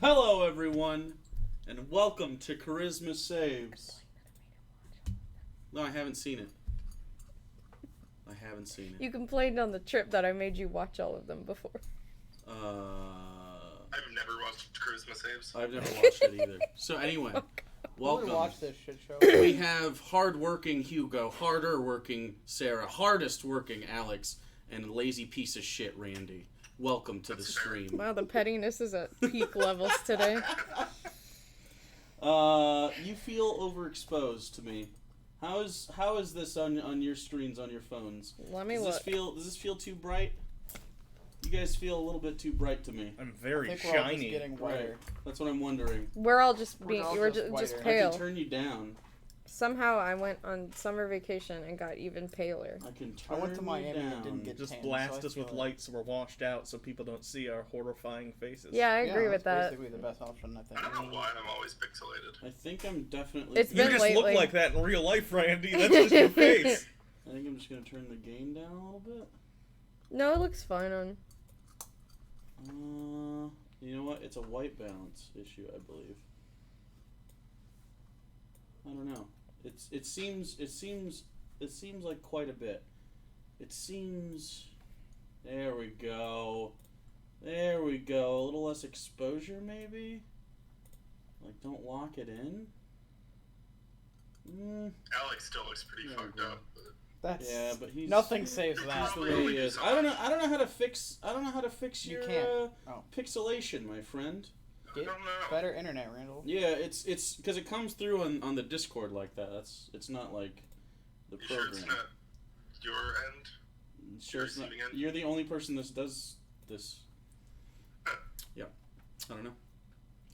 Hello, everyone, and welcome to Charisma Saves. No, I haven't seen it. You complained on the trip that I made you watch all of them before. I've never watched Charisma Saves. I've never watched it either. So anyway, welcome. Watch this shit show. We have hard-working Hugo, harder-working Sarah, hardest-working Alex, and lazy piece of shit Randy. Welcome to the stream. Wow, the pettiness is at peak levels today. You feel overexposed to me. How is this on your screens on your phones? Let me look. Does this feel too bright? You guys feel a little bit too bright to me. I'm very I think we're all just shiny. getting whiter. That's what I'm wondering. We're all just We're just whiter. I pale. can turn you down. Somehow I went on summer vacation and got even paler. I can turn I went to Miami you and down. didn't get Just tan, blast so I us with feel lights so we're washed out so people don't see our horrifying faces. Yeah, I agree with that's that. basically the best option, I think. I don't know why I'm always pixelated. I think I'm definitely. It's You been just lately. look like that in real life, Randy. That's just your face. I think I'm just gonna turn the gain down a little bit. No, it looks fine on. You know what? It's a white balance issue, I believe. I don't know. It seems like quite a bit. It seems. There we go. There we go. A little less exposure, maybe. Like, don't lock it in. Alex still looks pretty fucked up. But Yeah, but he's Nothing saves that. That's the way he is. I don't know how to fix. You your can't. pixelation, my friend. Get I don't know. better internet, Randall. Yeah, it's because it comes through on the Discord like that. It's not like the You sure program. it's not your end? Sure it's not. receiving end? You're the only person that does this. Yeah, I don't know.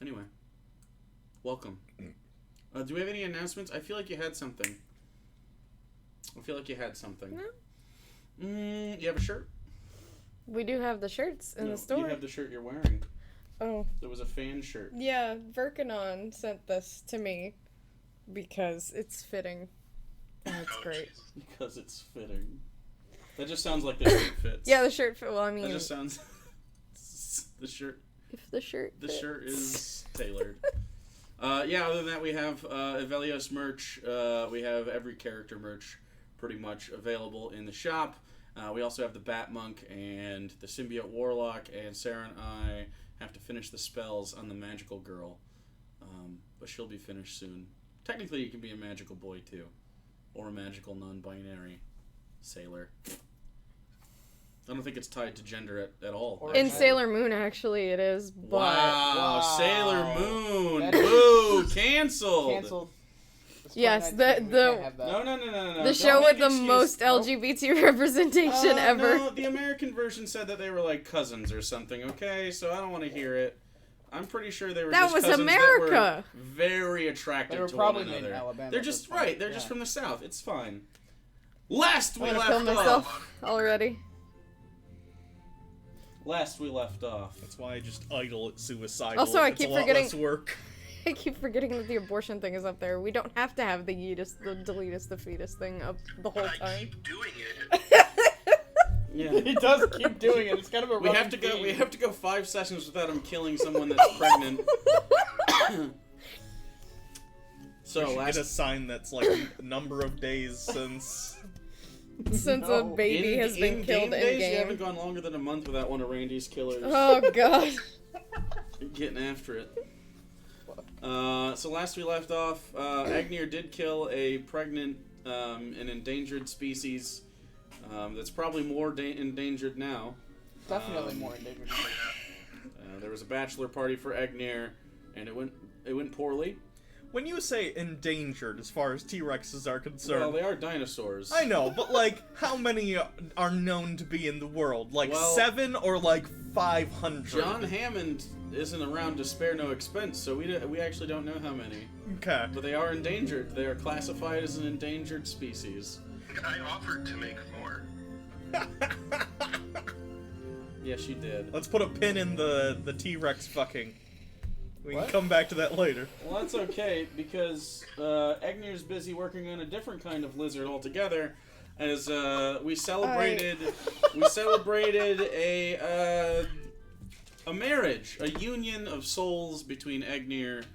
Anyway, welcome. Do we have any announcements? I feel like you had something. No. You have a shirt? We do have the shirts in No, the store. You have the shirt you're wearing. Oh. There was a fan shirt. Yeah, Virkanon sent this to me because it's fitting. And it's Oh, great. jeez. Because it's fitting. That just sounds like the shirt fits. Yeah, the shirt fit. Well, I mean, That just sounds. The shirt. if the shirt The fits. shirt is tailored. Yeah. Other than that, we have Evelios merch. We have every character merch pretty much available in the shop. We also have the Bat Monk and the Symbiote Warlock, and Sarah and I have to finish the spells on the Magical Girl, but she'll be finished soon. Technically, you can be a magical boy too, or a magical non-binary sailor. I don't think it's tied to gender at all. Or In Okay. Sailor Moon, actually, it is. But Wow, Wow. Sailor Moon! That Boo! Canceled! Canceled. Yes, Fortnite the- thing, we the- can't have that. No. the Don't show make with the excuse. most Nope. LGBT representation ever. No, the American version said that they were like cousins or something. Okay, so I don't want to hear it. I'm pretty sure they were. That just was cousins America. That were very attracted They were to probably one made in another. Alabama They're at just this point, right. They're yeah. just from the South. It's fine. Last I'm we gonna left kill myself already. Last we left off. That's why I just idle at suicidal. Also, I It's keep a lot forgetting- less work. I keep forgetting that the abortion thing is up there. We don't have to have the deletus, the fetus thing up the whole But I time. keep doing it. Yeah. He does keep doing it. It's kind of a We have to go. We have to go 5 sessions without him killing someone that's pregnant. So We should last get a sign that's like a number of days since. Since a No. baby has been killed days, in you haven't game. gone longer than a month without one of Randy's killers Oh god. getting after it. So last we left off, Agnir did kill a pregnant and endangered species that's probably more endangered now. Definitely more endangered. There was a bachelor party for Agnir, and it went poorly. When you say endangered as far as T-Rexes are concerned, Well, they are dinosaurs. I know, but like, how many are known to be in the world? Like Well, 7 or like 500? John Hammond isn't around to spare no expense, so we actually don't know how many. Okay. But they are endangered. They are classified as an endangered species. I offered to make more. Yes, you did. Let's put a pin in the T-Rex fucking. We What? can come back to that later. Well, that's okay, because Egnir's busy working on a different kind of lizard altogether, as we celebrated a a marriage, a union of souls between Egnir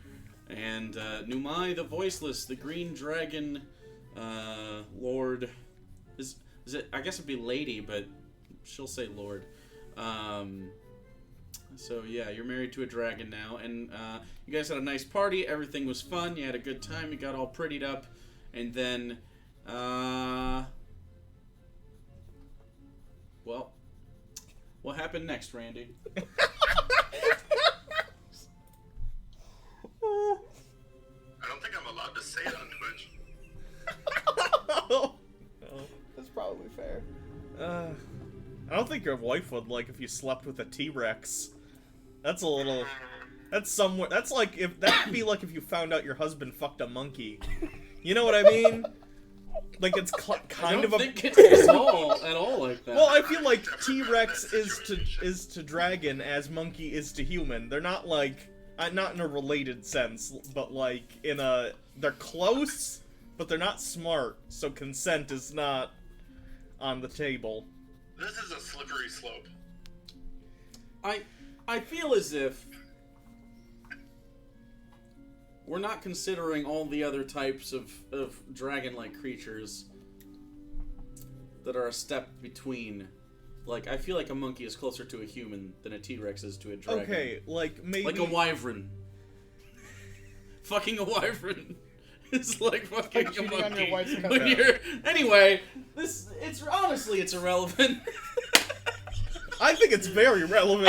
and Numai the Voiceless, the Green Dragon Lord. Is it? I guess it'd be Lady, but she'll say Lord. So yeah, you're married to a dragon now, and you guys had a nice party. Everything was fun. You had a good time. You got all prettied up, and then, well, what happened next, Randy? I don't think I'm allowed to say it on Twitch. That's probably fair. I don't think your wife would like if you slept with a T-Rex. That's a little. That's somewhere. That's like if that'd be like if you found out your husband fucked a monkey. You know what I mean? Like it's kind of a. I don't think it's at all like that. Well, I feel like T-Rex is to dragon as monkey is to human. They're not like not in a related sense, but like in a they're close, but they're not smart. So consent is not on the table. This is a slippery slope. I feel as if we're not considering all the other types of dragon-like creatures that are a step between. Like, I feel like a monkey is closer to a human than a T-Rex is to a dragon. Okay, like maybe Like a wyvern. Fucking a wyvern. It's like fucking Like a cheating on monkey. your wife's When you're- Anyway, it's honestly irrelevant. I think it's very relevant.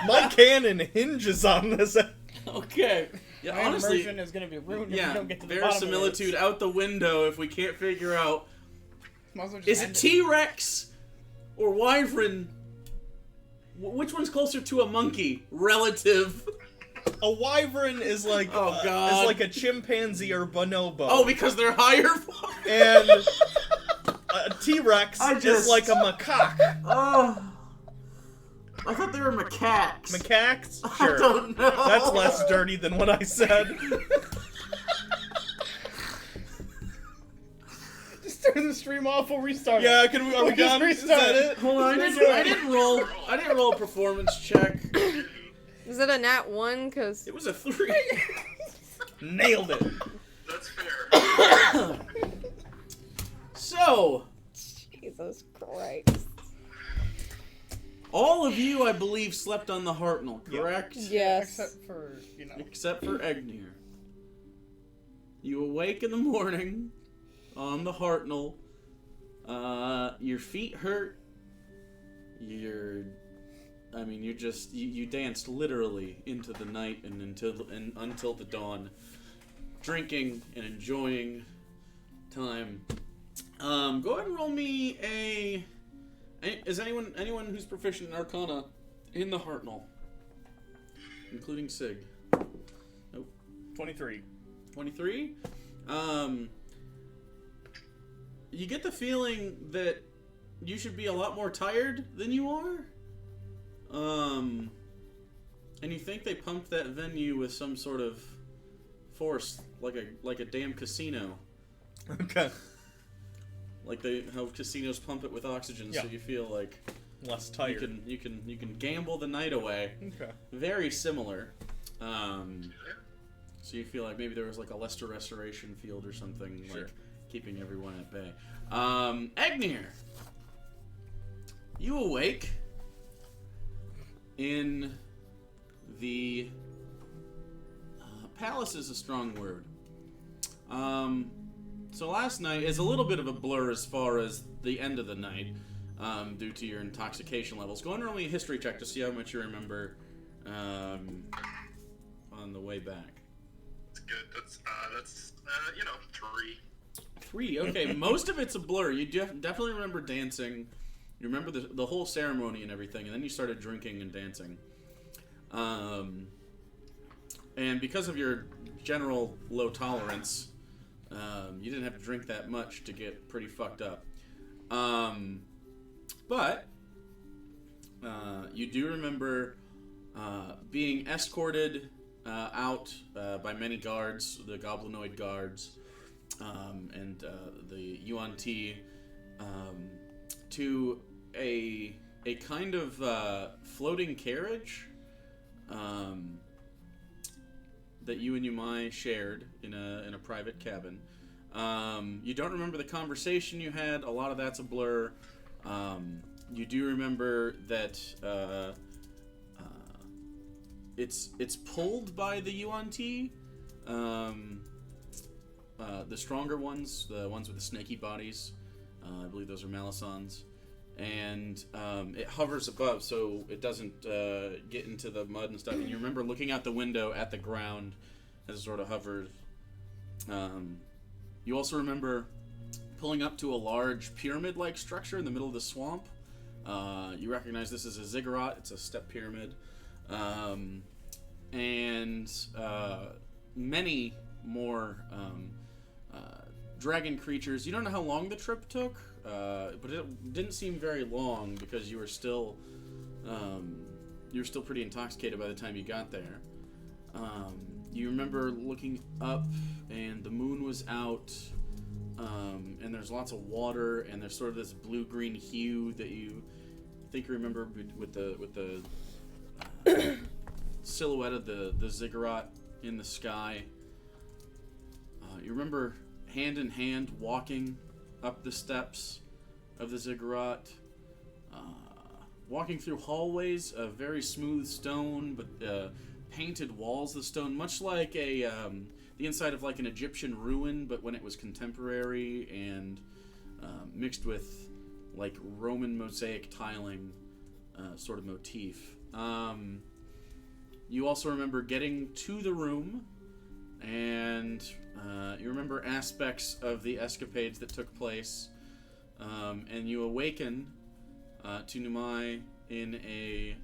My canon hinges on this. Okay. Yeah, My honestly, immersion is gonna be ruined if yeah, we don't get to the bottom of verisimilitude this. out the window if we can't figure out Might as well just is end it T-Rex or wyvern? Which one's closer to a monkey? Relative. A wyvern is like Oh, God. is like a chimpanzee or bonobo. Oh, because they're higher. And a T-Rex I is just- like a macaque. Oh, I thought they were macaques. Macaques? I Sure. don't know. That's less dirty than what I said. Just turn the stream off. We'll restart. Yeah, it. are we Just done? Is restart that it. it? Hold on, I didn't roll a performance check. Is it a nat 1? Cause It was a 3. Nailed it. That's fair. So, Jesus Christ. all of you, I believe, slept on the Hartnell, correct? Yes. Except for, you know. Except for Egnir. You awake in the morning on the Hartnell. Your feet hurt. You danced literally into the night and until the dawn, drinking and enjoying time. Go ahead and roll me a. Is anyone who's proficient in Arcana in the Hartnell, including Sig? Nope. 23. 23. You get the feeling that you should be a lot more tired than you are. And you think they pumped that venue with some sort of force, like a damn casino. Okay. Like how casinos pump it with oxygen, so Yeah. you feel like Less tired. you can gamble the night away. Okay. Very similar. So you feel like maybe there was like a Lester Restoration field or something, Sure. like keeping everyone at bay. Agnir, you awake in the palace is a strong word. So last night is a little bit of a blur as far as the end of the night, due to your intoxication levels. Go on and roll me a history check to see how much you remember on the way back. That's good. That's 3. 3, okay. Most of it's a blur. You definitely remember dancing. You remember the whole ceremony and everything, and then you started drinking and dancing. And because of your general low tolerance, you didn't have to drink that much to get pretty fucked up. But you do remember being escorted out by many guards, the goblinoid guards, and the Yuan Ti, to a kind of floating carriage that you and Yumai shared in a private cabin. You don't remember the conversation you had. A lot of that's a blur. You do remember that it's pulled by the Yuan-Ti. The stronger ones, the ones with the snaky bodies, I believe those are Malisons, and it hovers above so it doesn't get into the mud and stuff. And you remember looking out the window at the ground as it sort of hovered. You also remember pulling up to a large pyramid-like structure in the middle of the swamp. You recognize this as a ziggurat. It's a step pyramid. And many more dragon creatures. You don't know how long the trip took, but it didn't seem very long because you were still pretty intoxicated by the time you got there. You remember looking up, and the moon was out, and there's lots of water, and there's sort of this blue-green hue that you think you remember with the silhouette of the ziggurat in the sky. You remember hand in hand walking up the steps of the ziggurat, walking through hallways of very smooth stone, but painted walls of stone, much like the inside of like an Egyptian ruin, but when it was contemporary and mixed with like Roman mosaic tiling sort of motif. You also remember getting to the room, and you remember aspects of the escapades that took place, and you awaken to Numai in a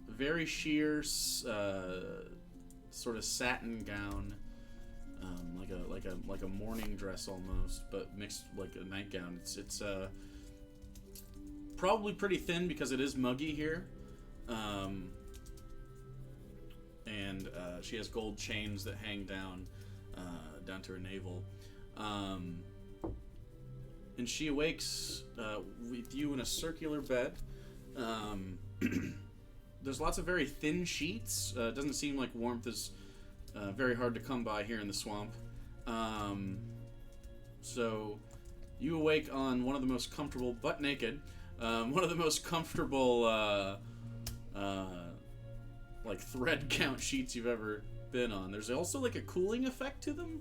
very sheer sort of satin gown, like a morning dress almost, but mixed like a nightgown. It's probably pretty thin because it is muggy here. And she has gold chains that hang down to her navel. And she awakes with you in a circular bed. There's lots of very thin sheets. It doesn't seem like warmth is very hard to come by here in the swamp. So you awake on one of the most comfortable, butt naked, one of the most comfortable like thread count sheets you've ever been on. There's also like a cooling effect to them,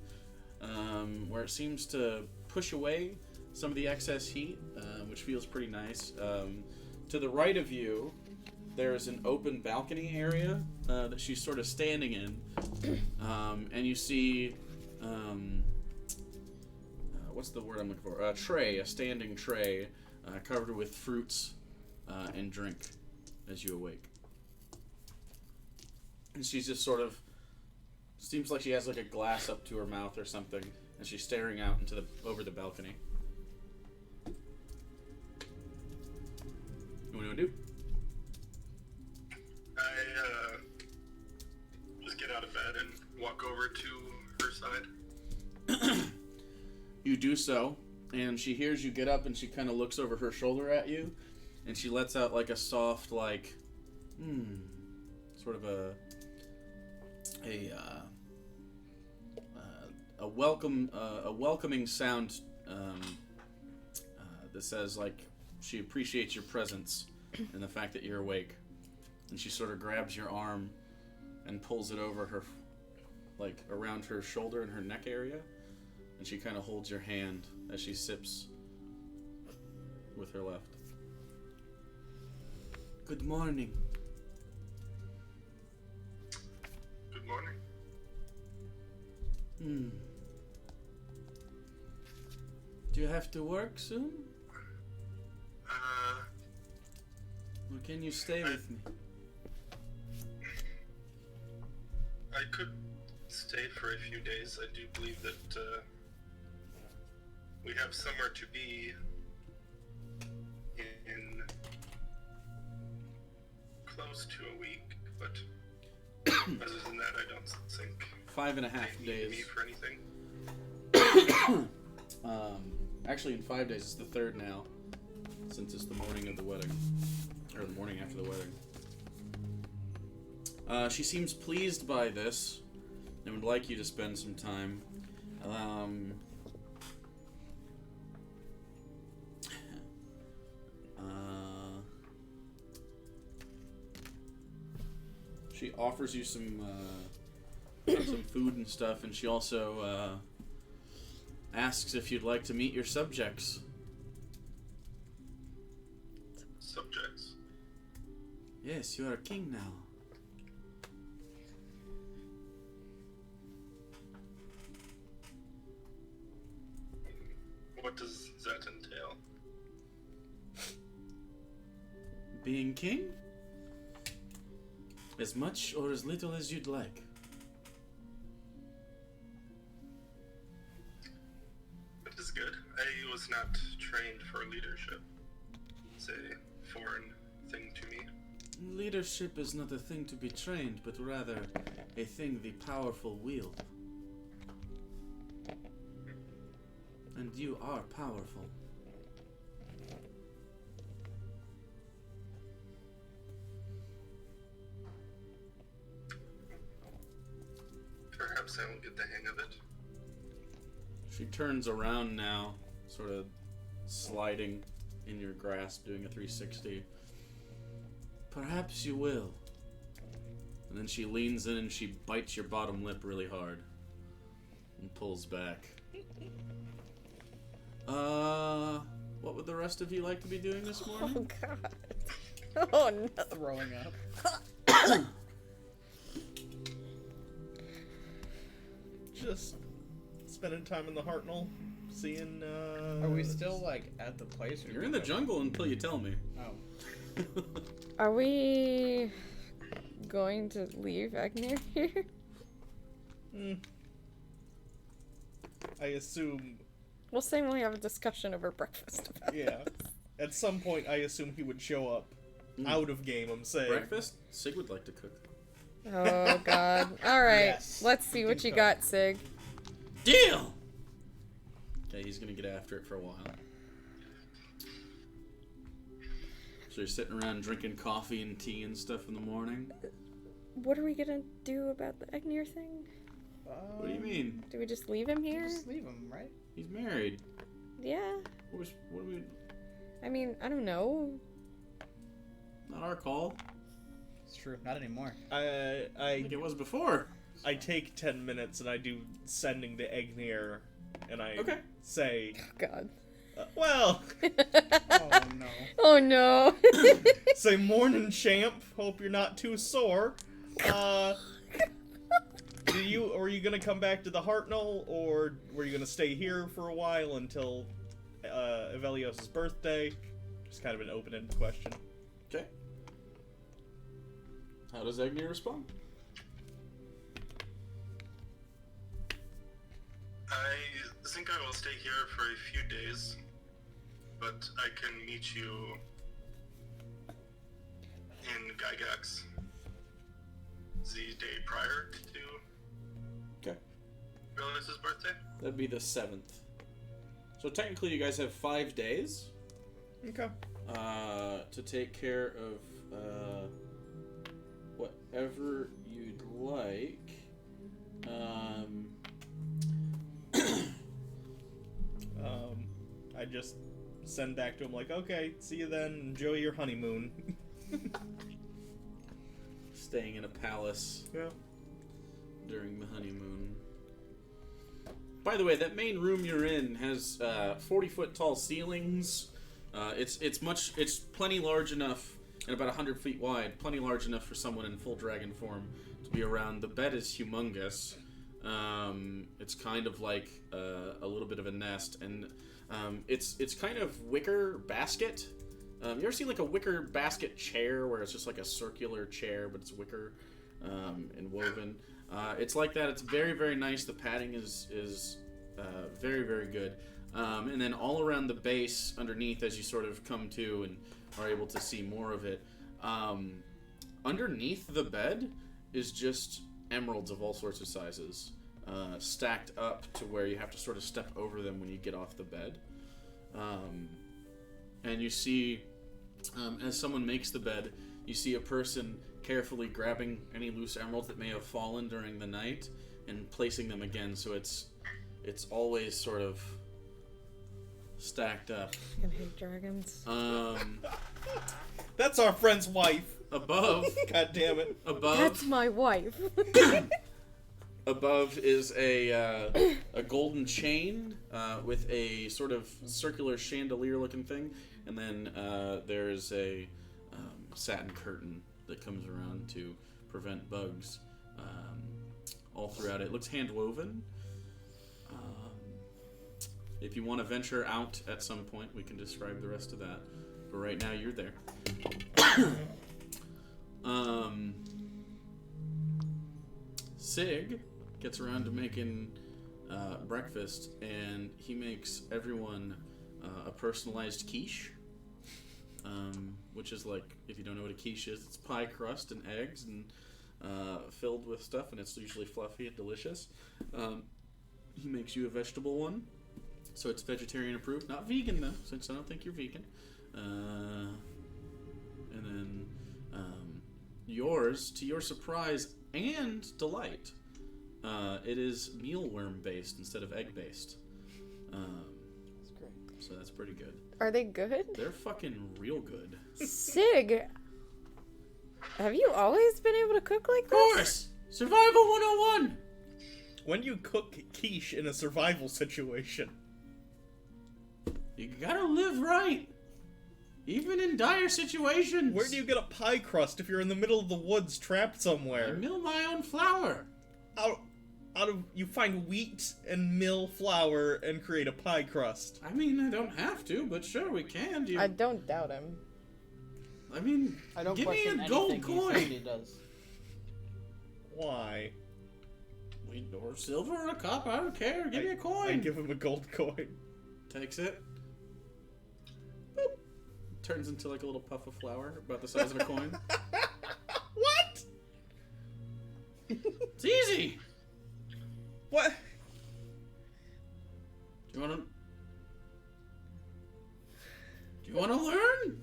where it seems to push away some of the excess heat, which feels pretty nice. To the right of you, there's an open balcony area that she's sort of standing in, and you see, what's the word I'm looking for? A standing tray, covered with fruits and drink as you awake. And she's just sort of, seems like she has like a glass up to her mouth or something, and she's staring out into over the balcony. What do you want to do? I just get out of bed and walk over to her side. You do so, and she hears you get up, and she kind of looks over her shoulder at you, and she lets out like a soft, like, sort of a welcoming sound that says like she appreciates your presence and the fact that you're awake. And she sort of grabs your arm and pulls it over her, like around her shoulder and her neck area, and she kind of holds your hand as she sips with her left. Good morning. Good morning. Do you have to work soon? Or can you stay with me? I could stay for a few days. I do believe that we have somewhere to be in close to a week, but other than that, I don't think 5.5 they need days. me for anything. Actually, in 5 days, it's the 3rd now, since it's the morning of the wedding, or the morning after the wedding. She seems pleased by this and would like you to spend some time. She offers you some food and stuff, and she also asks if you'd like to meet your subjects. Subjects. Yes, you are a king now. What does that entail? Being king? As much or as little as you'd like. That is good. I was not trained for leadership. It's a foreign thing to me. Leadership is not a thing to be trained, but rather a thing the powerful wield. And you are powerful. Perhaps I will get the hang of it. She turns around now, sort of sliding in your grasp, doing a 360. Perhaps you will. And then she leans in and she bites your bottom lip really hard. And pulls back. What would the rest of you like to be doing this morning? Oh god. Oh no. Throwing up. Just spending time in the Hartnell, seeing. Are we still like at the place? Or You're in the jungle until you tell me. Oh. Are we going to leave Agnir here? I assume. We'll say when we have a discussion over breakfast about Yeah. At some point, I assume he would show up out of game. I'm saying. Breakfast? Sig would like to cook. Oh god. Alright, Yes, let's see we what can you cook. got, Sig. Deal! Okay, he's gonna get after it for a while. So you're sitting around drinking coffee and tea and stuff in the morning? What are we gonna do about the Egnir thing? What do you mean? Do we just leave him here? Just leave him, right? He's married. Yeah. What do we... I mean, I don't know. Not our call. It's true. Not anymore. Like it was before. I take 10 minutes and I do sending to Egnir, and I Okay. say, God. well, Oh no. Oh no. say morning champ, hope you're not too sore. Are you gonna come back to the Hartnell, or were you gonna stay here for a while until Evelios' birthday? Just kind of an open-ended question. Okay. How does Agnir respond? I think I will stay here for a few days, but I can meet you in Gygax the day prior to Okay. Relis's birthday. That'd be the 7th. So technically you guys have 5 days Okay. to take care of whatever you'd like. I just send back to him like, okay, see you then, enjoy your honeymoon. Staying in a palace Yeah. during the honeymoon. By the way, that main room you're in has 40-foot tall ceilings. It's plenty large enough, and about 100 feet wide, plenty large enough for someone in full dragon form to be around. The bed is humongous. It's kind of like a little bit of a nest, and it's kind of wicker basket. You ever seen like a wicker basket chair where it's just like a circular chair, but it's wicker and woven? It's like that. It's very, very nice. The padding is very, very good. And then all around the base, underneath, as you sort of come to and are able to see more of it, underneath the bed is just emeralds of all sorts of sizes, stacked up to where you have to sort of step over them when you get off the bed. And you see, as someone makes the bed, you see a person carefully grabbing any loose emeralds that may have fallen during the night and placing them again, so it's always sort of stacked up. I hate dragons. That's our friend's wife. Above, God damn it. That's my wife. Above is a golden chain with a sort of circular chandelier-looking thing, and then there's a satin curtain that comes around to prevent bugs all throughout it. It looks hand-woven. If you want to venture out at some point, we can describe the rest of that. But right now, you're there. Sig gets around to making breakfast, and he makes everyone a personalized quiche, which is like, if you don't know what a quiche is, it's pie crust and eggs and filled with stuff, and it's usually fluffy and delicious. He makes you a vegetable one, so it's vegetarian approved, not vegan though, since I don't think you're vegan. And then yours, to your surprise and delight, it is mealworm based instead of egg based. That's great. So that's pretty good. Are they good? They're fucking real good. Sig, have you always been able to cook like Of this? course! Survival 101! When you cook quiche in a survival situation, You gotta live right. Even in dire situations. where do you get a pie crust if you're in the middle of the woods trapped I somewhere? mill my own flour. Out of you find wheat and mill flour and create a pie crust. I mean, I don't have to, but sure, we can. Do you... I don't doubt him. I mean, I don't give me question a gold anything he said he coin. does. Why? Or silver or a copper, I don't care. Give me a coin. I give him a gold coin. Takes it. Boop. Turns into like a little puff of flour, about the size of a coin. What? It's easy. What? Do you want to learn?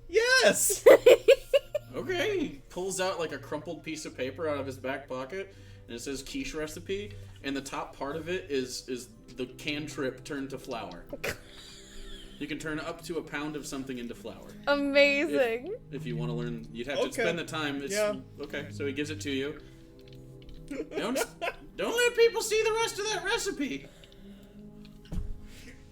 Yes! Okay. He pulls out like a crumpled piece of paper out of his back pocket, and it says quiche recipe, and the top part of it is the cantrip turned to flour. You can turn up to a pound of something into flour. Amazing. If you want to learn, you'd have to Okay. spend the time. It's, Yeah. Okay, so he gives it to you. Don't let people see the rest of that recipe.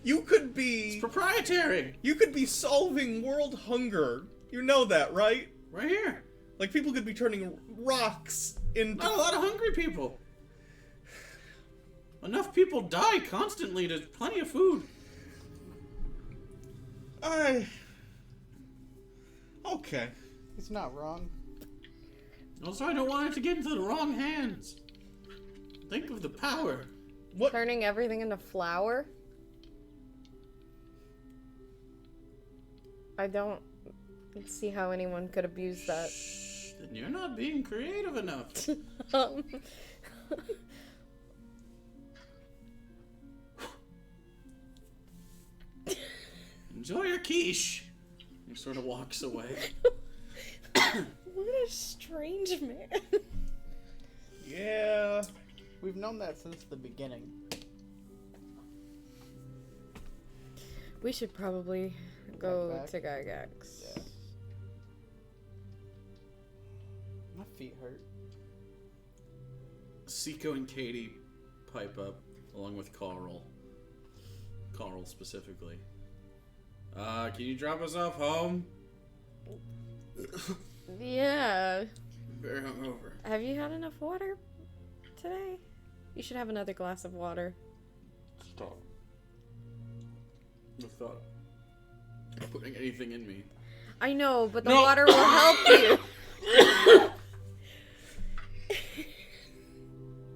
You could be... It's proprietary. You could be solving world hunger. You know that, right? Right here. Like, people could be turning rocks into... Not a lot of hungry people. Enough people die constantly. There's plenty of food. Okay. He's not wrong. Also, I don't want it to get into the wrong hands. Think of the power. What? Turning everything into flour? I don't see how anyone could abuse that. Shh, then you're not being creative enough. Um, Enjoy your quiche. He sort of walks away. what a strange man. Yeah. We've known that since the beginning. We should probably go back? to Gygax. Yeah. My feet hurt. Seiko and Katie pipe up, along with Carl. Carl specifically. Can you drop us off home? Yeah. Very hungover. Have you had enough water today? You should have another glass of water. Stop. The thought of putting anything in me. I know, but the No. water will help you.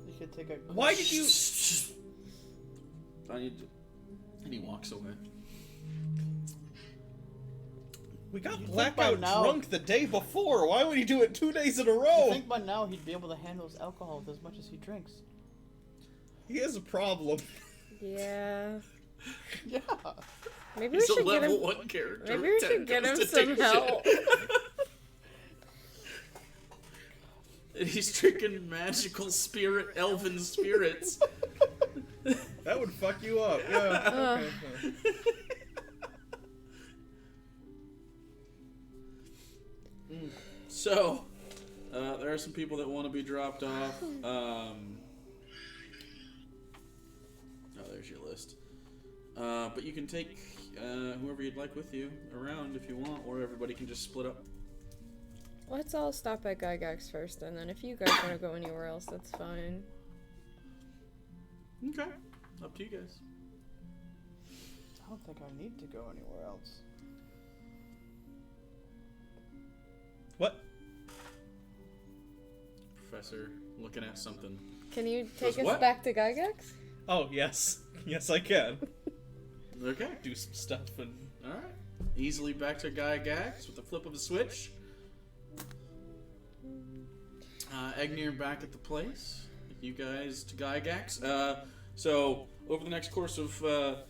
You should take a. Why did you... I need to... And he walks away. We got You think by blackout now- drunk the day before. Why would he do it 2 days in a I row? think by now he'd be able to handle his alcohol with as much as he drinks. He has a problem. Yeah. Yeah. Maybe He's we a should get level him. 1 character. Maybe we Ted should get comes him to take some shit. help. He's drinking magical spirit, elven spirits. That would fuck you up. Yeah. Okay. So, there are some people that want to be dropped off. Oh, there's your list. But you can take whoever you'd like with you around if you want, or everybody can just split up. Let's all stop at Gygax first, and then if you guys want to go anywhere else, that's fine. Okay. Up to you guys. I don't think I need to go anywhere else. What? Professor, looking at something. Can you take Goes us what? back to Gygax? Oh, yes. Yes, I can. Okay. Do some stuff and... Alright. Easily back to Gygax with the flip of a switch. Egnir back at the place. You guys to Gygax. So, over the next course of a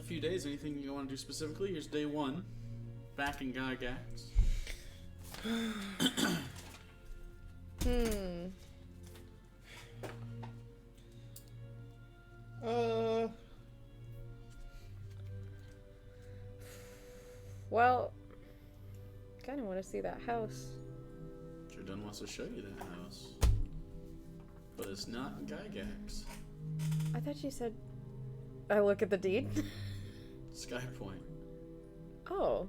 few days, anything you want to do specifically? Here's day 1. Back in Gygax. Well, kind of want to see that house. Jordan wants to show you that house. But it's not in Gygax. I thought you said I look at the deed. Sky Point. Oh.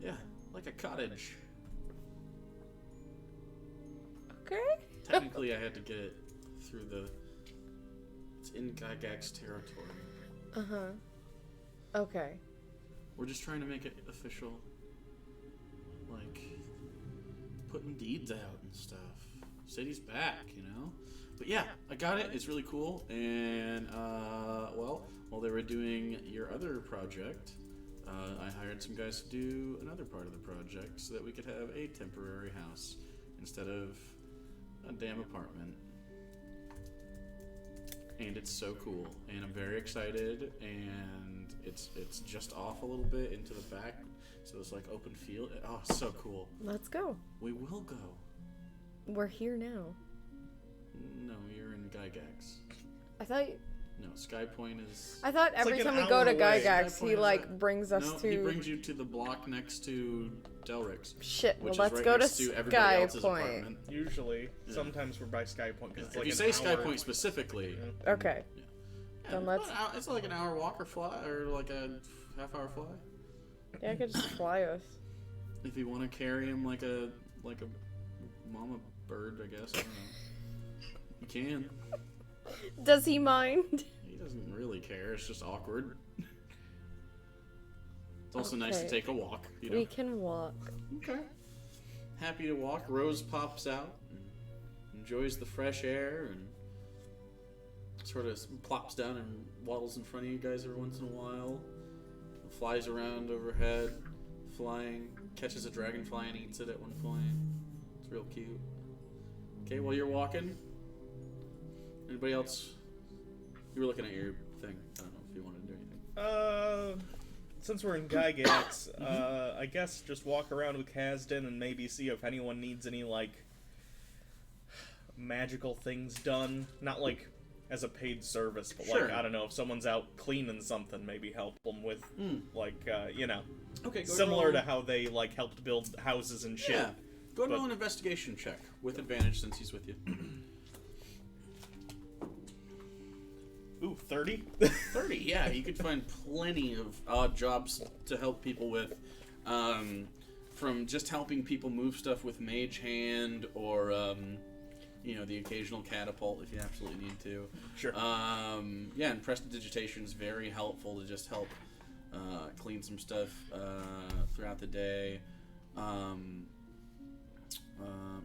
Yeah, like a cottage. Okay. Technically, I had to get it through the... It's in Gygax territory. Uh-huh. Okay. We're just trying to make it official. Like, putting deeds out and stuff. City's back, you know? But yeah, I got it. It's really cool. And, well, while they were doing your other project, I hired some guys to do another part of the project so that we could have a temporary house instead of a damn apartment. And it's so cool. And I'm very excited. And it's just off a little bit into the back. So it's like open field. Oh, so cool. Let's go. We will go. We're here now. No, you're in Gygax. I thought No, Sky Point is... I thought every like an time we go to hour away. Gygax, Sky Point he is like brings us no, to he brings you to the block next to Delrix. shit. Well, Which let's is right go to next to everybody Sky else's Point. apartment. Usually, Yeah. sometimes we're by Sky Point. 'Cause it's If like you an say Sky hour. Point specifically... Okay. Yeah, Then let's- it's like an hour walk or fly, or like a half-hour fly. Yeah, I could just fly us. If you want to carry him like a mama bird, I guess. I don't know. You can. Does he mind? He doesn't really care. It's just awkward. It's also nice to Okay. take a walk, you know. We can walk. Okay. Happy to walk. Rose pops out and enjoys the fresh air and sort of plops down and waddles in front of you guys every once in a while. Flies around overhead, flying, catches a dragonfly and eats it at one point. It's real cute. Okay, while you're walking, anybody else? You were looking at your thing. I don't know if you wanted to do anything. Since we're in Gygax, I guess just walk around with Kasdan and maybe see if anyone needs any, like, magical things done. Not, like, as a paid service, but, Sure. like, I don't know, if someone's out cleaning something, maybe help them with, like, you know, Okay, go similar roll. to how they, like, helped build houses and shit. Yeah. Go and But- roll an investigation check with advantage since he's with you. Ooh, 30? 30, yeah. You could find plenty of odd jobs to help people with. From just helping people move stuff with Mage Hand or, you know, the occasional catapult if you absolutely need to. Sure. Yeah, and prestidigitation is very helpful to just help clean some stuff throughout the day. I'm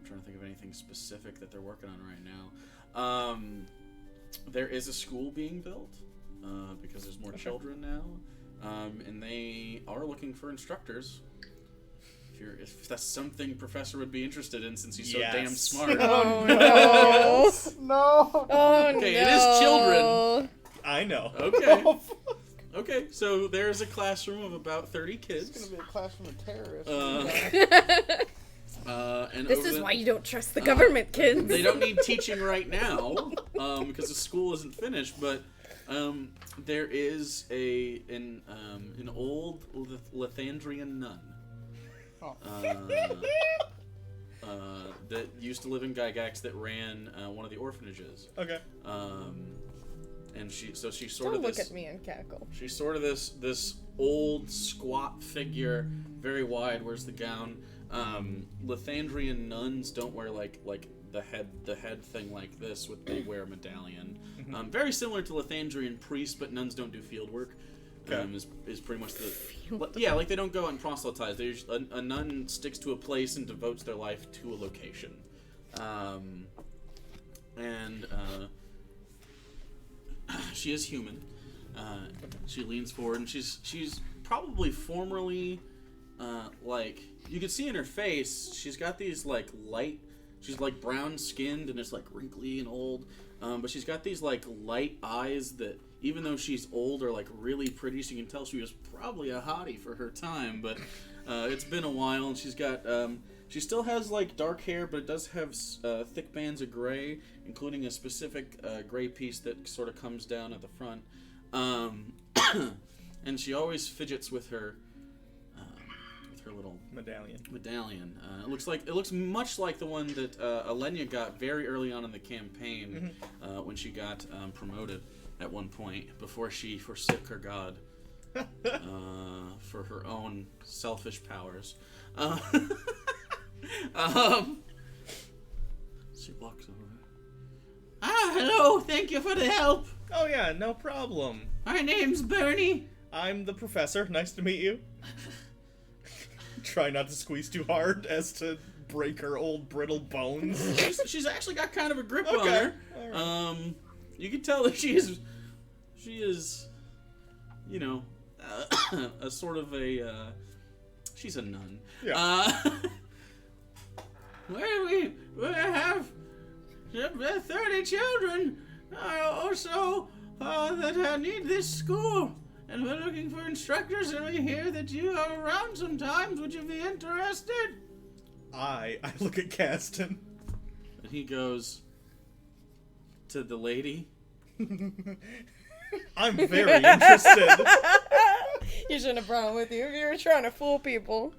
trying to think of anything specific that they're working on right now. There is a school being built because there's more children now, and they are looking for instructors. If that's something Professor would be interested in, since he's so Yes. damn smart. Oh no! No. Oh Okay, no! it is children. I know. Okay. Okay, so there's a classroom of about 30 It's kids. gonna be a classroom of terrorists. And This over is the- why you don't trust the government, kids. They don't need teaching right now, because the school isn't finished. But there is an old Lathandrian nun Oh. that used to live in Gygax that ran one of the orphanages. Okay. And she's sort Don't of look this. at me and cackle. She's sort of this old squat figure, very wide. Wears the gown. Lathandrian nuns don't wear like the head thing like this. They wear a medallion. Very similar to Lathandrian priests, but nuns don't do field work. Okay. Is pretty much yeah, like they don't go out and proselytize. A nun sticks to a place and devotes their life to a location. She is human. She leans forward and she's probably formerly like you can see in her face. She's got these like light. She's like brown skinned and it's like wrinkly and old. But she's got these like light eyes that even though she's old are like really pretty. So you can tell she was probably a hottie for her time. But it's been a while and she's got. She still has like dark hair, but it does have thick bands of gray, including a specific gray piece that sort of comes down at the front. And she always fidgets with her little Medallion. It looks much like the one that Alenia got very early on in the campaign when she got promoted at one point before she forsook her god for her own selfish powers. She walks over. Hello, thank you for the help. Oh yeah, no problem. My name's Bernie. I'm the professor. Nice to meet you. Try not to squeeze too hard as to break her old brittle bones. She's actually got kind of a grip on Okay. her. All right. You can tell that she is, you know, a sort of a, she's a nun. Yeah. We have 30 children or so that need this school. And we're looking for instructors, and we hear that you are around sometimes. Would you be interested? I look at Caston. And he goes to the lady. I'm very interested. You shouldn't have brought him with you if you were trying to fool people.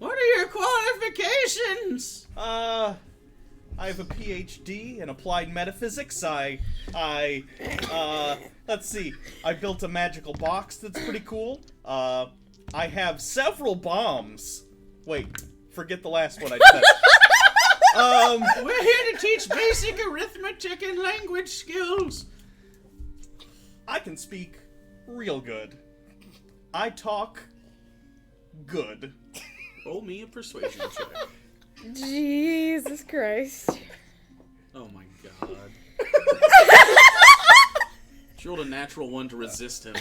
What are your qualifications? I have a PhD in applied metaphysics. Let's see. I built a magical box that's pretty cool. I have several bombs. Wait, forget the last one I said. We're here to teach basic arithmetic and language skills. I can speak real good. I talk good. Roll me a persuasion check. Jesus Christ. Oh my god. She rolled a natural one to resist him.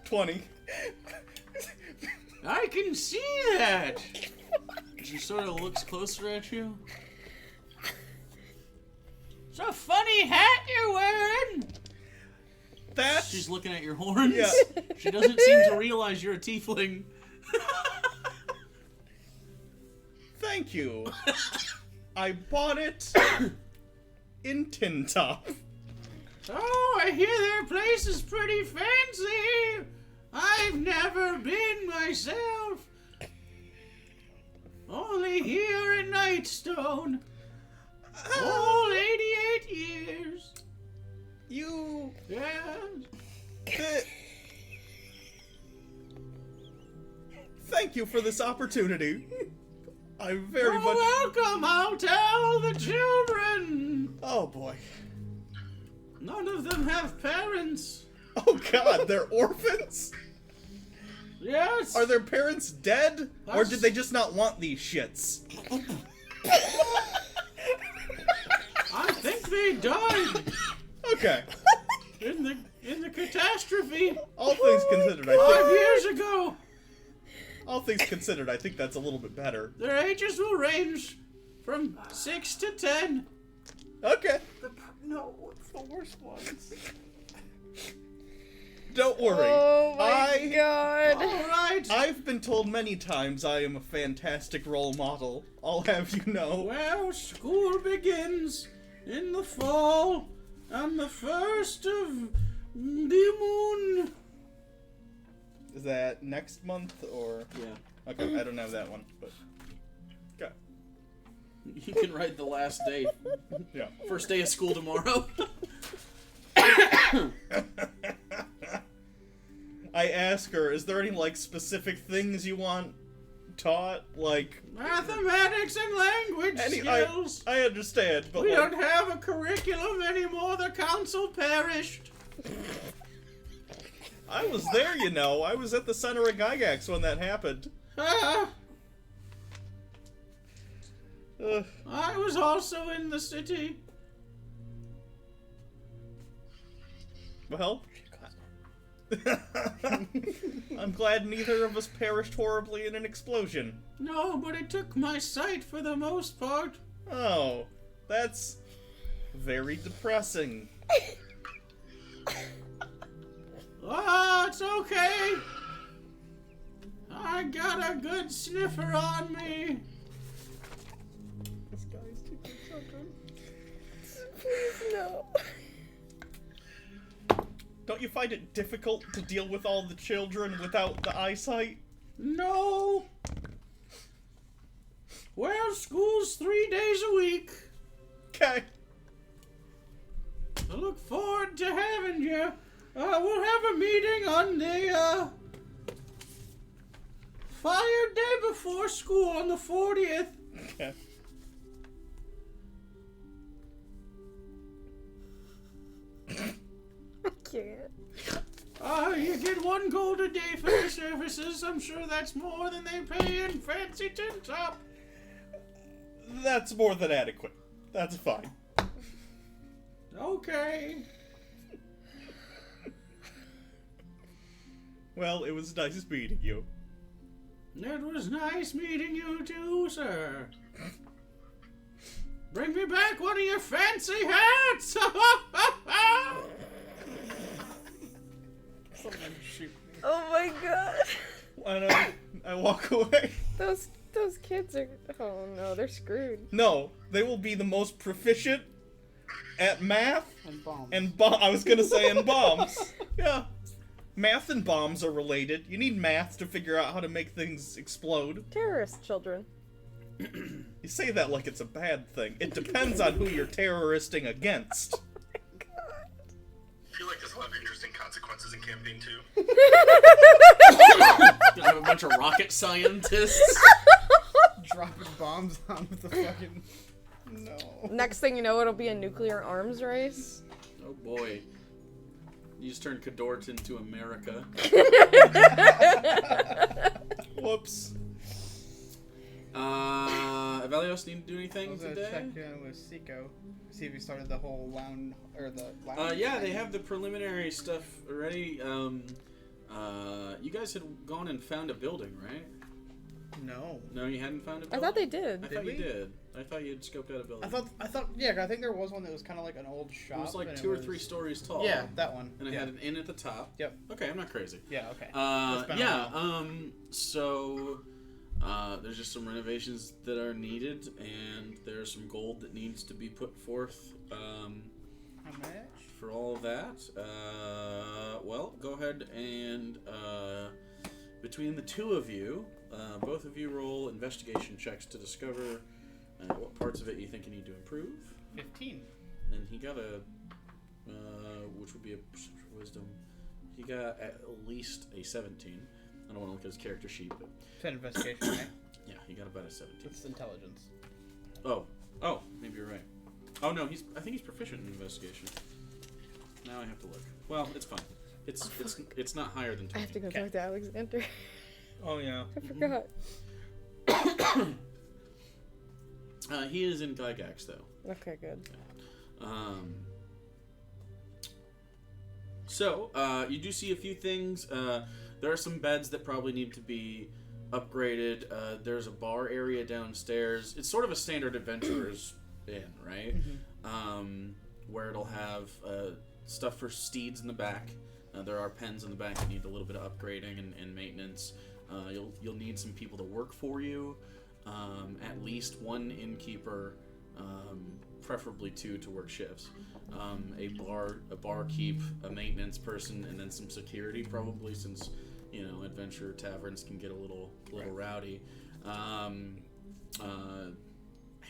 20. I can see that. She sort of looks closer at you. It's a funny hat you're wearing. That's... She's looking at your horns. Yeah. She doesn't seem to realize you're a tiefling. Thank you. I bought it in Tin Top. Oh, I hear their place is pretty fancy. I've never been myself. Only here in Nightstone. All 88 years. You... Yes. Thank you for this opportunity. I'm very much... welcome. I'll tell the children. Oh boy. None of them have parents. Oh god, they're orphans? Yes. Are their parents dead? Or did they just not want these shits? I think they died Okay. in the catastrophe All things considered, 5 years ago. all things considered, I think that's a little bit better. Their ages will range from 6 to 10. Okay. no, it's the worst ones. Don't worry. Oh my god. Alright. I've been told many times I am a fantastic role model. I'll have you know. Well, school begins in the fall on the 1st of the moon. Is that next month or? Yeah. Okay, I don't have that one, but. Okay. You can write the last day. Yeah. First day of school tomorrow. I ask her, is there any, like, specific things you want taught? Like... Mathematics and language skills. I understand, but We like, don't have a curriculum anymore. The council perished. I was there, you know. I was at the center of Gygax when that happened. Ah, Ugh. I was also in the city. Well... I'm glad neither of us perished horribly in an explosion. No, but it took my sight for the most part. Oh, that's very depressing. Ah, it's okay. I got a good sniffer on me. This guy's too good, children. Please, no. Don't you find it difficult to deal with all the children without the eyesight? No. Well, school's 3 days a week. Okay. I look forward to having you. We'll have a meeting on the, fire day before school on the 40th. Okay. I can't. You get 1 gold a day for your services. I'm sure that's more than they pay in fancy tin top. That's more than adequate. That's fine. Okay. Well, it was nice meeting you. It was nice meeting you too, sir. Bring me back one of your fancy hats! Someone shoot me. Oh my god. And I walk away. Those kids are. Oh no, they're screwed. No, they will be the most proficient at math And bombs. and I was gonna say and bombs. Yeah. Math and bombs are related. You need math to figure out how to make things explode. Terrorist children. You say that like it's a bad thing. It depends on who you're terroristing against. I feel like there's a lot of interesting consequences in campaign 2. Gonna have a bunch of rocket scientists. Dropping bombs on the fucking... No. Next thing you know, it'll be a nuclear arms race. Oh boy. You just turned Cadort into America. Whoops. Evelios need to do I anything was gonna today? check in with Seiko. See if he started the whole lounge, or the lounge. Yeah, they have the preliminary stuff already. You guys had gone and found a building, right? No. No, you hadn't found a I building? thought they did. I thought you we? did. I thought you had scoped out a building. I thought, yeah, I think there was one that was kind of like an old shop. It was like and 2 or was- 3 stories tall. Yeah, that one. And it yeah. had an inn at the top. Yep. Okay, I'm not crazy. Yeah, okay. It's been a Yeah, while. So, there's just some renovations that are needed, and there's some gold that needs to be put forth, How much? for all of that. Well, go ahead and, between the two of you, both of you roll investigation checks to discover what parts of it you think you need to improve. 15. And he got a, which would be a wisdom. He got at least a 17. I don't want to look at his character sheet, but It's an investigation, right? yeah, he got about a 17. It's intelligence. Oh, maybe you're right. Oh no, I think he's proficient in investigation. Now I have to look. Well, it's fine. It's not higher than 20. I have to go Okay. talk to Alexander. Oh yeah. I forgot. He is in Gygax though. Okay, good. So, you do see a few things. There are some beds that probably need to be upgraded. There's a bar area downstairs. It's sort of a standard adventurer's inn, right? where it'll have stuff for steeds in the back. There are pens in the back that need a little bit of upgrading and maintenance. You'll need some people to work for you. At least one innkeeper, preferably two to work shifts. A barkeep, a maintenance person, and then some security probably, since adventure taverns can get a little rowdy.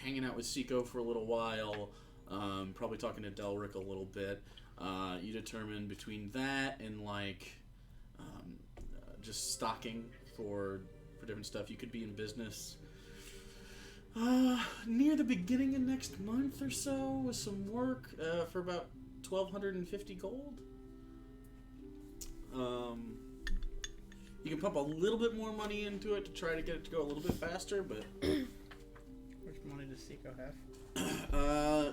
Hanging out with Seiko for a little while. Probably talking to Delric a little bit. You determine between that and just stocking for different stuff. You could be in business near the beginning of next month or so with some work for about 1,250 gold. You can pump a little bit more money into it to try to get it to go a little bit faster, but Which money does Seiko have?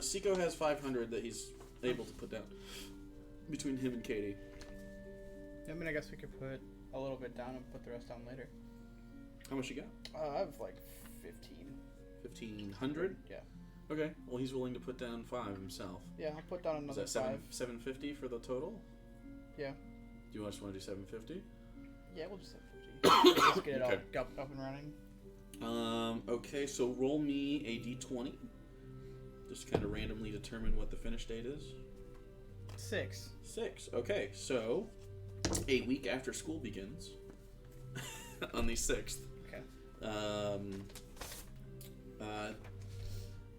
Seiko has 500 that he's able to put down between him and Katie. I mean, I guess we could put a little bit down and put the rest down later. How much you got? I have like 15. 1,500? Yeah. Okay. Well, he's willing to put down 5 himself. Yeah, I'll put down Is another that 5. 750 for the total? Yeah. Do you just want to do 750? Yeah, we'll just have 50. Let's get it Okay. all up and running. Okay, so roll me a d20. Just kind of randomly determine what the finish date is. 6. 6. Okay, so a week after school begins, on the 6th, Okay.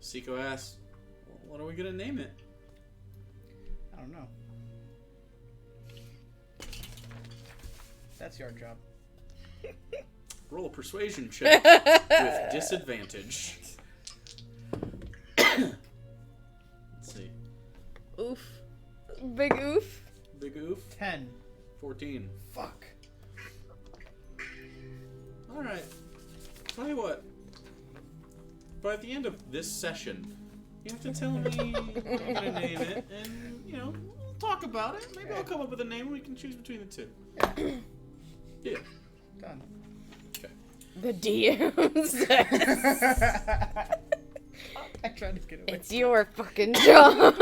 Seiko asks, well, what are we going to name it? I don't know. That's your job. Roll a persuasion check with disadvantage. Let's see. Oof. Big oof. Big oof. 10. 14. Fuck. Alright. Tell you what. By the end of this session, you have to tell me what I'm going to name it, and, we'll talk about it. Maybe I'll come up with a name and we can choose between the two. Yeah. Done. Okay. The DM says, I tried to get away. it's your fucking job.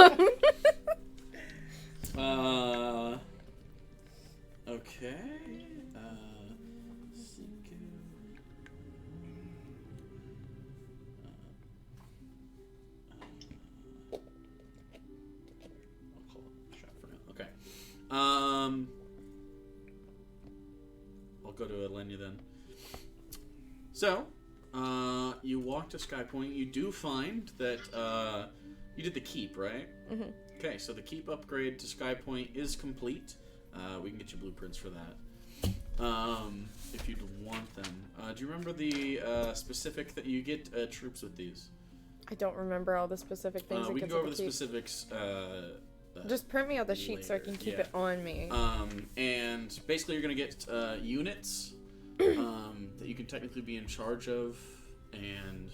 Okay. Seiko. I'll call it a shot for now. Okay. I'll go to Elenia then. So, you walk to Sky Point. You do find that you did the keep, right? Mm-hmm. Okay, so the keep upgrade to Sky Point is complete. We can get you blueprints for that. If you'd want them. Do you remember the specific that you get troops with these? I don't remember all the specific things. We can it go gets over at the keep. specifics. Just print me out the sheet so I can keep yeah. it on me. And basically you're going to get units that you can technically be in charge of and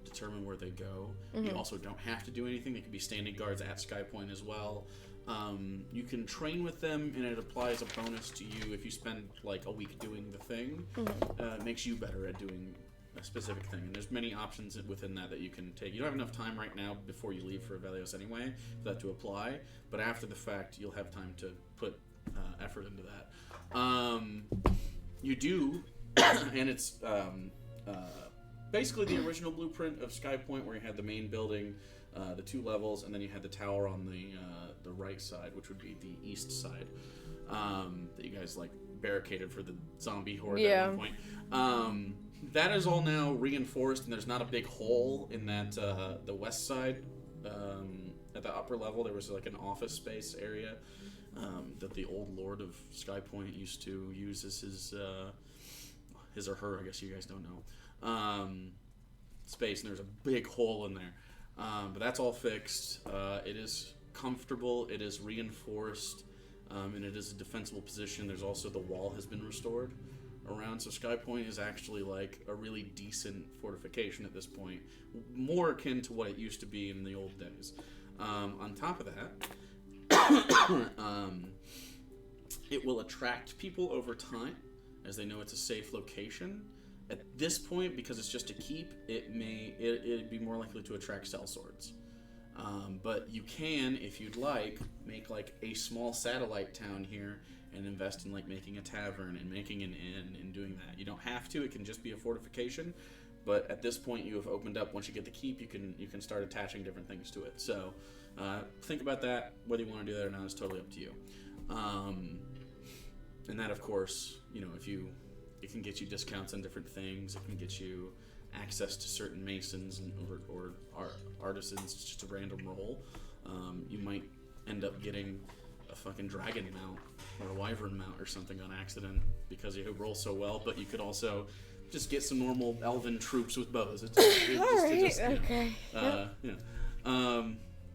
determine where they go. Mm-hmm. You also don't have to do anything. They can be standing guards at Sky Point as well. You can train with them, and it applies a bonus to you if you spend like a week doing the thing. Mm-hmm. It makes you better at doing a specific thing, and there's many options within that you can take. You don't have enough time right now before you leave for Evelios anyway for that to apply, but after the fact you'll have time to put effort into that. You do, and it's basically the original blueprint of Sky Point, where you had the main building, the 2 levels, and then you had the tower on the right side, which would be the east side, that you guys like barricaded for the zombie horde at one point. That is all now reinforced, and there's not a big hole in that the west side. At the upper level, there was like an office space area that the old lord of Sky Point used to use as his or her, I guess you guys don't know, space, and there's a big hole in there. But that's all fixed. It is comfortable, it is reinforced, and it is a defensible position. There's also the wall has been restored around, so Sky Point is actually like a really decent fortification at this point, more akin to what it used to be in the old days. On top of that, it will attract people over time as they know it's a safe location. At this point, because it's just a keep, it'd be more likely to attract sellswords. But you can, if you'd like, make like a small satellite town here and invest in like making a tavern and making an inn and doing that. You don't have to. It can just be a fortification. But at this point, you have opened up. Once you get the keep, you can start attaching different things to it. So think about that. Whether you want to do that or not is totally up to you. And that, of course, it can get you discounts on different things. It can get you access to certain masons or artisans. It's just a random roll. You might end up getting a fucking dragon mount or a wyvern mount or something on accident because you roll so well. But you could also just get some normal elven troops with bows. Okay.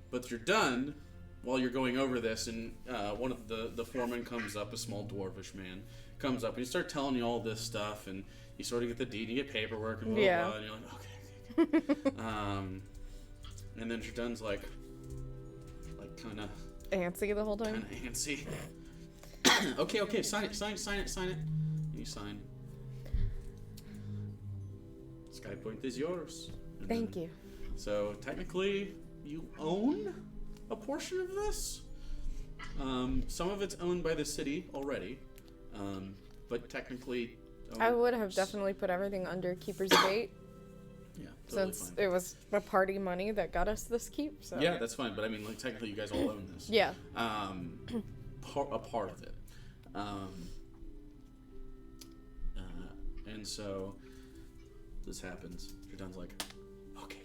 But you're done while you're going over this, and one of the foreman comes up, a small dwarvish man, comes up, and he starts telling you all this stuff, and you sort of get the deed, you get paperwork, and blah, blah, blah, and you're like, okay. And then Jordan's like kind of antsy the whole time. Kind of antsy. okay, sign it. And you sign. Sky Point is yours. And Thank you. So technically, you own a portion of this. Some of it's owned by the city already, but technically, I would have definitely put everything under Keeper's Gate. Yeah, totally since fine. it was the party money that got us this keep. So Yeah, that's fine. But I mean, like technically, you guys all own this. yeah. A part of it. And so this happens. Jordan's like, okay.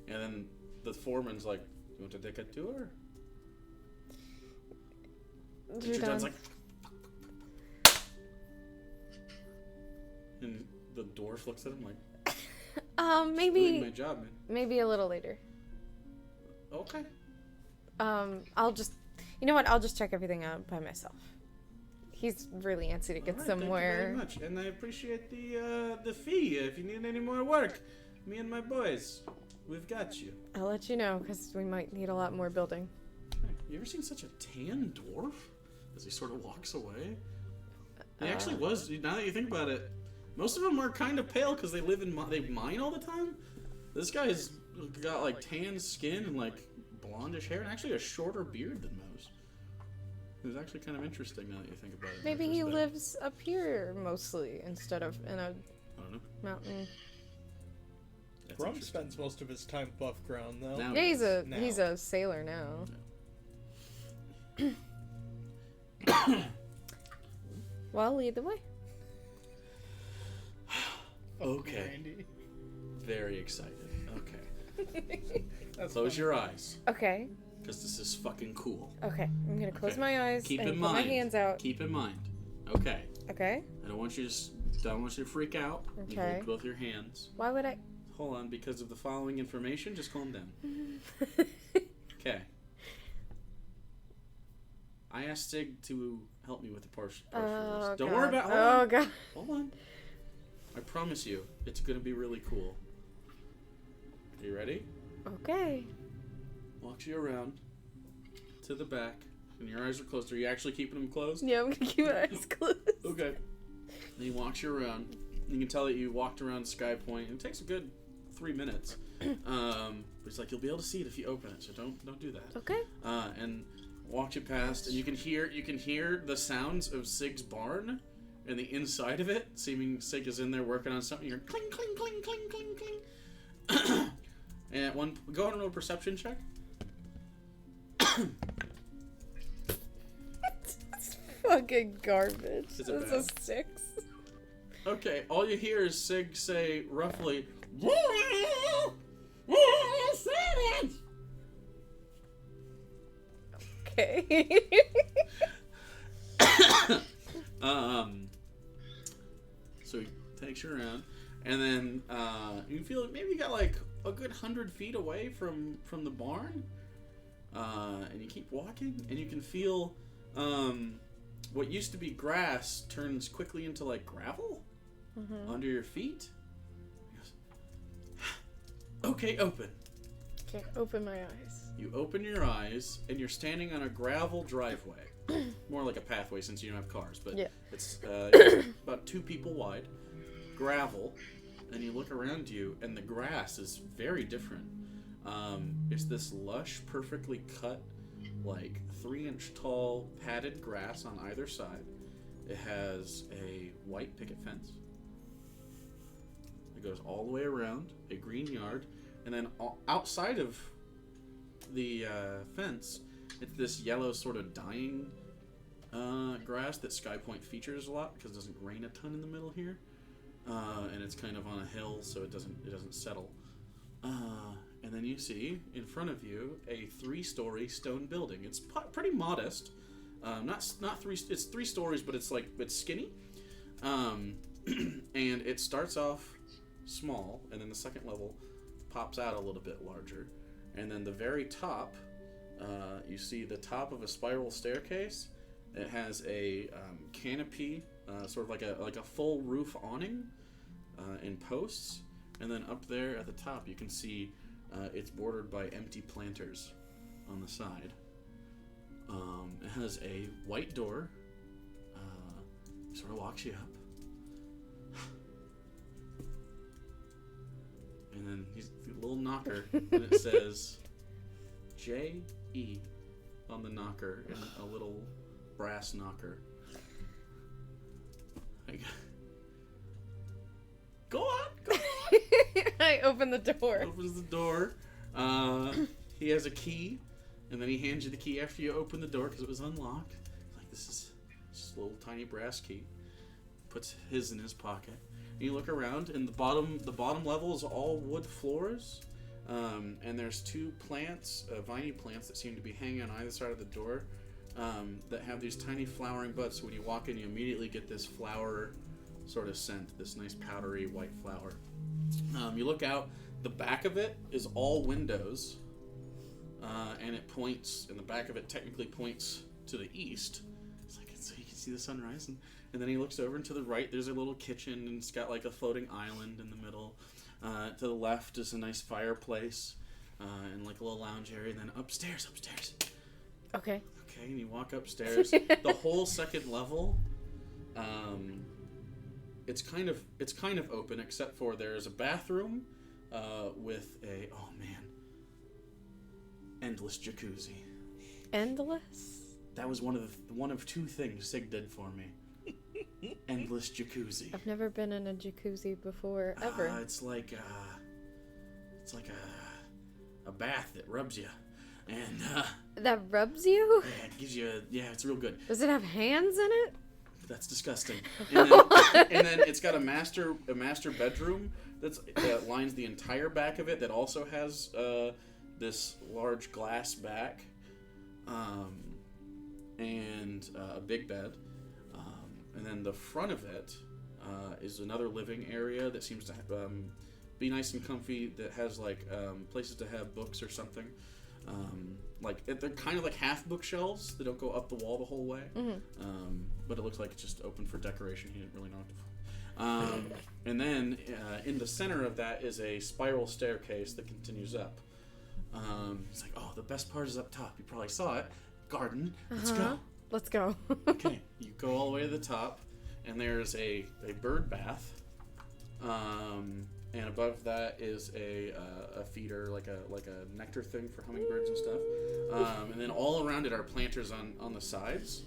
And then the foreman's like, you want to take a tour? And Jordan's like, and the dwarf looks at him like, doing my maybe job, man. maybe a little later. Okay. I'll just, you know what? I'll just check everything out by myself. He's really antsy to get All right, somewhere. Thank you very much, and I appreciate the fee. If you need any more work, me and my boys, we've got you. I'll let you know because we might need a lot more building. Okay. You ever seen such a tan dwarf? As he sort of walks away. He actually was. Now that you think about it, most of them are kind of pale because they live in they mine all the time. This guy's got like tan skin and like blondish hair, and actually a shorter beard than most. It's actually kind of interesting now that you think about it. Maybe he lives up here mostly instead of in a I don't know. mountain. That's Grump interesting. spends most of his time above ground, though. Now- Yeah, Now. he's a sailor now. Well, lead the way. Okay. Randy. Very excited. Okay. That's Close funny. your eyes, Okay. because this is fucking cool. Okay. I'm gonna close Okay. my eyes Keep and in put mind. my hands out. Keep in mind. Okay. Okay. I don't want you to freak out. You Okay. hold both your hands. Why would I? Hold on, because of the following information, just calm down. Okay. I asked Sig to help me with the partial list. Don't worry about. Hold Oh on. god. Hold on. I promise you, it's gonna be really cool. Are you ready? Okay. Walks you around to the back, and your eyes are closed. Are you actually keeping them closed? Yeah, I'm gonna keep my eyes closed. Okay. And he walks you around. You can tell that you walked around Sky Point. It takes a good 3 minutes. But he's like, you'll be able to see it if you open it, so don't do that. Okay. And walked you past, and you can hear the sounds of Sig's barn, and the inside of it, seeming Sig is in there working on something. You're cling, cling, cling, cling, cling, cling. And go on a perception check. It's fucking garbage. Is it It's bad? a 6. Okay, all you hear is Sig say roughly, Okay. So he takes you around, and then you feel maybe you got like a good 100 feet away from the barn, and you keep walking, and you can feel what used to be grass turns quickly into like gravel under your feet. He goes, okay, open. Can't open my eyes. You open your eyes, and you're standing on a gravel driveway. More like a pathway since you don't have cars, but Yeah. it's about 2 people wide, gravel, and you look around you, and the grass is very different. It's this lush, perfectly cut, like 3-inch tall padded grass on either side. It has a white picket fence. It goes all the way around, a green yard, and then outside of the fence, it's this yellow sort of dying grass that Sky Point features a lot because it doesn't rain a ton in the middle here, and it's kind of on a hill, so it doesn't settle. And then you see in front of you a 3-story stone building. It's pretty modest. Not 3. It's 3 stories, but it's skinny. And it starts off small, and then the second level pops out a little bit larger, and then the very top, you see the top of a spiral staircase. It has a canopy, sort of like a full roof awning, in posts, and then up there at the top you can see it's bordered by empty planters on the side. It has a white door, sort of locks you up. And then he's a little knocker, and it says J.E. on the knocker, and a little brass knocker. Go on! I open the door. Opens the door. He has a key, and then he hands you the key after you open the door because it was unlocked. Like, this is just a little tiny brass key. Puts his in his pocket. And you look around, and the bottom level is all wood floors, and there's 2 plants, viney plants that seem to be hanging on either side of the door, that have these tiny flowering buds. So when you walk in, you immediately get this flower sort of scent, this nice powdery white flower. You look out, the back of it is all windows, and it points, and the back of it technically points to the east. It's like, so you can see the sunrise, and then he looks over, and to the right there's a little kitchen, and it's got like a floating island in the middle. To the left is a nice fireplace, and like a little lounge area, and then upstairs. Okay. Okay, and you walk upstairs. The whole second level, it's kind of open, except for there's a bathroom with a endless jacuzzi. Endless? That was one of 2 things Sig did for me. Endless jacuzzi. I've never been in a jacuzzi before, ever. It's like a bath that rubs you, and That rubs you? yeah, it gives you it's real good. Does it have hands in it? That's disgusting. And then it's got a master bedroom that lines the entire back of it. That also has this large glass back, and a big bed. And then the front of it is another living area that seems to be nice and comfy. That has like places to have books or something. They're kind of like half bookshelves. They don't go up the wall the whole way. Mm-hmm. But it looks like it's just open for decoration. He didn't really know what to. And then in the center of that is a spiral staircase that continues up. It's like, the best part is up top. You probably saw it. Garden. Let's go. Let's go. Okay, you go all the way to the top, and there's a bird bath. And above that is a feeder, like a nectar thing for hummingbirds and stuff. And then all around it are planters on the sides.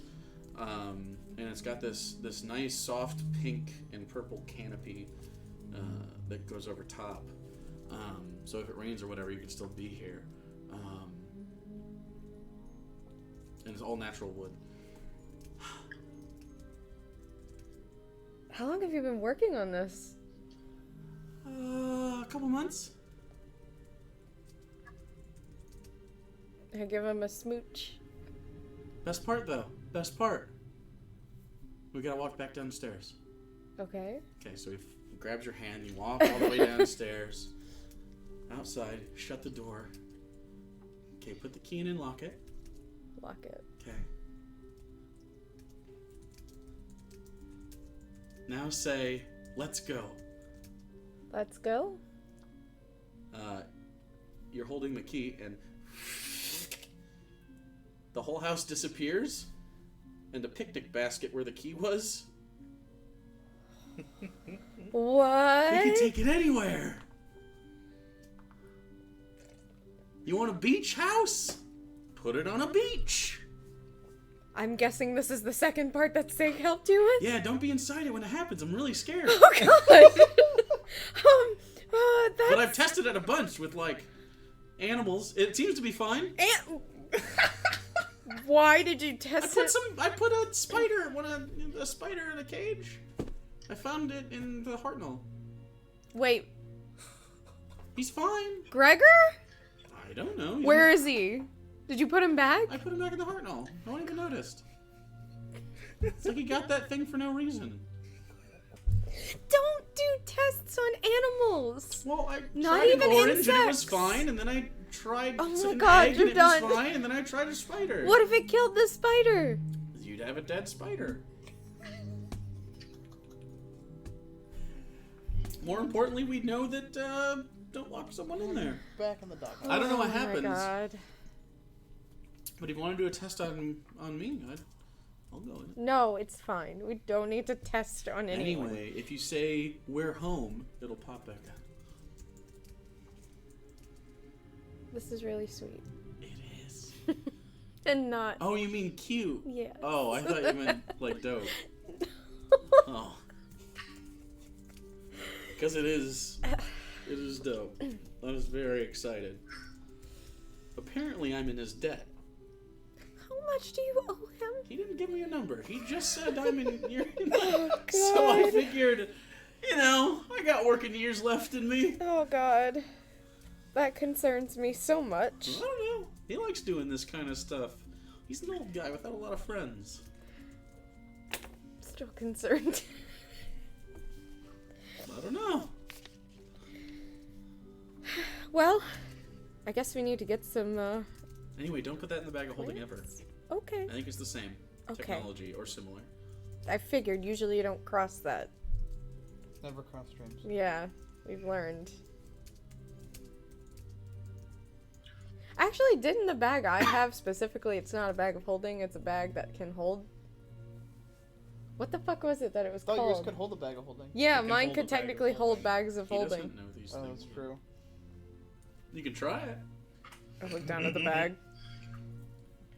And it's got this nice soft pink and purple canopy that goes over top. So if it rains or whatever, you can still be here. And it's all natural wood. How long have you been working on this? A couple months. I give him a smooch. Best part, though. Best part. We gotta walk back down the stairs. Okay. Okay, so he grabs your hand, you walk all the way downstairs. Outside, shut the door. Okay, put the key in and lock it. Lock it. Okay. Now say, let's go. Let's go. You're holding the key, and the whole house disappears, and the picnic basket where the key was. What? We can take it anywhere. You want a beach house? Put it on a beach. I'm guessing this is the second part that Sig helped you with? Yeah, don't be inside it when it happens. I'm really scared. Oh god! That's... But I've tested it a bunch with, like, animals. It seems to be fine. Why did you test it? I put a spider, a spider in a cage. I found it in the Hartnell. Wait, He's fine. Gregor? I don't know. Where is he? Did you put him back? I put him back in the Hartnell. No one even noticed. It's like he got that thing for no reason. Don't do tests on animals. Well, I Not tried even an orange insects. and it was fine, and then I tried Oh my an God, egg you're and it done. was fine, and then I tried a spider. What if it killed the spider? You'd have a dead spider. More importantly, we know that don't lock someone in there. Back in the dock. I don't know what Oh happens. my god. But if you want to do a test on me, I'll go in it. No, it's fine. We don't need to test on anyone. Anyway, if you say we're home, it'll pop back up. This is really sweet. It is. And not. Oh, you mean cute? Yeah. Oh, I thought you meant like dope. Oh. Because it is dope. I was very excited. Apparently, I'm in his debt. How much do you owe him? He didn't give me a number. He just said I'm in. Oh, So I God. figured, I got working years left in me. Oh god. That concerns me so much. I don't know. He likes doing this kind of stuff. He's an old guy without a lot of friends. Still concerned. I don't know. Well, I guess we need to get some, Anyway, don't put that in the bag of holding ever. Okay. I think it's the same Okay. technology or similar. I figured usually you don't cross that. Never cross streams. Yeah, we've learned. Actually, didn't the bag I have specifically, it's not a bag of holding, it's a bag that can hold? What the fuck was it that it was I thought yours called? could hold a bag of holding. Yeah, It can mine hold could a bag of technically hold holding. bags of He holding. doesn't know these Oh, things. that's true. You can try it. I look down at the bag.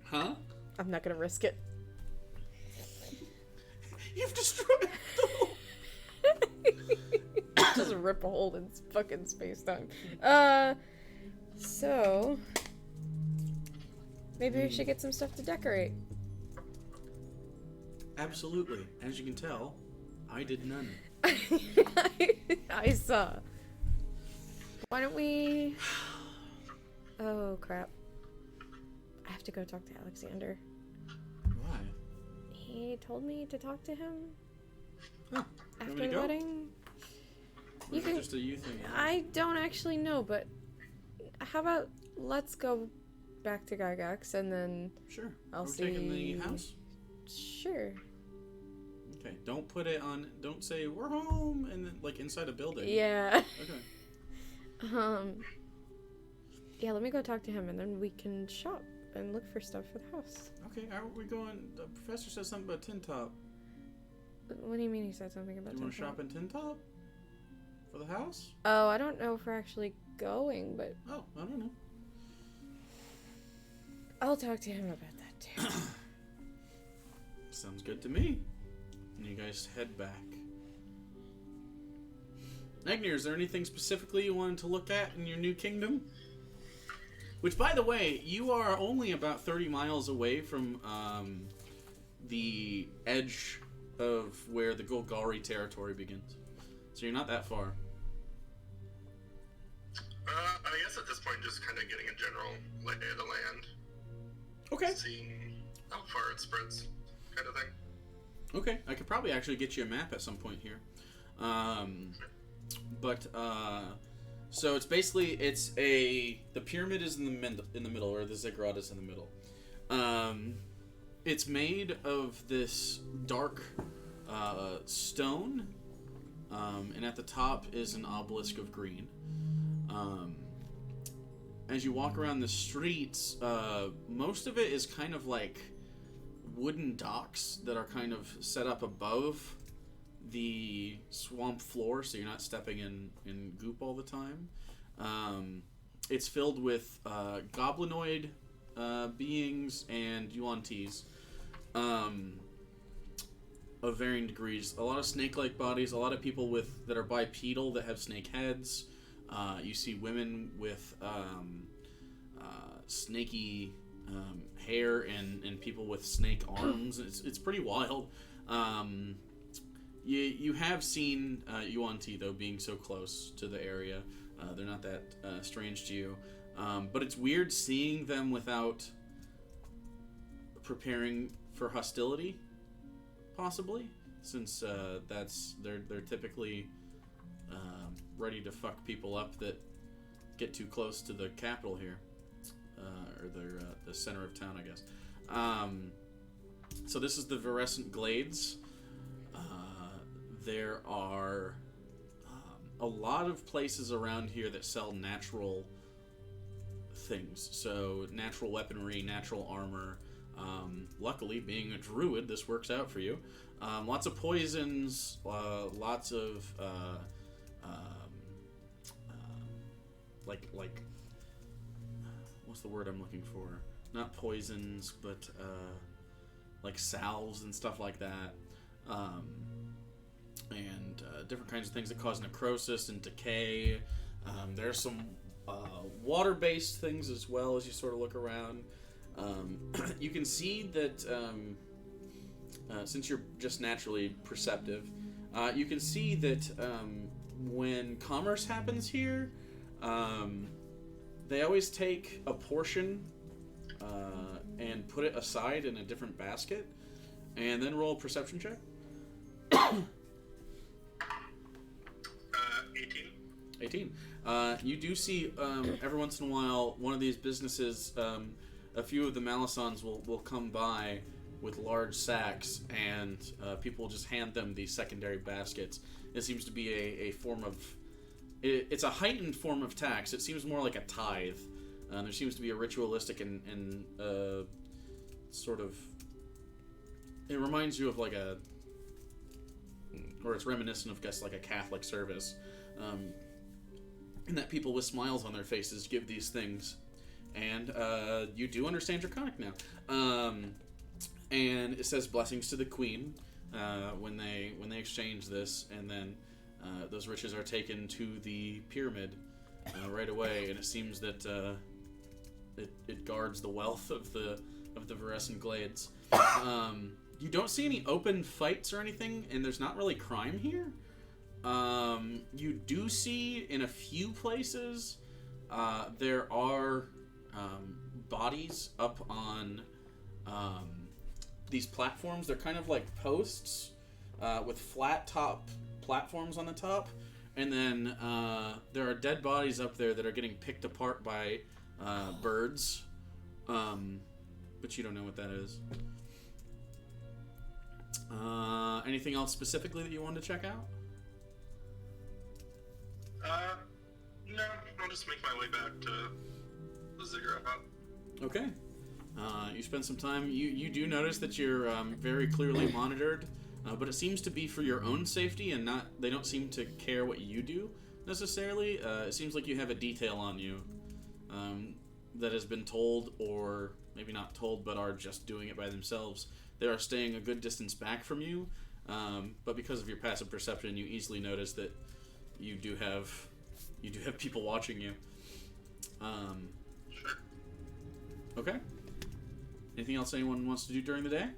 Huh? I'm not gonna risk it. You've destroyed the whole... Just rip a hole in fucking space-time. So... Maybe we should get some stuff to decorate. Absolutely. As you can tell, I did none. I saw. Why don't we... Oh, crap. I have to go talk to Alexander. Why? He told me to talk to him Oh, after me to the go? wedding. Or You is it can... just a you thing? I don't actually know, but how about let's go back to Gygax and then Sure. I'll Are we see. taking the house? Sure. Okay. Don't put it on. Don't say we're home and then like inside a building. Yeah. Okay. Yeah, let me go talk to him and then we can shop and look for stuff for the house. Okay. Are we going? The professor said something about Tin Top. What do you mean he said something about Do you want to Tin Top? shop in Tin Top for the house? Oh, I don't know if we're actually going, but Oh, I don't know. I'll talk to him about that too. Sounds good to me. And you guys head back. Agnir, is there anything specifically you wanted to look at in your new kingdom? Which, by the way, you are only about 30 miles away from the edge of where the Golgari territory begins. So you're not that far. I guess at this point, just kind of getting a general lay of the land. Okay. Seeing how far it spreads, kind of thing. Okay, I could probably actually get you a map at some point here. So it's basically, the pyramid is in the middle, or the ziggurat is in the middle. It's made of this dark stone, and at the top is an obelisk of green. As you walk around the streets, most of it is kind of like wooden docks that are kind of set up above the swamp floor, so you're not stepping in goop all the time. it's filled with goblinoid beings and yuan-tis of varying degrees. A lot of snake-like bodies, a lot of people that are bipedal that have snake heads. You see women with snaky hair and people with snake arms. It's pretty wild. You have seen yuan-ti, though, being so close to the area. They're not that strange to you. But it's weird seeing them without preparing for hostility, possibly, since they're typically ready to fuck people up that get too close to the capital here, or the center of town, I guess. So this is the Virescent Glades. There are a lot of places around here that sell natural things. So natural weaponry, natural armor. Luckily, being a druid, this works out for you. Lots of poisons, lots of like what's the word I'm looking for? Not poisons, but like salves and stuff like that. And different kinds of things that cause necrosis and decay. There's some water-based things as well as you sort of look around. You can see that since you're just naturally perceptive, you can see that when commerce happens here, they always take a portion and put it aside in a different basket, and then roll a perception check. 18. You do see every once in a while one of these businesses, a few of the Malisons will come by with large sacks, and people will just hand them these secondary baskets. It seems to be a form of... It's a heightened form of tax. It seems more like a tithe. There seems to be a ritualistic and sort of... It reminds you of like a... Or it's reminiscent of, I guess, like a Catholic service. And that people with smiles on their faces give these things. And you do understand Draconic now. And it says blessings to the Queen when they exchange this, and then those riches are taken to the pyramid right away. And it seems that it guards the wealth of the Virescent Glades. You don't see any open fights or anything, and there's not really crime here. You do see in a few places there are bodies up on these platforms. They're kind of like posts with flat top platforms on the top, and then there are dead bodies up there that are getting picked apart by birds, but you don't know what that is. Anything else specifically that you wanted to check out? No, I'll just make my way back to the ziggurat. Okay. You spend some time. You do notice that you're very clearly monitored, but it seems to be for your own safety, and they don't seem to care what you do necessarily. It seems like you have a detail on you that has been told, or maybe not told, but are just doing it by themselves. They are staying a good distance back from you, but because of your passive perception, you easily notice that you do have people watching you. Sure. Okay. Anything else anyone wants to do during the day?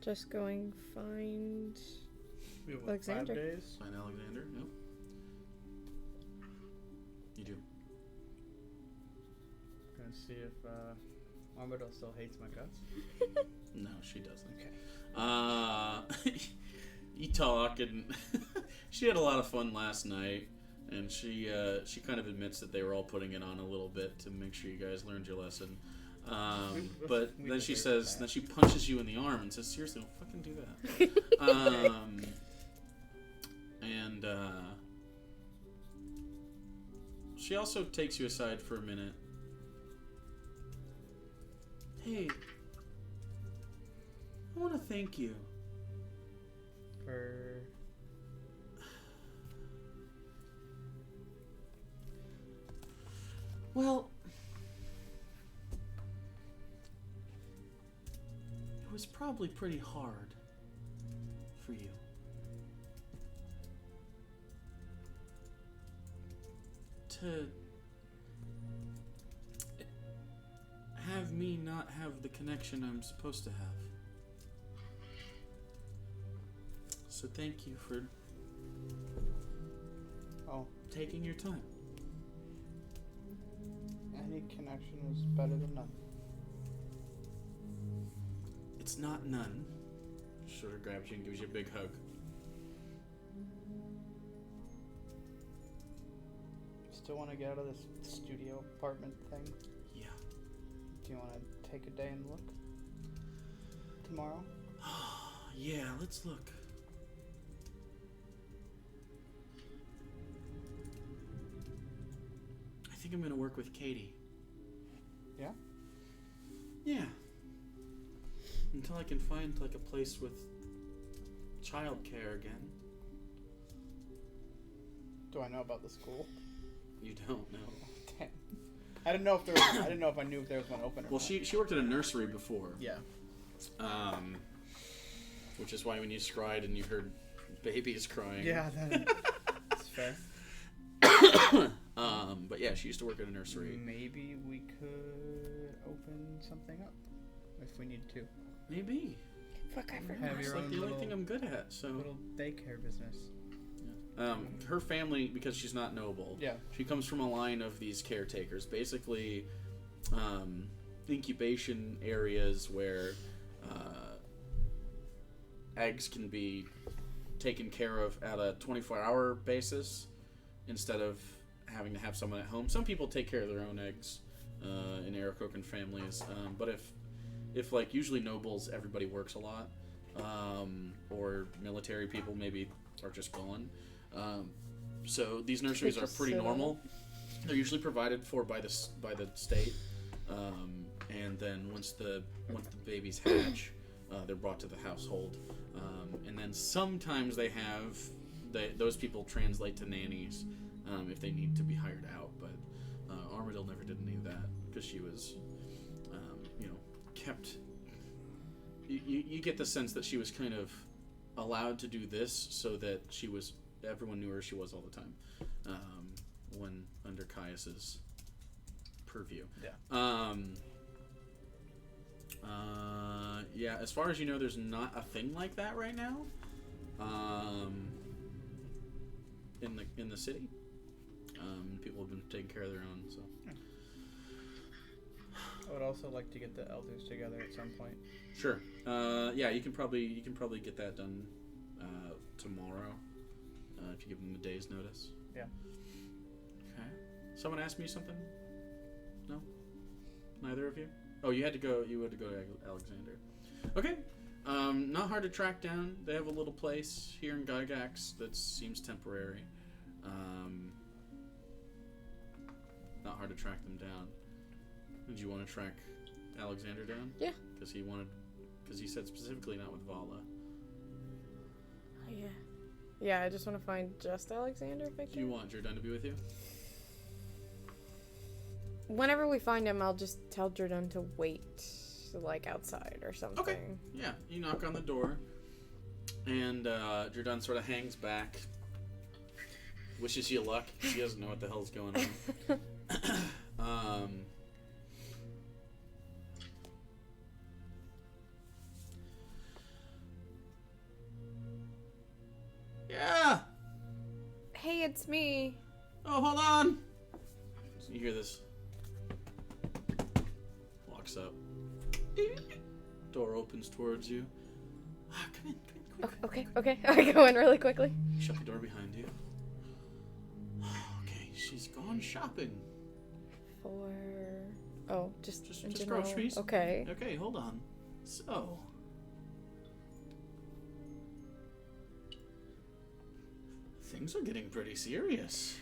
Just going find We have, Alexander. 5 days. Find Alexander. Yep. You do. Gonna see if Armadale still hates my guts. No, she doesn't. Okay. You talk, and she had a lot of fun last night, and she kind of admits that they were all putting it on a little bit to make sure you guys learned your lesson. But We then she deserve says, that. then she punches you in the arm and says, "Seriously, don't fucking do that." And she also takes you aside for a minute. Hey, I want to thank you. For Well, it was probably pretty hard for you. To have me not have the connection I'm supposed to have. So thank you for taking your time. Any connection is better than none. It's not none. Sort of grabs you and gives you a big hug. Still want to get out of this studio apartment thing? Yeah. Do you want to take a day and look? Tomorrow? Yeah, let's look. I think I'm gonna work with Katie. Yeah? Yeah. Until I can find like a place with childcare again. Do I know about the school? You don't know. Damn. I didn't know if there was, I didn't know if I knew if there was one open or Well, not. she worked at a nursery before. Yeah. Which is why when you scried and you heard babies crying. Yeah, that's fair. But yeah, she used to work at a nursery. Maybe we could open something up if we need to. Maybe. Fuck, I Have forgot. It's your like own the only little- thing I'm good at, so. Little daycare business. Her family, because she's not noble, Yeah. she comes from a line of these caretakers. Basically, incubation areas where eggs can be taken care of at a 24-hour basis instead of having to have someone at home. Some people take care of their own eggs in Aarakocra families, but if like usually nobles, everybody works a lot, or military people maybe are just gone. So these nurseries are pretty normal. They're usually provided for by the state, and then once the babies hatch, they're brought to the household, and then sometimes they have those people translate to nannies if they need to be hired out. But Armadale never did any of that because she was, kept. You get the sense that she was kind of allowed to do this so that everyone knew where she was all the time when under Caius's purview. Yeah. Yeah, as far as you know, there's not a thing like that right now in the city. People have been taking care of their own, so. I would also like to get the elders together at some point. Sure. Yeah, you can probably get that done tomorrow if you give them a day's notice. Yeah. Okay. Someone asked me something? No? Neither of you? Oh, you had to go to Alexander. Okay. Not hard to track down. They have a little place here in Gygax that seems temporary. Not hard to track them down. Did you want to track Alexander down? Yeah. Because he said specifically not with Vala. Oh, yeah. Yeah, I just want to find just Alexander if I can. Do you want Jordan to be with you? Whenever we find him, I'll just tell Jordan to wait, like, outside or something. Okay. Yeah, you knock on the door, and Jordan sort of hangs back, wishes you luck. He doesn't know what the hell's going on. Yeah! Hey, it's me. Oh, hold on! So you hear this. Walks up. Door opens towards you. Come in, quick. Okay. I go in really quickly. Shut the door behind you. Okay, she's gone shopping. For... Oh, just in Just general. groceries. Okay. Okay, hold on. So... things are getting pretty serious.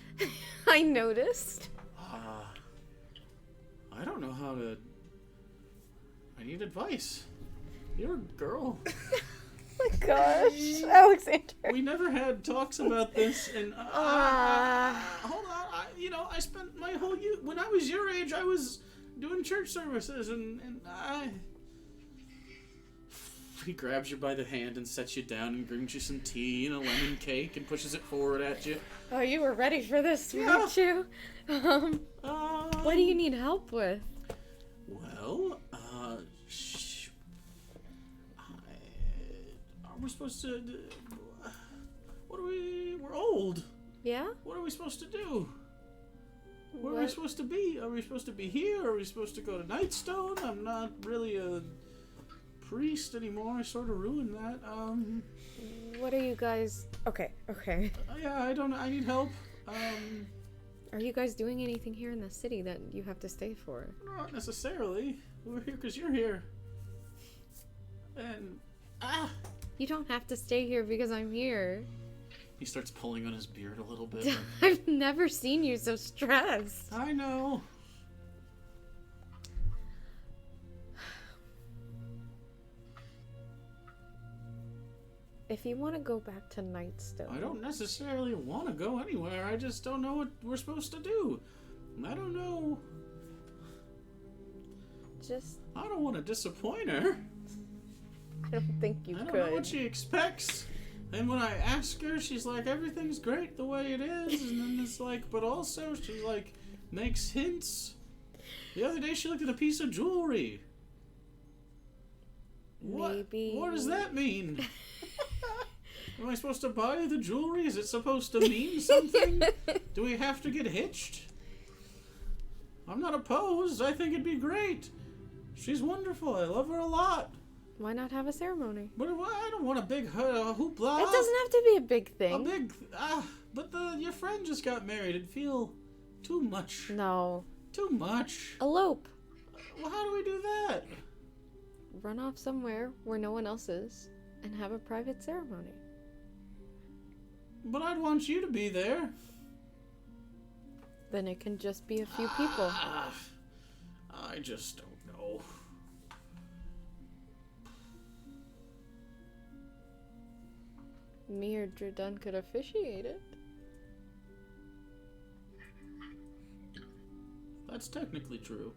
I noticed. I don't know how to... I need advice. You're a girl. Oh my gosh, Alexander. We never had talks about this, and hold on. I spent my whole youth, when I was your age, I was doing church services, and I... He grabs you by the hand and sets you down and brings you some tea and a lemon cake and pushes it forward at you. Oh, you were ready for this, Yeah. weren't you? What do you need help with? Well, are we supposed to... We're old. Yeah? What are we supposed to do? Where are we What? supposed to be? Are we supposed to be here? Are we supposed to go to Nightstone? I'm not really a priest anymore. I sort of ruined that. What are you guys... Okay. Yeah, I need help. Are you guys doing anything here in the city that you have to stay for? Not necessarily. We're here because you're here. And, You don't have to stay here because I'm here. He starts pulling on his beard a little bit. I've never seen you so stressed. I know. If you want to go back to Nightstone... I don't necessarily want to go anywhere. I just don't know what we're supposed to do. I don't know. Just... I don't want to disappoint her. I don't think you I don't could. know what she expects. And when I ask her, she's like, everything's great the way it is. And then it's like, but also she like makes hints. The other day she looked at a piece of jewelry. Maybe... What does that mean? Am I supposed to buy the jewelry? Is it supposed to mean something? Do we have to get hitched? I'm not opposed. I think it'd be great. She's wonderful. I love her a lot. Why not have a ceremony? But I don't want a big hoopla. It doesn't have to be a big A thing. big... but your friend just got married. It'd feel too much. No. Too much. Elope. Well, how do we do that? Run off somewhere where no one else is and have a private ceremony. But I'd want you to be there. Then it can just be a few people. I just don't know. Me or Dredun could officiate it. That's technically true.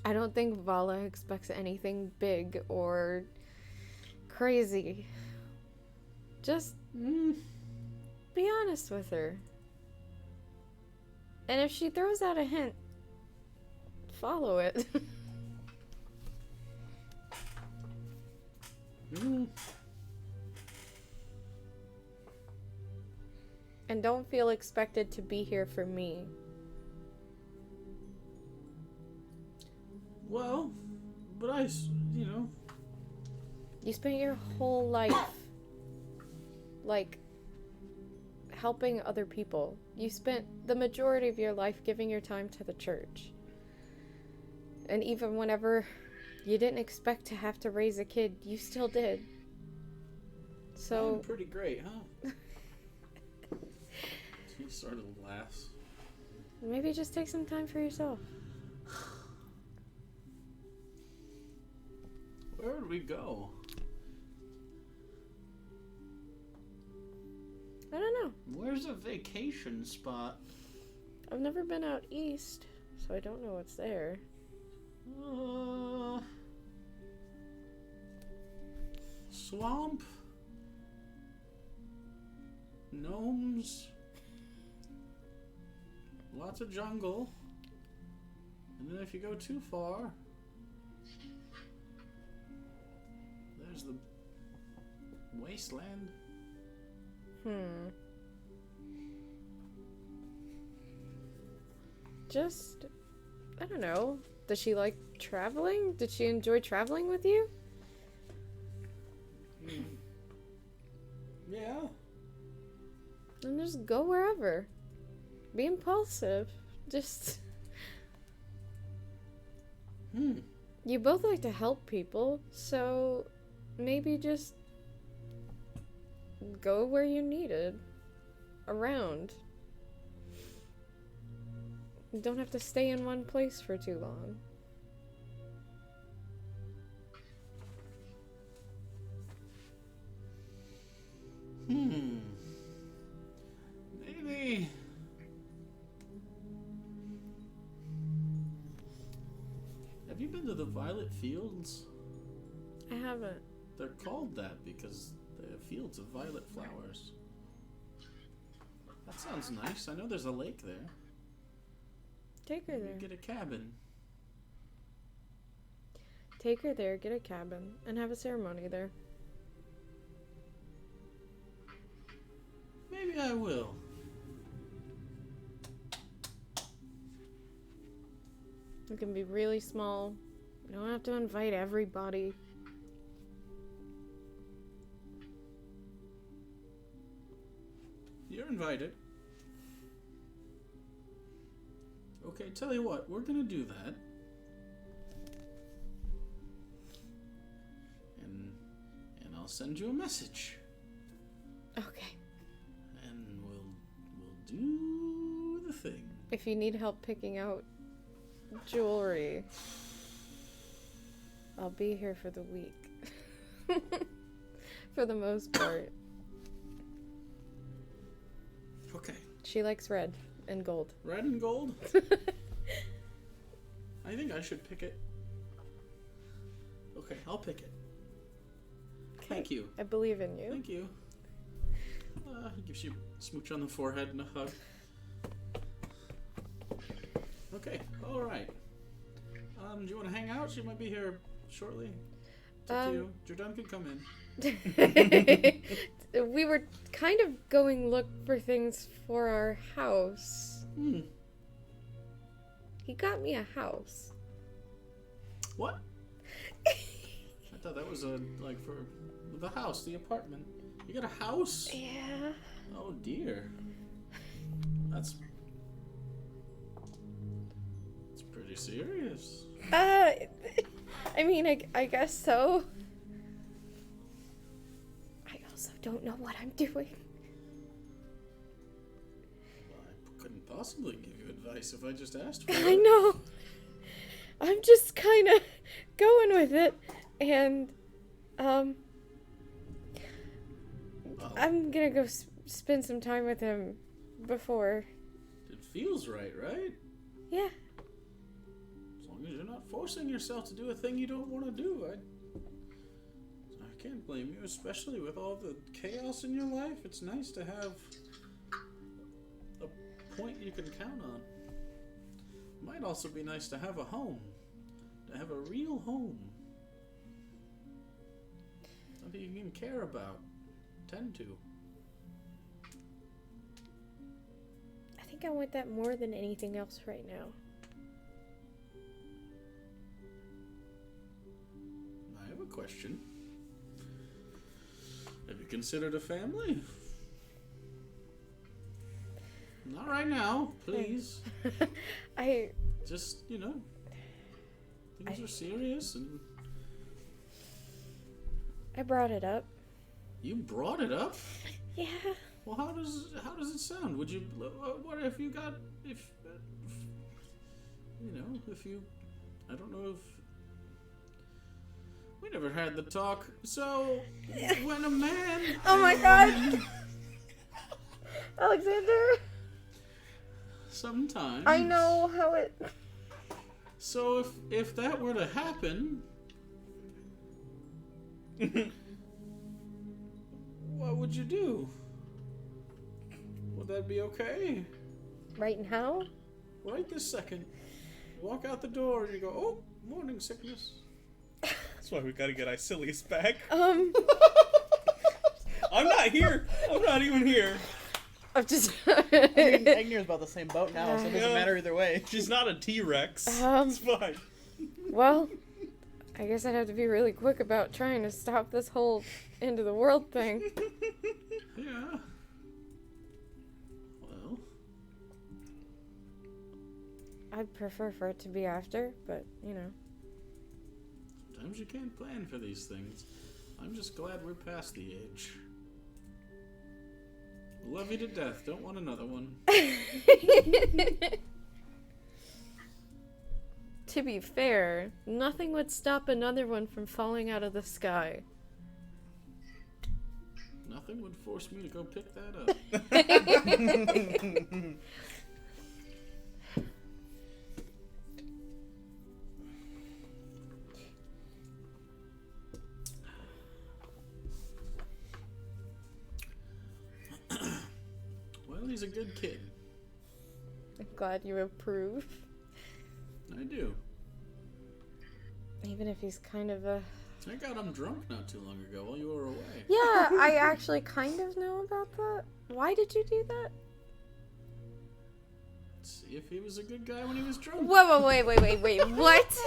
I don't think Vala expects anything big or crazy. Just be honest with her. And if she throws out a hint, follow it. And don't feel expected to be here for me. Well, but You spent your whole life, like, helping other people. You spent the majority of your life giving your time to the church. And even whenever you didn't expect to have to raise a kid, you still did. So... I'm pretty great, huh? He sort of laughs. maybe just take some time for yourself. Where would we go? I don't know. Where's a vacation spot? I've never been out east, so I don't know what's there. Swamp? Gnomes? Lots of jungle. And then if you go too far, there's the wasteland. Just, I don't know. Does she like traveling? Did she enjoy traveling with you? Yeah. And just go wherever. Be impulsive. Just... You both like to help people, so maybe just go where you're needed. Around. You don't have to stay in one place for too long. Maybe. Have you been to the Violet Fields? I haven't. They're called that because they have fields of violet flowers. That sounds nice. I know there's a lake there. Take her there. Get a cabin. Take her there, get a cabin, and have a ceremony there. Maybe I will. It can be really small. You don't have to invite everybody. You're invited. Okay, tell you what, we're gonna do that. And I'll send you a message. Okay. And we'll do the thing. If you need help picking out jewelry, I'll be here for the week. For the most part. Okay. She likes red and gold. Red and gold? I think I should pick it. Okay, I'll pick it. Thank you. I believe in you. Thank you. He gives you a smooch on the forehead and a hug. Okay, alright. Do you want to hang out? She might be here shortly. It's up to you. Jordan can come in. We were kind of going look for things for our house. He got me a house. What? I thought that was like for the house, the apartment. You got a house? Yeah. Oh dear. That's pretty serious. I mean, I guess so. I also don't know what I'm doing. Well, I couldn't possibly give you advice if I just asked for it. I know. I'm just kind of going with it, and I'm gonna go spend some time with him before. It feels right, right? Yeah. As long as you're not forcing yourself to do a thing you don't want to do, I can't blame you, especially with all the chaos in your life. It's nice to have a point you can count on. Might also be nice to have a home. To have a real home. Something you can care about. Tend to. I think I want that more than anything else right now. I have a question. Have you considered a family? Not right now, please. Just, things are serious and... I brought it up. You brought it up? Yeah. Well, how does it sound? Would you... What if you got... If you... I don't know if... We never had the talk. So, when a man... Oh my god! Alexander! Sometimes... I know how it... So, if that were to happen... What would you do? Would that be okay? Right now? Right this second. Walk out the door and you go, oh, morning sickness. That's why we gotta get Icilius back. I'm not here. I'm not even here. just... I mean, Agnir's about the same boat now, so it doesn't matter either way. She's not a T-Rex. It's fine. Well, I guess I'd have to be really quick about trying to stop this whole end of the world thing. Yeah. Well. I'd prefer for it to be after, but, Sometimes you can't plan for these things. I'm just glad we're past the age. Love you to death. Don't want another one. to be fair, nothing would stop another one from falling out of the sky. Nothing would force me to go pick that up. Well, he's a good kid. I'm glad you approve. I do. Even if he's kind of a... I got him drunk not too long ago while you were away. Yeah, I actually kind of know about that. Why did you do that? See if he was a good guy when he was drunk. Whoa, wait, what?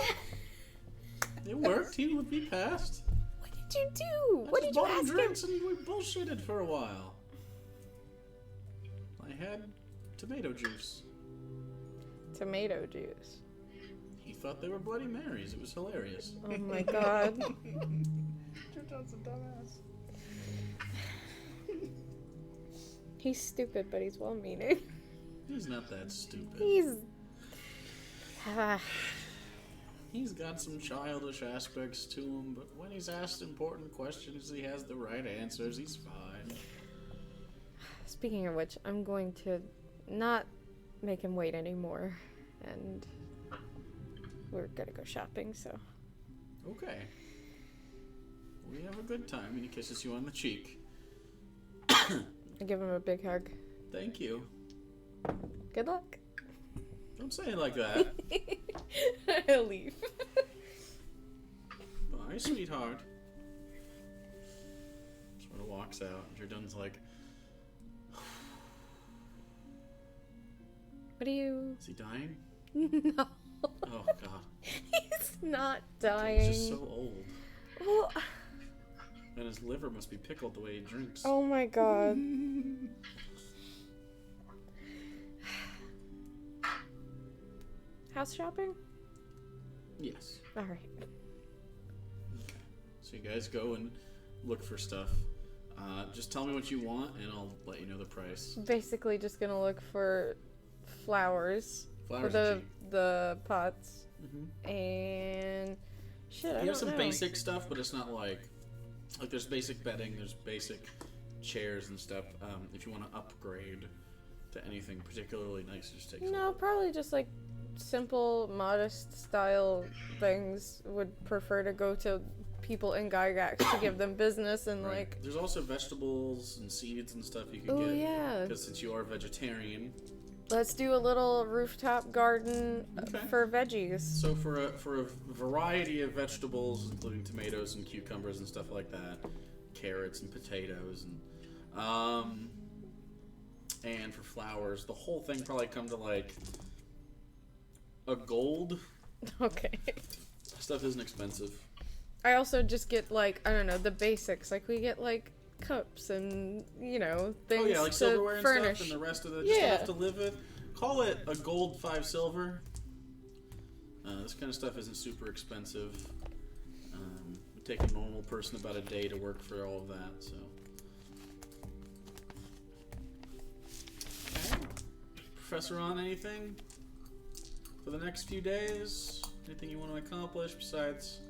It worked. He would be passed. What did you do? What did you bought him ask him? drinks and we bullshitted for a while. I had tomato juice. Tomato juice. He thought they were Bloody Marys. It was hilarious. Oh my god. John's a dumbass. He's stupid, but he's well-meaning. He's not that stupid. He's got some childish aspects to him, but when he's asked important questions, he has the right answers. He's fine. Speaking of which, I'm going to not make him wait anymore, and we're gonna go shopping, so. Okay. We have a good time, and he kisses you on the cheek. I give him a big hug. Thank you. Good luck. Don't say it like that. I'll leave. Bye, sweetheart. Sort of walks out, and Jordan's like, What are you... is he dying? No. Oh, God. He's not dying. He's just so old. Well... And his liver must be pickled the way he drinks. Oh my god. House shopping? Yes. Alright. Okay. So you guys go and look for stuff. Just tell me what you want, and I'll let you know the price. Basically just gonna look for flowers. Flowers for are cheap. the pots. Mm-hmm. And... Shit, I You don't have some know. basic stuff, but it's not like there's basic bedding, there's basic chairs and stuff. If you want to upgrade to anything particularly nice, it just takes a No, while. probably just like simple, modest style things. Would prefer to go to people in Gygax to give them business and Right. like. There's also vegetables and seeds and stuff you can Oh get. yeah. Because since you are vegetarian. Let's do a little rooftop garden Okay. for veggies. So for a variety of vegetables, including tomatoes and cucumbers and stuff like that, carrots and potatoes and for flowers, the whole thing probably come to like a gold. Okay. Stuff isn't expensive. I also just get like, I don't know, the basics. Like we get like cups and, you know, things Oh yeah, like to silverware and furnish. stuff, and the rest of the just Yeah. enough to live with. Call it a gold 5 silver. This kind of stuff isn't super expensive. It would take a normal person about a day to work for all of that. So. Okay. Professor, on anything for the next few days? Anything you want to accomplish besides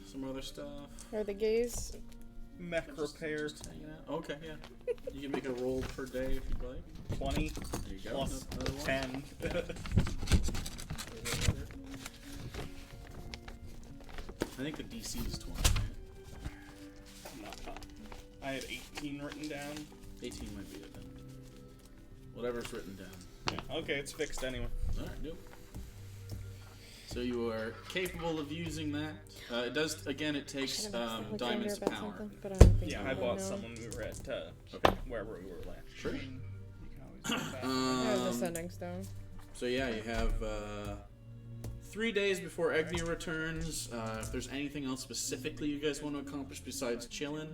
some other stuff? Are the gays? Mech repair. Just hanging out. Okay, yeah. You can make a roll per day if you'd like. 20 There you go. plus Another one. 10. I think the DC is 20, right? I had 18 written down. 18 might be it then. Whatever's written down. Yeah, okay, it's fixed anyway. Alright, nope. So you are capable of using that. It does, again, it takes diamonds to power. But I don't think Yeah, you I will bought know. some when we were at Okay. wherever we were last. Sure. You can always do that. I was a sending stone. So yeah, you have 3 days before Egnir returns. If there's anything else specifically you guys want to accomplish besides chilling,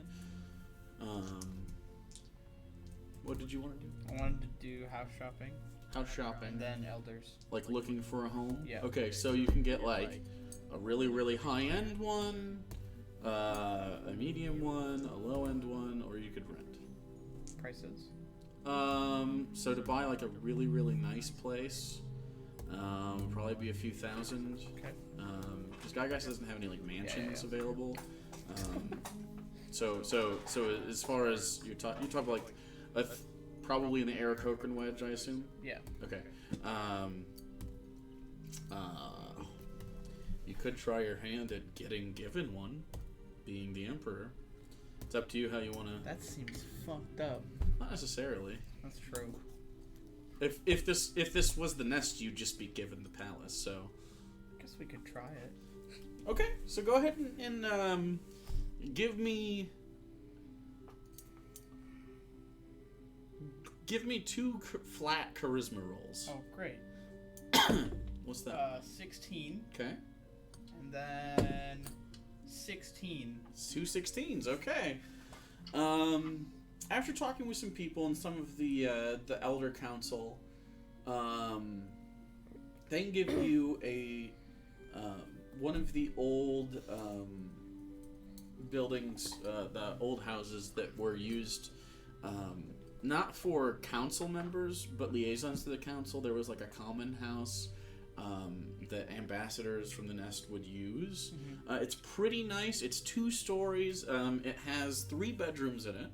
what did you want to do? I wanted to do house shopping House shopping. and then elders. Like looking for a home? Yeah. Okay, so you can get like a really, really high-end one, a medium one, a low-end one, or you could rent. Prices. So to buy like a really, really nice place, Probably be a few thousand. Okay. Because Gygax doesn't have any like mansions Yeah. available. So as far as you talk like probably in the Aarakocra wedge, I assume. Yeah. Okay. You could try your hand at getting given one, being the Emperor. It's up to you how you want to. That seems fucked up. Not necessarily. That's true. If this was the nest, you'd just be given the palace. So. I guess we could try it. Okay, so go ahead and give me 2 flat charisma rolls. Oh, great. What's that? 16. Okay. And then 16. 2 16s. Okay. After talking with some people and some of the Elder Council, they can give you a one of the old buildings, the old houses that were used not for council members, but liaisons to the council. There was like a common house that ambassadors from the Nest would use. Mm-hmm. It's pretty nice. It's 2 stories. It has 3 bedrooms in it.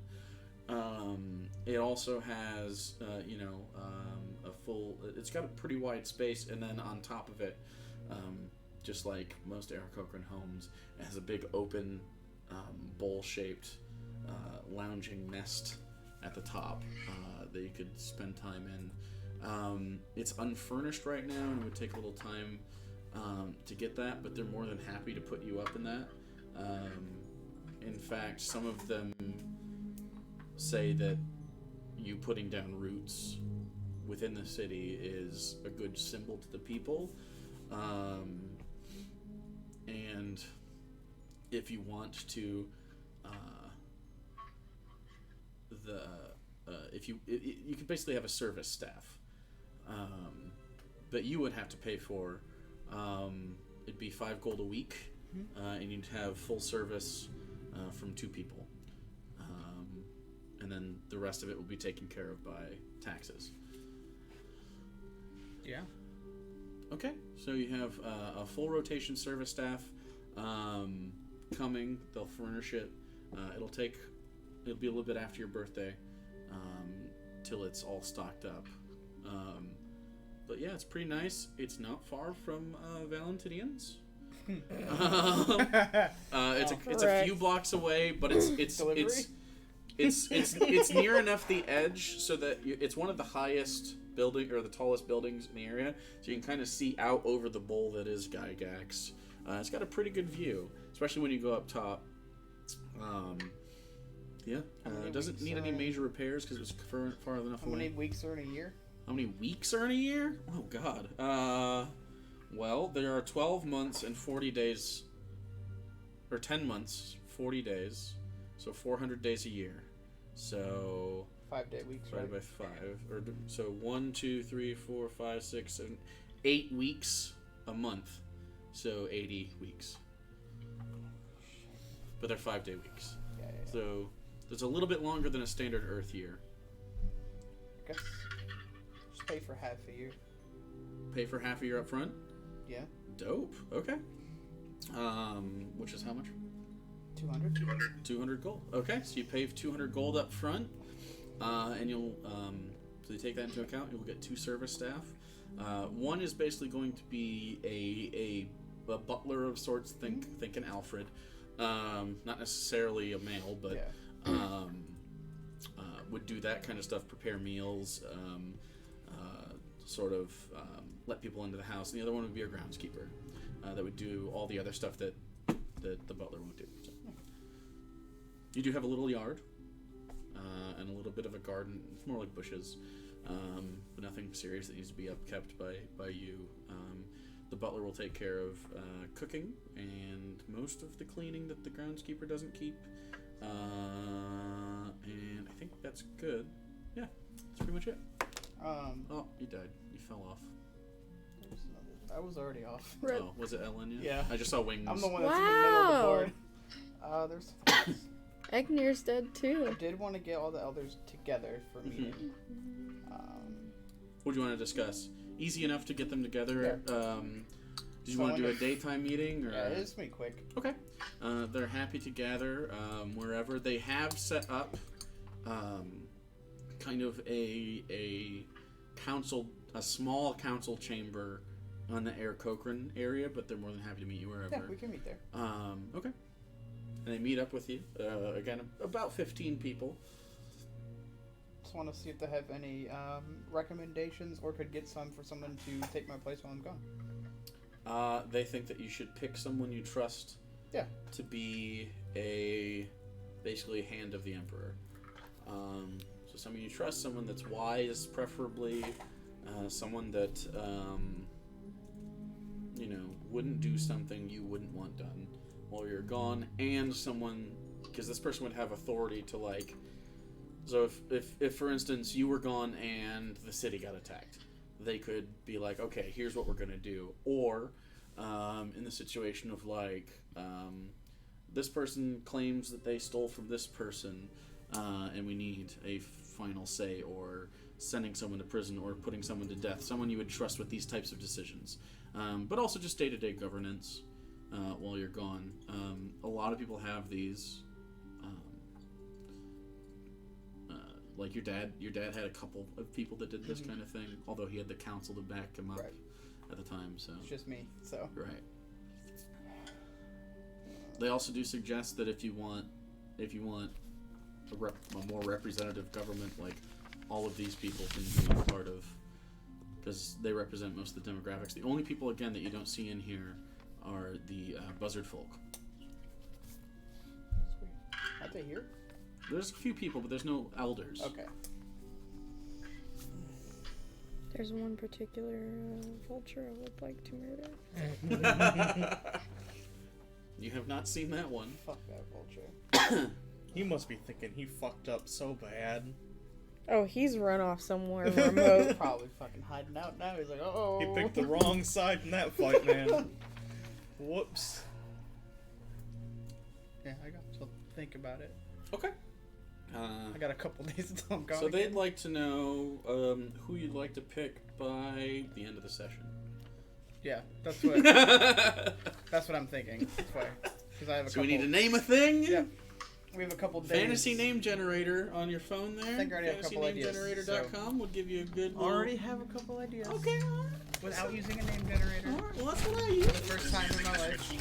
It also has, a full... It's got a pretty wide space, and then on top of it, just like most Aarakocran homes, it has a big open, bowl-shaped, lounging nest at the top that you could spend time in. It's unfurnished right now, and it would take a little time to get that, but they're more than happy to put you up in that. In fact, some of them say that you putting down roots within the city is a good symbol to the people. And if you want to, you could basically have a service staff, but you would have to pay for. It'd be 5 gold a week, and you'd have full service from 2 people, and then the rest of it will be taken care of by taxes. Yeah. Okay, so you have a full rotation service staff coming. They'll furnish it. It'll be a little bit after your birthday till it's all stocked up. But yeah, it's pretty nice. It's not far from Valentinians. It's a few blocks away, but it's near enough the edge so that it's one of the highest building or the tallest buildings in the area, so you can kind of see out over the bowl that is Gygax. It's got a pretty good view, especially when you go up top. It doesn't need any major repairs because it's far enough How away. many weeks are in a year? How many weeks are in a year? Oh God. Well, there are 12 months and 40 days, or 10 months, 40 days, so 400 days a year. So 5-day weeks, right? divided by 5, so 1, 2, 3, 4, 5, 6, 7, 8 weeks a month, so 80 weeks. But they're 5-day weeks. Yeah. So it's a little bit longer than a standard Earth year. I guess just pay for half a year. Pay for half a year up front? Yeah. Dope. Okay. Which is how much? 200. 200 gold. Okay, so you pay 200 gold up front, and you'll so you take that into account. You'll get 2 service staff. One is basically going to be a butler of sorts. Think an Alfred. Not necessarily a male, but would do that kind of stuff. Prepare meals. Sort of let people into the house. And the other one would be a groundskeeper that would do all the other stuff that the butler won't do. So. You do have a little yard and a little bit of a garden. It's more like bushes, but nothing serious that needs to be upkept by you. The butler will take care of cooking and most of the cleaning that the groundskeeper doesn't keep. And I think that's good. Yeah, that's pretty much it. Oh, you died. You fell off. I was already off. Right. Oh, was it Ellen? Yeah. I just saw wings. I'm the one that's in the middle of the Wow. board. There's things. Egnir's dead I too. did want to get all the elders together for a meeting. What do you want to discuss? easy enough to get them together. Yeah. Do you want to do a daytime meeting? Or? Yeah, it's gonna be quick. Okay. They're happy to gather wherever. They have set up kind of a small council chamber on the Air Cochrane area, but they're more than happy to meet you wherever. Yeah, we can meet there. Okay. And they meet up with you. Again, about 15 people. Just want to see if they have any recommendations or could get some for someone to take my place while I'm gone. They think that you should pick someone you trust. Yeah. To be basically a hand of the Emperor. So someone you trust, someone that's wise, preferably, someone that wouldn't do something you wouldn't want done while you're gone, and someone, because this person would have authority to like. So if for instance you were gone and the city got attacked, they could be like, okay, here's what we're gonna do. Or in the situation of like this person claims that they stole from this person, and we need a final say, or sending someone to prison or putting someone to death. Someone you would trust with these types of decisions, but also just day-to-day governance while you're gone. A lot of people have these. Like your dad had a couple of people that did this kind of thing, although he had the council to back him up at the time. So it's just me. So right. They also do suggest that if you want a more representative government, like all of these people can be part of, because they represent most of the demographics. The only people again that you don't see in here are the buzzard folk. Aren't they here? There's a few people, but there's no elders. Okay. There's one particular vulture I would like to murder. You have not seen that one. Fuck that vulture. You must be thinking he fucked up so bad. Oh, he's run off somewhere remote. Probably fucking hiding out now. He's like, oh. He picked the wrong side in that fight, man. Whoops. Yeah, I got to think about it. Okay. I got a couple days until I'm going. So they'd like to know who you'd like to pick by the end of the session. Yeah, that's what I'm thinking. That's why, because I have a So couple. we need to name a thing. Yeah, we have a couple days. Fantasy name generator on your phone there. I think I already have a couple ideas, FantasyNameGenerator.com would give you a good. Little... Already have a couple ideas. Okay. All right. Without using a name generator. All right. Well, that's what I use. For the first time in my life.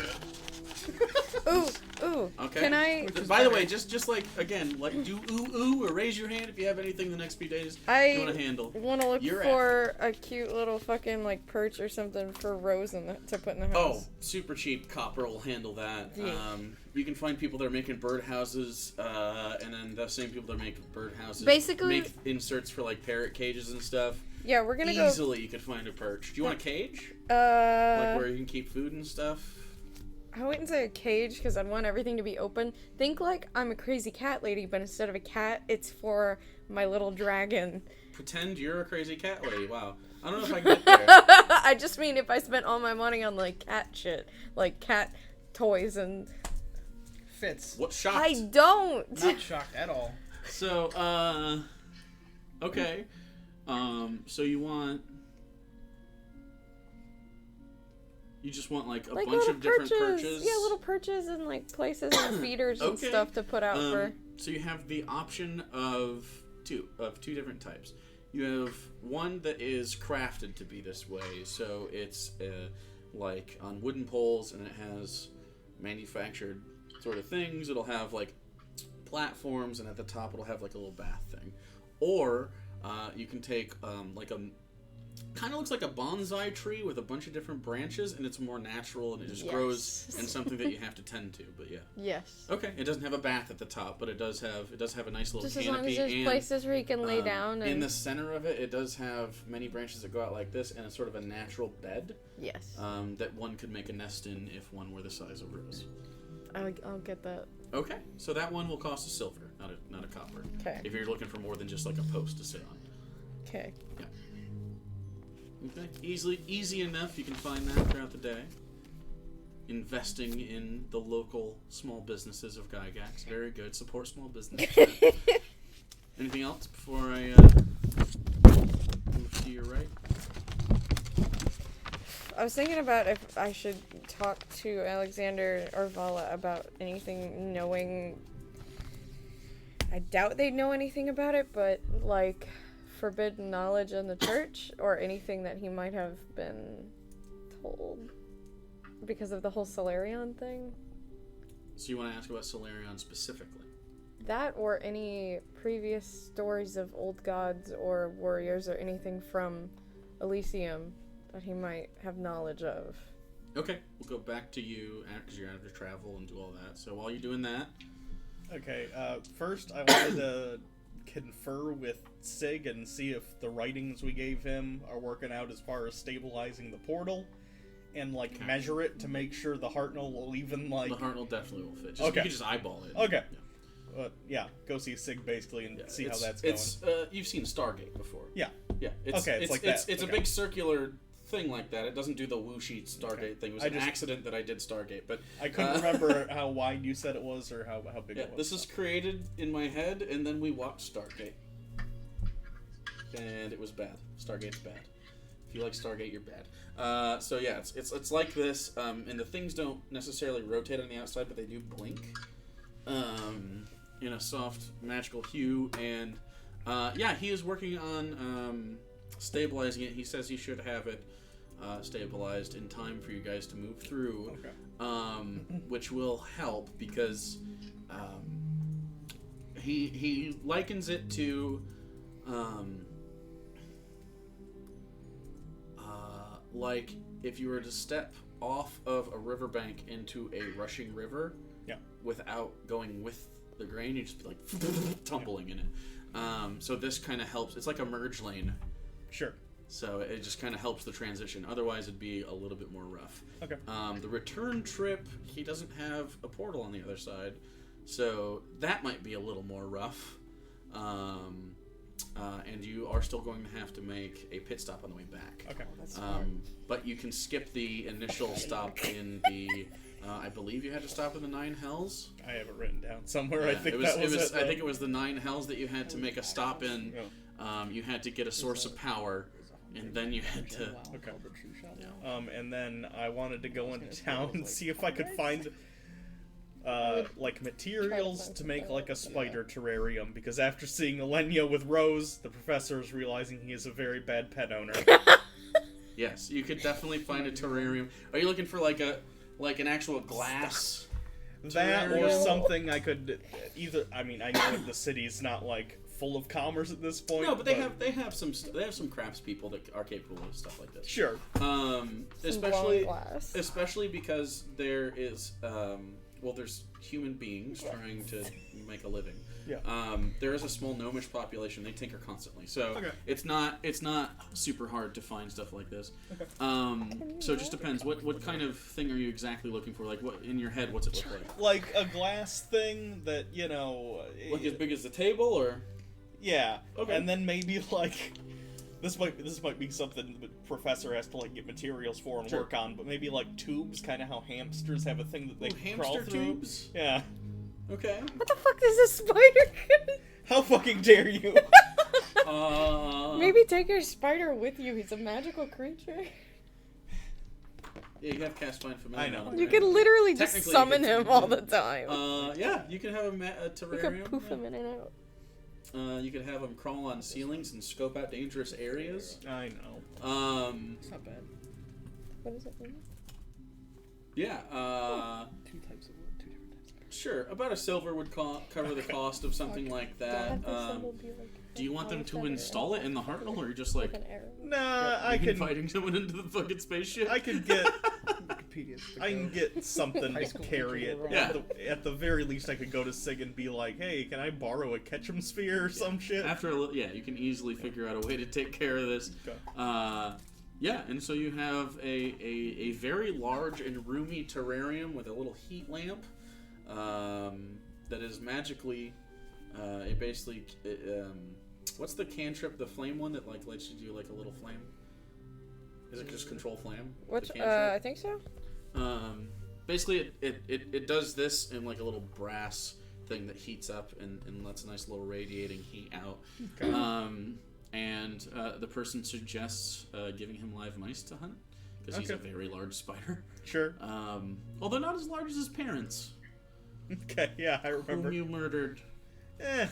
Ooh. Okay. Can I? By the way, just like again, like do ooh or raise your hand if you have anything the next few days you want to handle. Want to look for a cute little fucking like perch or something for Rose to put in the house. Oh, super cheap. Copper will handle that. Yeah. You can find people that are making birdhouses, and then the same people that are making birdhouses Basically, make inserts for like parrot cages and stuff. Yeah, we're gonna Easily you could find a perch. Do you want a cage? Like where you can keep food and stuff? I wouldn't say a cage because I'd want everything to be open. Think like I'm a crazy cat lady, but instead of a cat, it's for my little dragon. Pretend you're a crazy cat lady. Wow. I don't know if I can get there. I just mean if I spent all my money on like cat shit, like cat toys and... Fits. What shocked? I don't! Not shocked at all. So, okay. So you want... You just want like a bunch of different perches? Yeah, little perches and like places and feeders and stuff to put out for... So you have the option of two different types. You have one that is crafted to be this way, so it's like on wooden poles, and it has manufactured sort of things. It'll have like platforms, and at the top it'll have like a little bath thing. Or you can take like a kind of looks like a bonsai tree with a bunch of different branches, and it's more natural, and it just grows in something that you have to tend to. But yeah. Yes. Okay. It doesn't have a bath at the top, but it does have a nice little just canopy. As long as there's places where you can lay down. And... in the center of it, it does have many branches that go out like this, and it's sort of a natural bed. Yes. That one could make a nest in if one were the size of Rose. I'll get that. Okay. So that one will cost a silver, not a copper. Okay. If you're looking for more than just like a post to sit on. Okay. Yeah. Okay. Easy enough. You can find that throughout the day. Investing in the local small businesses of Gygax. Very good. Support small businesses. Anything else before I move to your right? I was thinking about if I should talk to Alexander or Vala about anything knowing... I doubt they'd know anything about it, but, like, forbidden knowledge in the church, or anything that he might have been told because of the whole Solarion thing. So you want to ask about Solarion specifically? That, or any previous stories of old gods or warriors or anything from Elysium that he might have knowledge of. Okay, we'll go back to you because you're out of travel and do all that. So while you're doing that... Okay, first I wanted to confer with Sig and see if the writings we gave him are working out as far as stabilizing the portal, and, like, measure it to make sure the Hartnell will even, like... The Hartnell definitely will fit. Okay. You can just eyeball it. Okay. Yeah, go see Sig, basically, and see how that's going. You've seen Stargate before. Yeah. Yeah. It's like that. It's a big circular thing like that. It doesn't do the whooshy Stargate thing. It was an accident that I did Stargate, but I couldn't remember how wide you said it was or how big it was. This is created in my head, and then we watched Stargate, and it was bad. Stargate's bad. If you like Stargate, you're bad. So yeah, it's like this, and the things don't necessarily rotate on the outside, but they do blink, in a soft magical hue, and he is working on stabilizing it. He says he should have it stabilized in time for you guys to move through, which will help because he likens it to like if you were to step off of a riverbank into a rushing river without going with the grain, you'd just be like tumbling in it. So this kind of helps. It's like a merge lane. Sure. So it just kind of helps the transition. Otherwise, it'd be a little bit more rough. Okay. The return trip, he doesn't have a portal on the other side, so that might be a little more rough. And you are still going to have to make a pit stop on the way back. Okay. That's smart. But you can skip the initial stop in the... I believe you had to stop in the 9 Hells. I have it written down somewhere. Yeah, I think that was it. I think it was the 9 Hells that you had to make a stop in. You had to get a source of power, and then you had to... Okay. And then I wanted to go into town and see if I could find like materials to make like a spider terrarium, because after seeing Elenia with Rose, the professor is realizing he is a very bad pet owner. Yes, you could definitely find a terrarium. Are you looking for like an actual glass? That or terrarium? something I could either. I mean, I know the city's not like full of commerce at this point. No, but they have some craftspeople that are capable of stuff like this. Sure. Especially because there is there's human beings trying to make a living. Yeah. There is a small gnomish population. They tinker constantly, so it's not super hard to find stuff like this. Okay. So it just depends. What kind of thing are you exactly looking for? Like, what in your head? What's it look like? Like a glass thing that Like as big as the table, or? Yeah. Okay. And then maybe like this might be something the professor has to like get materials for and work on, but maybe like tubes, kind of how hamsters have a thing that they crawl hamster through. tubes? Yeah. Okay. What the fuck is a spider? How fucking dare you? Maybe take your spider with you. He's a magical creature. Yeah, you have cast find familiar. I know. You can literally just Technically, summon you can- him all the time. Yeah, you can have a terrarium. You can poof him in and out. You could have them crawl on ceilings and scope out dangerous areas. I know. It's not bad. What does it mean? Yeah. 2 types of wood, 2 different types of wood. Sure. About a silver would cover the cost of something like that. Do you want them to install it in the Hartnell, or you're just like Nah, I can inviting someone into the fucking spaceship? I can get Wikipedia's the I can go. get something High to school carry it. teacher Yeah. At the very least, I could go to Sig and be like, "Hey, can I borrow a Ketchum sphere or some shit?" After a little, you can easily figure out a way to take care of this. Okay. And so you have a very large and roomy terrarium with a little heat lamp that is magically, what's the cantrip, the flame one that like lets you do like a little flame? Is it just control flame? Which, The cantrip? I think so. Basically, it does this in like a little brass thing that heats up and lets a nice little radiating heat out. Okay. And the person suggests giving him live mice to hunt because he's a very large spider. Sure. Although not as large as his parents, Okay, yeah, I remember. whom you murdered. Eh.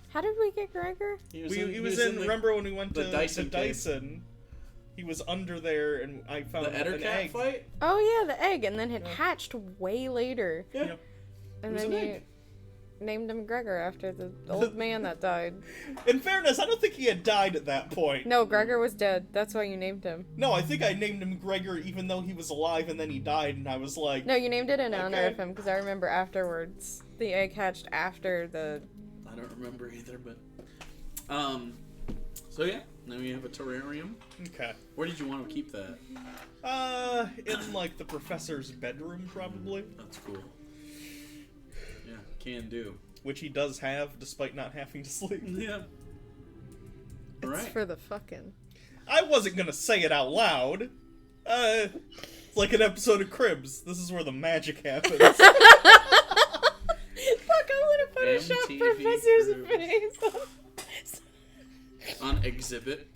How did we get Gregor? He was in remember when we went to the Dyson Dyson? He was under there, and I found the an Ettercat egg. fight. Oh yeah, the egg, and then it hatched way later. Yeah. Yep. And It was then an you egg. named him Gregor after the old man that died. In fairness, I don't think he had died at that point. No, Gregor was dead. That's why you named him. No, I think I named him Gregor even though he was alive, and then he died, and I was like... No, you named it in honor Okay. of him because I remember afterwards. The egg hatched after the. I don't remember either, but so yeah, now we have a terrarium. Okay. Where did you want to keep that? In, like, the professor's bedroom, probably. That's cool. Yeah, can do. Which he does have, despite not having to sleep. Yeah. It's Alright. for the fucking. I wasn't gonna say it out loud. It's like an episode of Cribs. This is where the magic happens. Fuck, I want to Photoshop MTV Professor's Cribs. face. On exhibit.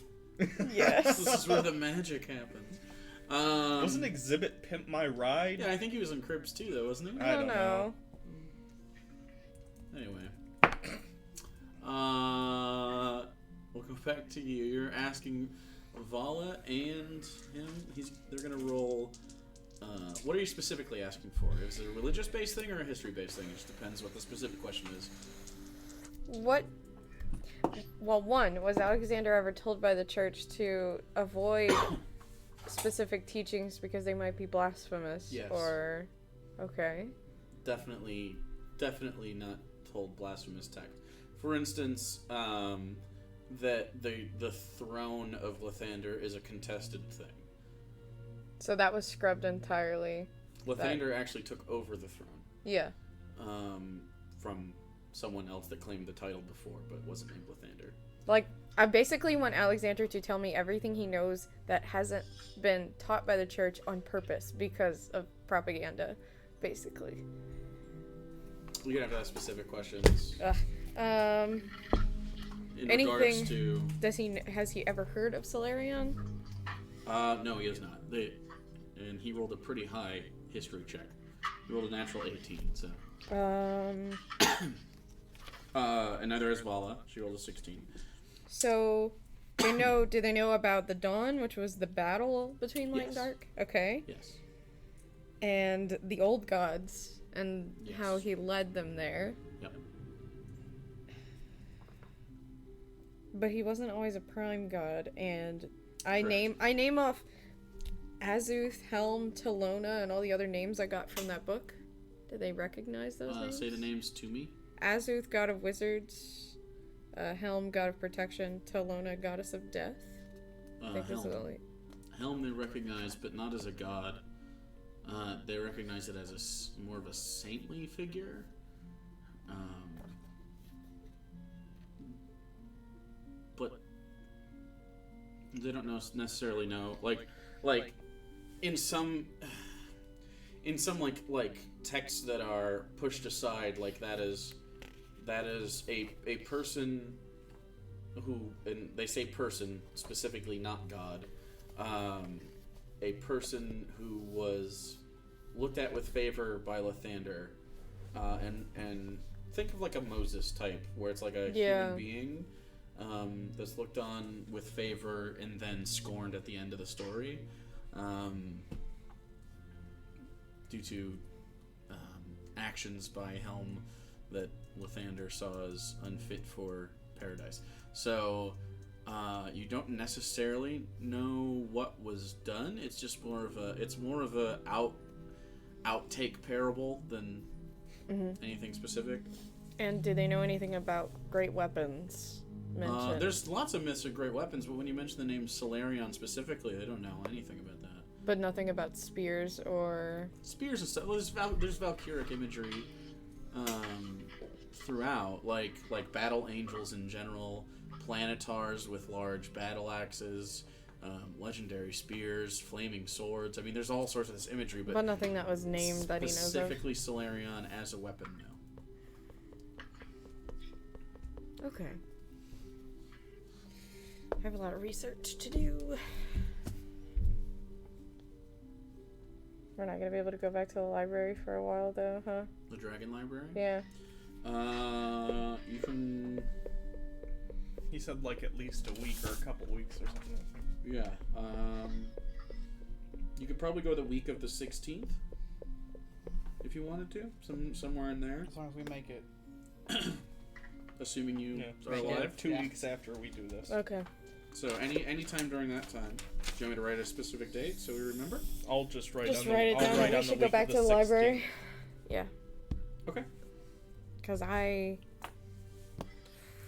Yes. This is where the magic happens. Wasn't Exhibit Pimp My Ride? Yeah, I think he was in Cribs too, though, wasn't he? I don't know. Anyway. We'll go back to you. You're asking Vala and him. They're gonna roll. What are you specifically asking for? Is it a religious-based thing or a history-based thing? It just depends what the specific question is. What? Well, one, was Alexander ever told by the church to avoid specific teachings because they might be blasphemous? Yes. Or, okay. Definitely not told blasphemous text. For instance, that the throne of Lathander is a contested thing. So that was scrubbed entirely. Lathander actually took over the throne. Yeah. From someone else that claimed the title before, but wasn't named Lathander. Like, I basically want Alexander to tell me everything he knows that hasn't been taught by the church on purpose because of propaganda, basically. We could have that specific questions. In regards to... Has he ever heard of Solarion? No, he has not. And he rolled a pretty high history check. He rolled a natural 18, so... and neither has Vala. She rolled a 16. So, do they know about the Dawn, which was the battle between Light and Dark? Okay. Yes. And the old gods, and Yes. how he led them there. Yep. But he wasn't always a prime god, and I Correct. name off Azuth, Helm, Talona, and all the other names I got from that book. Did they recognize those names? Say the names to me. Azuth, god of wizards. Helm, god of protection. Talona, goddess of death. I think those are the only... Helm they recognize, but not as a god. They recognize it as more of a saintly figure. But they don't necessarily know. Like in some like texts that are pushed aside, like that is a person who, and they say person specifically, not God. A person who was looked at with favor by Lathander, and think of like a Moses type, where it's like a human being that's looked on with favor and then scorned at the end of the story, due to actions by Helm that Lathander saw as unfit for paradise. So you don't necessarily know what was done. It's just more of a outtake parable than anything specific. And do they know anything about great weapons mentioned? There's lots of myths of great weapons, but when you mention the name Solarion specifically, they don't know anything about that. But nothing about spears or... Spears and stuff. Well, there's Valkyric imagery throughout, like battle angels in general, planetars with large battle axes, legendary spears, flaming swords. I mean, there's all sorts of this imagery, but nothing that was named that he knows of. Specifically Solarion as a weapon, no. Okay. I have a lot of research to do. We're not gonna be able to go back to the library for a while, though, huh? The Dragon Library? Yeah. You can... He said, like, at least a week or a couple weeks or something. Yeah, you could probably go the week of the 16th, if you wanted to, somewhere in there. As long as we make it. Assuming you are Make alive. it 2 weeks after we do this. Okay. So any time during that time. Do you want me to write a specific date so we remember? I'll just write Just on write it I'll down write and we on should the go back week to of the library. 16th. Yeah. Okay. Because I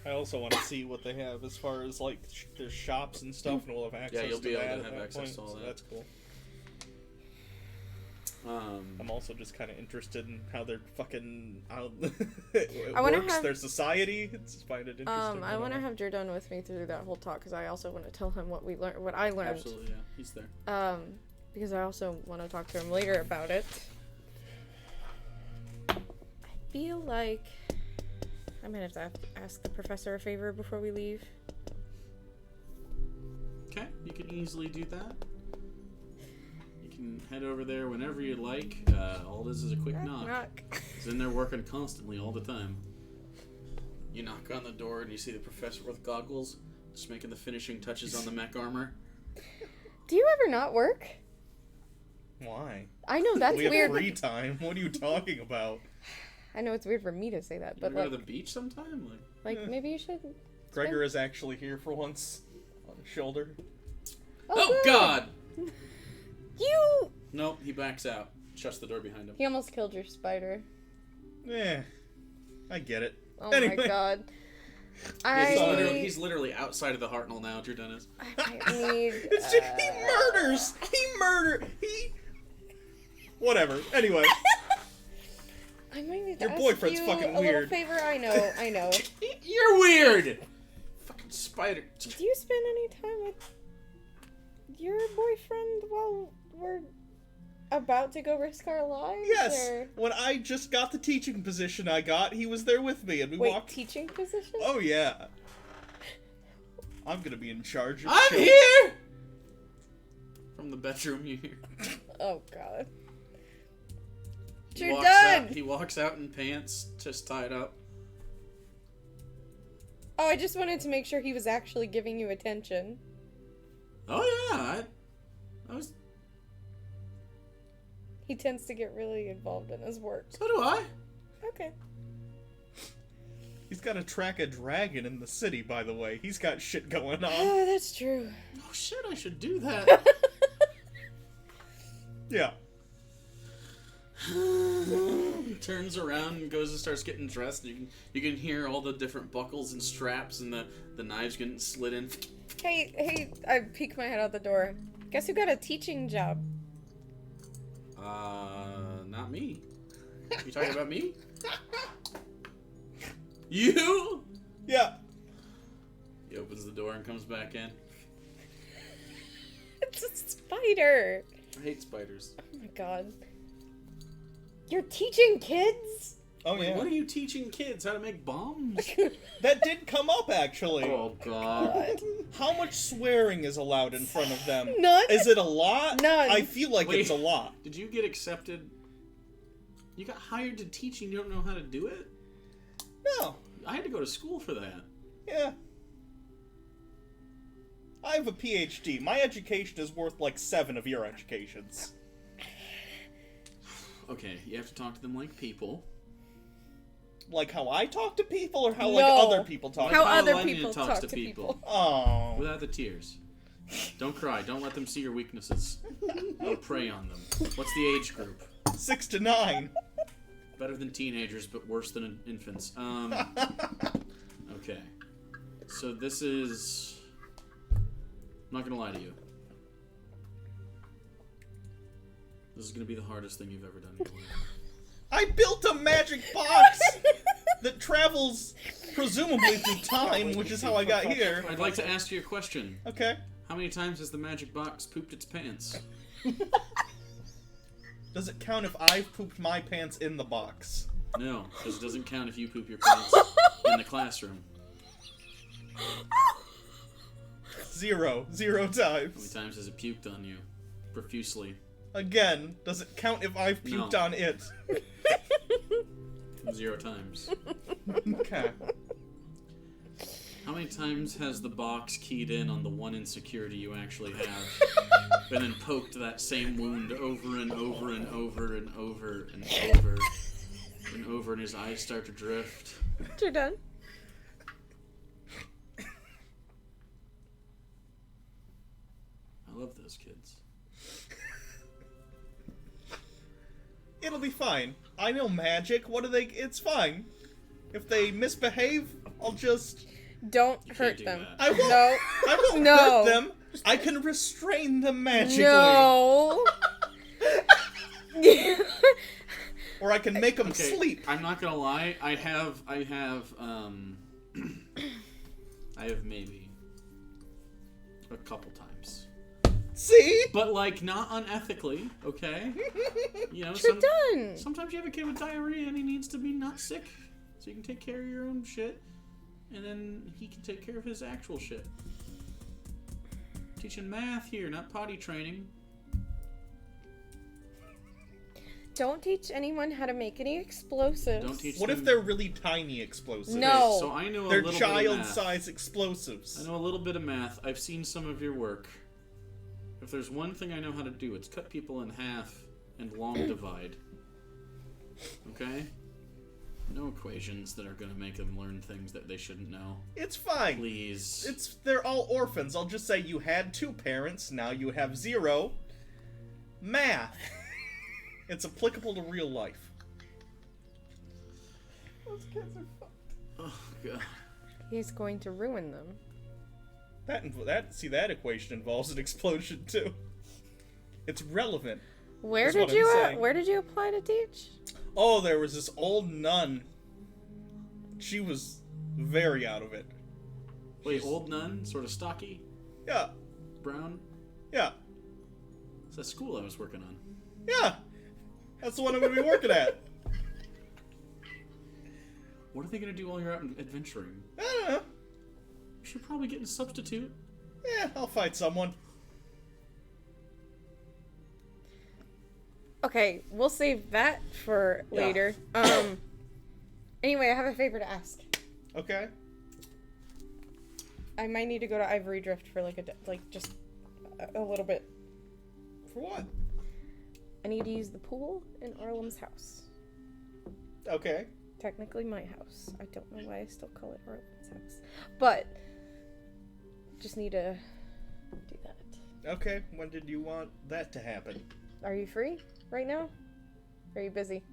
also want to see what they have as far as, like, their shops and stuff, and we'll have access you'll to be able that to at have that access point, to all so that. that's cool. I'm also just kind of interested in how they're fucking how I wanna works, have- their society. It's find it interesting. I want to have Jordan with me through that whole talk because I also want to tell him what I learned. Absolutely, yeah. He's there. Because I also want to talk to him later about it. I feel like I might have to ask the professor a favor before we leave. Okay, you can easily do that. You can head over there whenever you like. All this is a quick knock. He's in there working constantly all the time. You knock on the door and you see the professor with goggles, just making the finishing touches on the mech armor. Do you ever not work? Why? I know that's we have weird. free time. What are you talking about? I know it's weird for me to say that, You but wanna like, go to the beach sometime? like maybe you should. Gregor is actually here for once on his shoulder. Oh good. God! You. Nope, he backs out. Shuts the door behind him. He almost killed your spider. I get it. Oh Anyway. my God. He's literally outside of the Hartnell now, Jordan is. I need. It's just, he murders. Whatever. Anyway. I might need to Your ask boyfriend's you fucking a weird. little favor. I know. You're weird! Fucking spider. Do you spend any time with your boyfriend while we're about to go risk our lives? Yes. Or... When I just got the teaching position I got, he was there with me, and we walked. Teaching position? Oh yeah. I'm gonna be in charge of. I'm here! From the bedroom, you hear. Oh God. He You're walks done! out- he walks out in pants, just tied up. Oh, I just wanted to make sure he was actually giving you attention. Oh yeah, I was. He tends to get really involved in his work. So do I. Okay. He's got to track a dragon in the city, by the way. He's got shit going on. Oh, that's true. Oh shit, I should do that. Yeah. He turns around and goes and starts getting dressed. You can hear all the different buckles and straps and the knives getting slid in. Hey, I peek my head out the door. Guess who got a teaching job? Not me. You talking about me? You? Yeah. He opens the door and comes back in. It's a spider. I hate spiders. Oh my God. You're teaching kids? Oh Wait, yeah. what are you teaching kids? How to make bombs? That did come up actually. Oh God. How much swearing is allowed in front of them? None. Is it a lot? None. I feel like Wait. it's a lot. Did you get accepted? You got hired to teach and you don't know how to do it? No. I had to go to school for that. Yeah. I have a PhD. My education is worth like 7 of your educations. Okay, you have to talk to them like people. Like how I talk to people, or how No. like other people talk How to other Lenya people talks talk to people. Oh. Without the tears. Don't cry. Don't let them see your weaknesses. Don't prey on them. What's the age group? 6 to 9. Better than teenagers, but worse than infants. Okay. So this is... I'm not gonna lie to you. This is gonna be the hardest thing you've ever done in your life. I built a magic box that travels presumably through time, which is how I got here. I'd like to ask you a question. Okay. How many times has the magic box pooped its pants? Does it count if I've pooped my pants in the box? No, because it doesn't count if you poop your pants in the classroom. 0. 0 How many times. times has it puked on you? Profusely. Again, does it count if I've puked on it? 0 times. Okay. How many times has the box keyed in on the one insecurity you actually have, and then poked that same wound over and over and over and over and over and over, and his eyes start to drift? You're done. I love those kids. It'll be fine. I know magic. What do they... It's fine. If they misbehave, I'll just... Don't You hurt can't do them. that. I won't, No. I won't No. hurt them. I can restrain them magically. No. Or I can make them Okay, sleep. I'm not gonna lie. I have maybe a couple times, See? but like not unethically. Okay, you know, You're done. sometimes you have a kid with diarrhea and he needs to be not sick, so you can take care of your own shit, and then he can take care of his actual shit. Teaching math here, not potty training. Don't teach anyone how to make any explosives. Don't teach What them. if they're really tiny explosives? No. So I know a They're little bit of math. child-size explosives. I know a little bit of math. I've seen some of your work. If there's one thing I know how to do, it's cut people in half and long divide. Okay? No equations that are going to make them learn things that they shouldn't know. It's fine. Please. They're all orphans. I'll just say you had 2 parents, now you have 0. Math. It's applicable to real life. Those kids are fucked. Oh, God. He's going to ruin them. That equation involves an explosion too. It's relevant. Where That's did what I'm saying. where did you apply to teach? Oh, there was this old nun. She was very out of it. Wait, old nun? Sort of stocky? Yeah, Brown? yeah, It's that school I was working on. yeah. That's the one I'm gonna be working at. What are they going to do while you're out adventuring? I don't know. You should probably get a substitute. Yeah, I'll fight someone. Okay, we'll save that for Yeah. later. Anyway, I have a favor to ask. Okay. I might need to go to Ivory Drift for just a little bit. For what? I need to use the pool in Arlem's house. Okay. Technically my house. I don't know why I still call it Arlem's house. But just need to do that. Okay. When did you want that to happen? Are you free right now? Are you busy?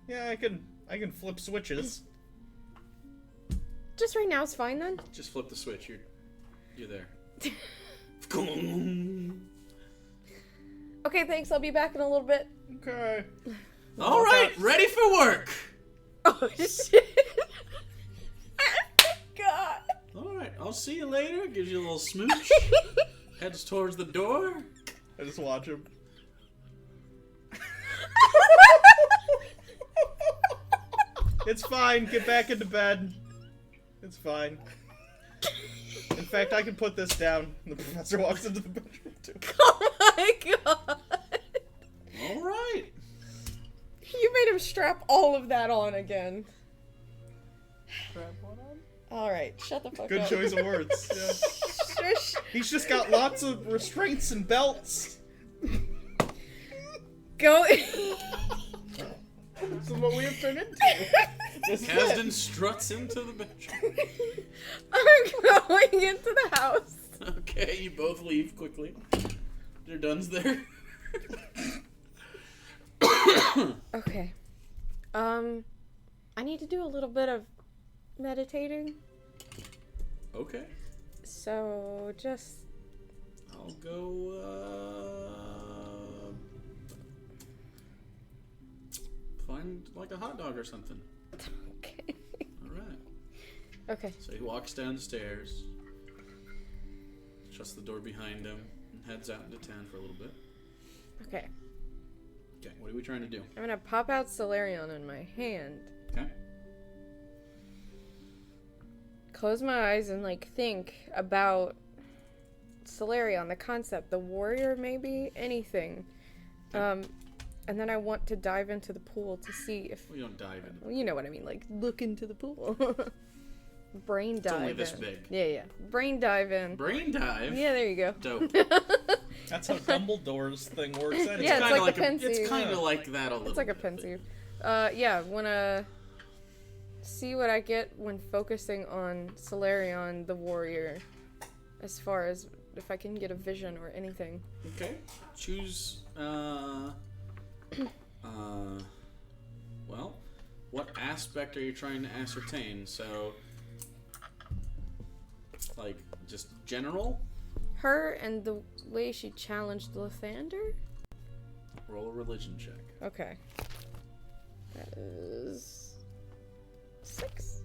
Yeah, I can flip switches. Just right now is fine then. Just flip the switch. You're there. Okay, thanks. I'll be back in a little bit. Okay. All right, ready for work. Oh shit! God. All right, I'll see you later. Gives you a little smooch. Heads towards the door. I just watch him. It's fine. Get back into bed. It's fine. In fact, I can put this down. The professor walks into the bedroom too. Oh my god! All right. You made him strap all of that on again. Grab one on. All right, shut the fuck Good up. choice of words. Yeah. Shush. He's just got lots of restraints and belts. Go. This is what we have turned into. This is Kasdan it. struts into the bedroom. I'm going into the house. Okay, you both leave quickly. Your dun's there. Okay. I need to do a little bit of meditating. Okay. So just I'll go, find, like, a hot dog or something. okay. Alright. Okay. So he walks downstairs, shuts the door behind him, and heads out into town for a little bit. Okay. Okay, what are we trying to do? I'm gonna pop out Solarion in my hand. Okay. Close my eyes and think about Solarion, the concept, the warrior, maybe anything. And then I want to dive into the pool to see if... We don't dive in. Well, you know what I mean, like, look into the pool. Brain dive It's only in. this big. Yeah. Brain dive in. Brain dive? Yeah, there you go. Dope. That's how Dumbledore's thing works. And Yeah, it's kinda like a It's pensieve. kind of like that a little It's like a bit. pensieve. Yeah, wanna see what I get when focusing on Solarion the warrior, as far as if I can get a vision or anything. Okay. Choose, well, what aspect are you trying to ascertain? So, like, just general? Her and the way she challenged Lathander? Roll a religion check. Okay. That is 6.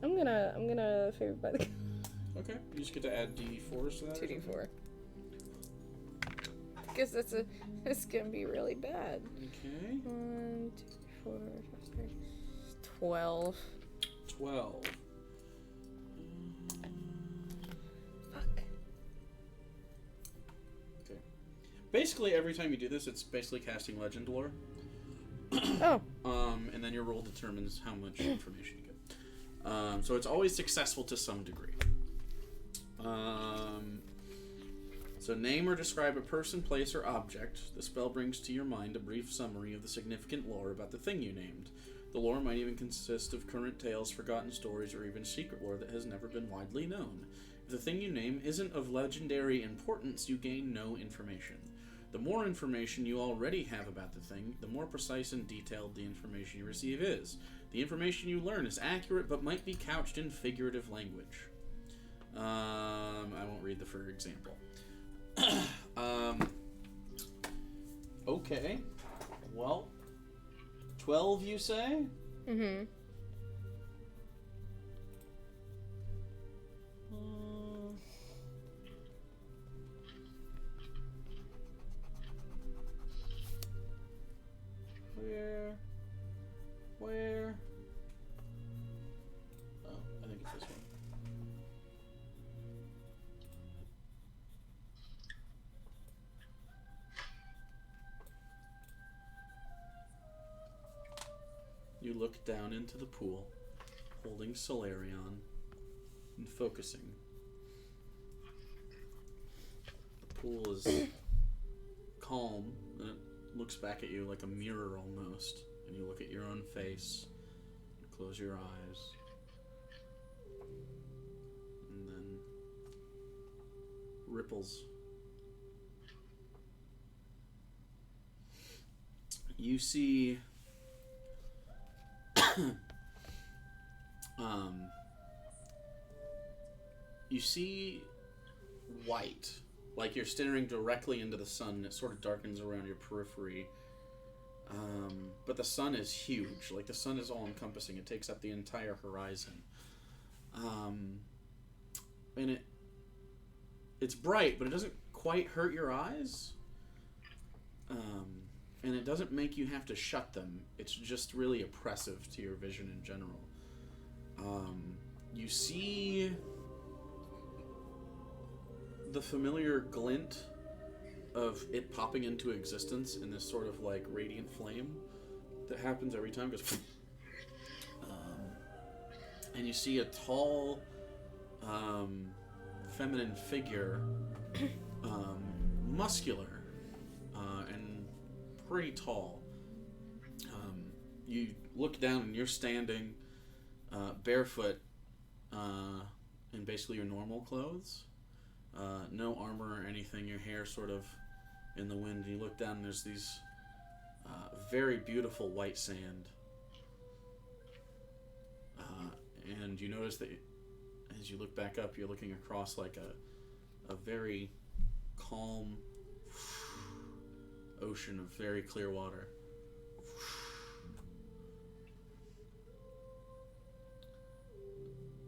I'm gonna favor by the Okay. You just get to add D4s to that? 2d4. Because it's gonna be really bad. Okay. 1, 2, 4, 5, 6, 12. 12. Fuck. Okay. Basically, every time you do this, it's basically casting legend lore. Oh. And then your roll determines how much information you get. So it's always successful to some degree. So name or describe a person, place, or object. The spell brings to your mind a brief summary of the significant lore about the thing you named. The lore might even consist of current tales, forgotten stories, or even secret lore that has never been widely known. If the thing you name isn't of legendary importance, you gain no information. The more information you already have about the thing, the more precise and detailed the information you receive is. The information you learn is accurate, but might be couched in figurative language. I won't read the for example. Okay. Well, 12 you say? Mm-hmm. Where? Oh, I think it's this one. You look down into the pool, holding Solarion and focusing. The pool is calm, and it looks back at you like a mirror almost. And you look at your own face, you close your eyes, and then ripples. You see you see white, like you're staring directly into the sun, and it sort of darkens around your periphery. But the sun is huge. Like, the sun is all-encompassing. It takes up the entire horizon. And it's bright, but it doesn't quite hurt your eyes. And it doesn't make you have to shut them. It's just really oppressive to your vision in general. You see the familiar glint of it popping into existence in this sort of like radiant flame that happens every time it goes and you see a tall feminine figure, muscular and pretty tall. You look down and you're standing barefoot in basically your normal clothes, no armor or anything, your hair sort of in the wind. You look down and there's these very beautiful white sand, and you notice that as you look back up, you're looking across like a very calm ocean of very clear water.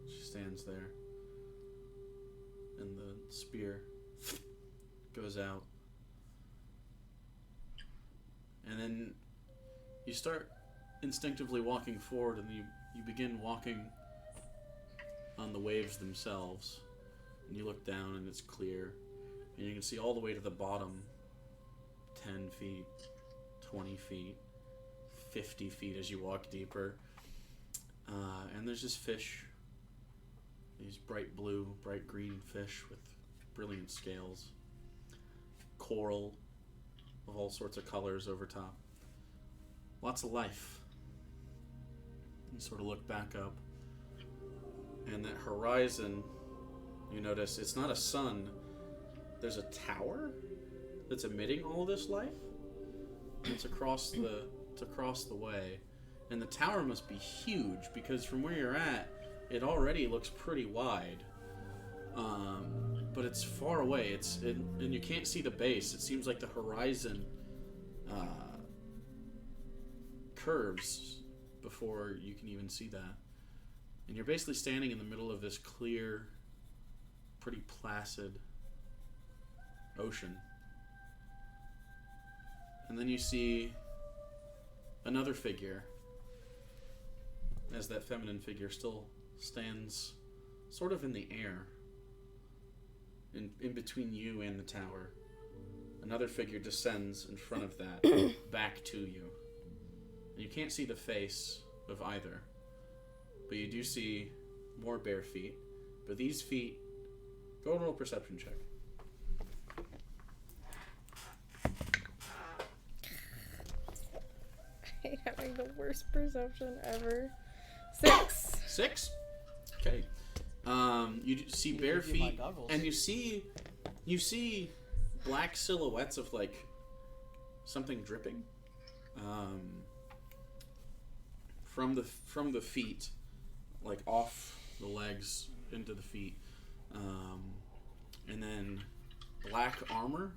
She stands there, and the spear goes out. And then you start instinctively walking forward, and you begin walking on the waves themselves. And you look down and it's clear. And you can see all the way to the bottom 10 feet, 20 feet, 50 feet as you walk deeper. And there's just fish. These bright blue, bright green fish with brilliant scales. Coral of all sorts of colors over top. Lots of life. You sort of look back up. And that horizon, you notice it's not a sun. There's a tower that's emitting all this life. And it's across the way. And the tower must be huge because from where you're at, it already looks pretty wide. But it's far away. And you can't see the base. It seems like the horizon curves before you can even see that. And you're basically standing in the middle of this clear, pretty placid ocean. And then you see another figure, as that feminine figure still stands sort of in the air, in between you and the tower. Another figure descends in front of that, back to you. And you can't see the face of either, but you do see more bare feet. But these feet, go and roll a perception check. I hate having the worst perception ever. 6. 6? Okay. You see bare feet, and you see black silhouettes of like something dripping from the feet, like off the legs into the feet, and then black armor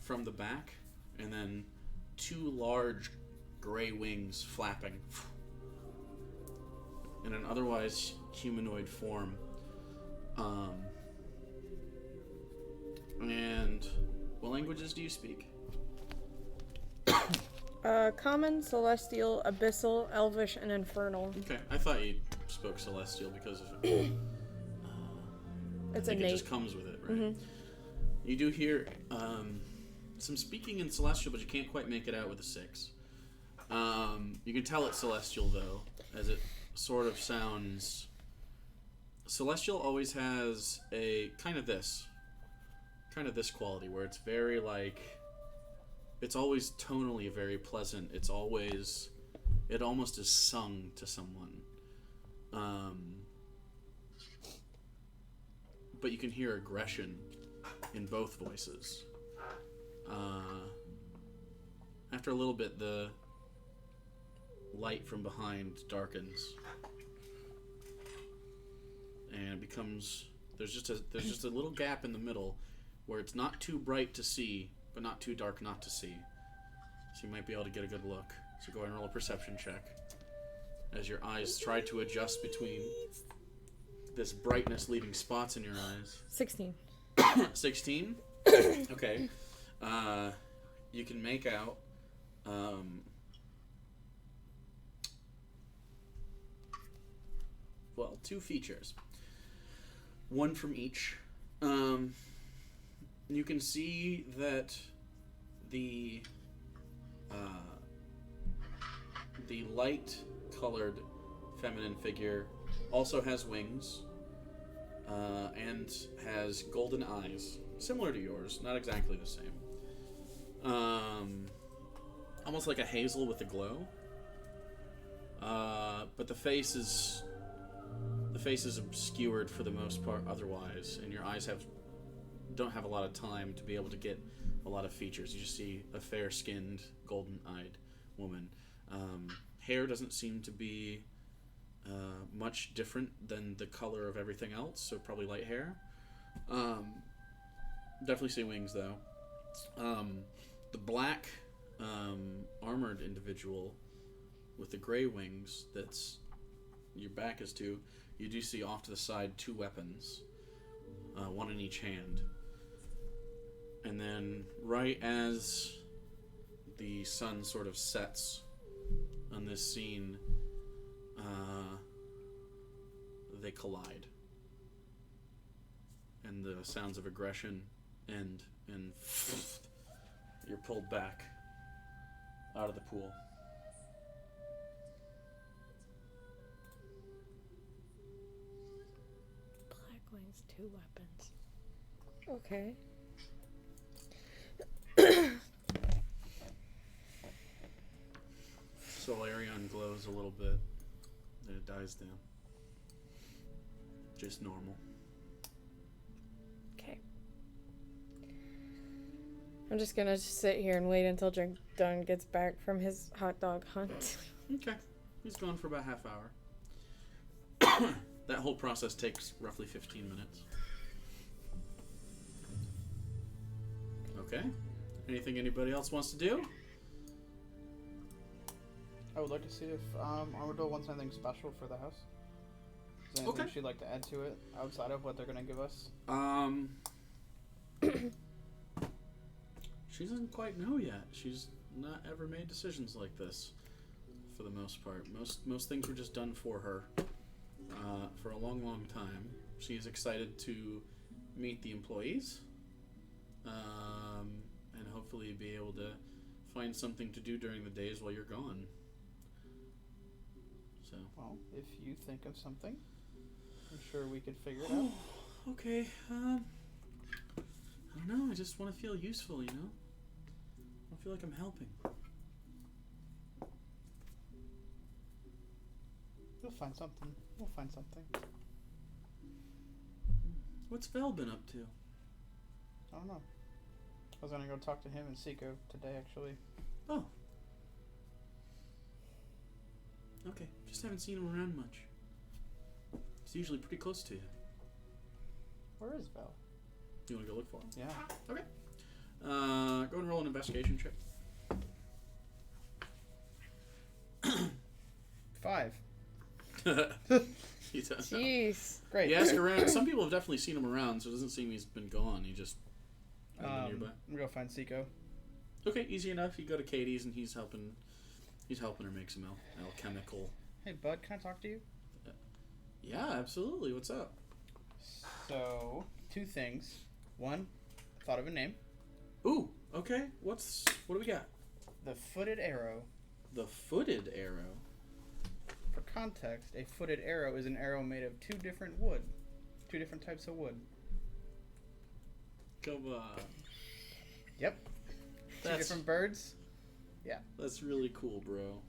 from the back, and then 2 large gray wings flapping in an otherwise humanoid form. And what languages do you speak? Common, Celestial, Abyssal, Elvish, and Infernal. Okay, I thought you spoke Celestial because of It's I think innate. it just comes with it, right? You do hear some speaking in Celestial, but you can't quite make it out with a 6. You can tell it's Celestial, though, as it sort of sounds... Celestial always has a kind of this quality, where it's very, like... It's always tonally very pleasant. It almost is sung to someone. But you can hear aggression in both voices. After a little bit, the light from behind darkens, and it becomes there's just a little gap in the middle where it's not too bright to see, but not too dark not to see. So you might be able to get a good look. So go ahead and roll a perception check as your eyes try to adjust between this brightness leaving spots in your eyes. 16. 16? Okay. You can make out well, 2 features. One from each. You can see that the light-colored feminine figure also has wings and has golden eyes, similar to yours, not exactly the same. Almost like a hazel with a glow. But the face is obscured for the most part otherwise, and your eyes don't have a lot of time to be able to get a lot of features. You just see a fair-skinned, golden-eyed woman. Hair doesn't seem to be much different than the color of everything else, so probably light hair. Definitely see wings, though. The black armored individual with the gray wings that's your back is to, you do see off to the side 2 weapons, one in each hand. And then right as the sun sort of sets on this scene, they collide. And the sounds of aggression end, and you're pulled back out of the pool. Blackwing's 2 weapons. Okay. Solarion glows a little bit, then it dies down. Just normal. Okay. I'm just gonna sit here and wait until Dunn gets back from his hot dog hunt. Okay. He's gone for about half hour. That whole process takes roughly 15 minutes. Okay. Anything else wants to do? I would like to see if Armadillo wants anything special for the house. Is there anything Okay. she'd like to add to it outside of what they're gonna give us? She doesn't quite know yet. She's not ever made decisions like this, for the most part. Most things were just done for her for a long, long time. She's excited to meet the employees, and hopefully be able to find something to do during the days while you're gone. So. Well, if you think of something, I'm sure we could figure it out. Okay. I don't know. I just want to feel useful, you know? I feel like I'm helping. We'll find something. We'll find something. What's Vel been up to? I don't know. I was gonna go talk to him and Seiko today, actually. Oh. Okay. Just haven't seen him around much. He's usually pretty close to you. Where is Vel? You want to go look for him? Yeah. Okay. Go and roll an investigation check. 5. He does. Jeez. Great. You ask around. Some people have definitely seen him around, so it doesn't seem he's been gone. He just been nearby. I'm gonna go find Seiko. Okay, easy enough. You go to Katie's and he's helping her make some alchemical. Hey, bud, can I talk to you? Yeah, absolutely. What's up? So, 2 things. 1, thought of a name. Ooh, okay. What do we got? The Footed Arrow. The Footed Arrow. For context, a footed arrow is an arrow made of 2 different types of wood. Come on. Yep. 2 different birds. Yeah. That's really cool, bro.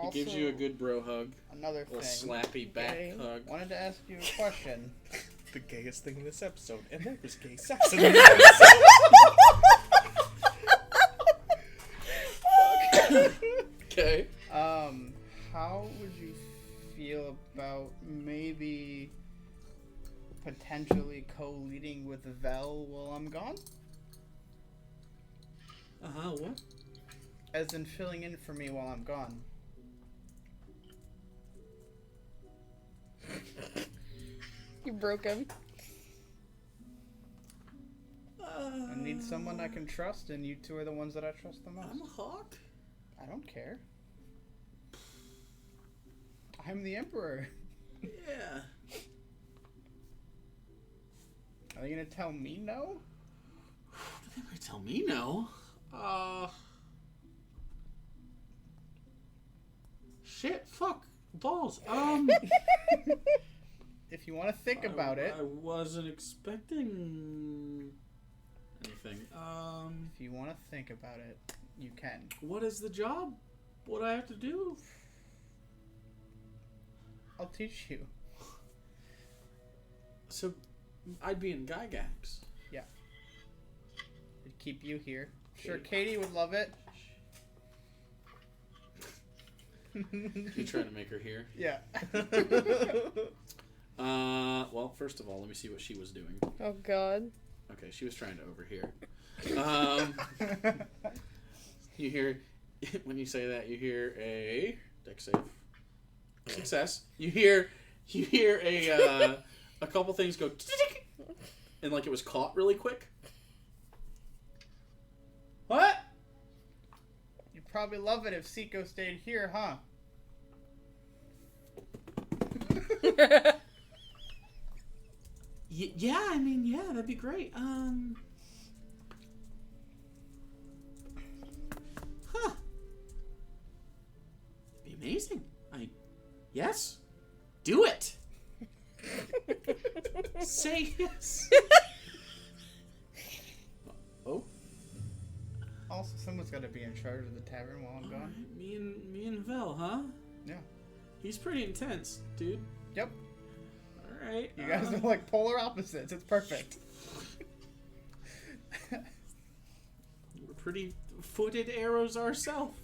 He gives you a good bro hug. Another A thing. slappy back Okay. hug. Wanted to ask you a question. The gayest thing in this episode, and there was gay sex in this episode. Okay. How would you feel about maybe potentially co-leading with Vel while I'm gone? What? As in filling in for me while I'm gone. You broke him. I need someone I can trust, and you 2 are the ones that I trust the most. I'm a hawk. I don't care. I'm the Emperor. Yeah. Are they gonna tell me no? They might tell me no. Shit. Fuck. Balls. If you want to think about it. I wasn't expecting anything. If you want to think about it, you can. What is the job? What do I have to do? I'll teach you. So, I'd be in Gygax. It'd keep you here. Sure, Katie would love it. You trying to make her here? Yeah. Well, first of all, let me see what she was doing. Oh God. Okay, she was trying to overhear. You hear, when you say that, you hear a dex save. Success. You hear a couple things go and like it was caught really quick. What? You probably love it if Seiko stayed here, huh? Yeah, I mean, yeah, that'd be great. Huh. Be amazing. Yes. Do it. Say yes. Oh. Also, someone's got to be in charge of the tavern while I'm gone. Right, me and Vel, huh? Yeah. He's pretty intense, dude. Yep. All right. You guys are like polar opposites. It's perfect. We're pretty footed arrows ourselves.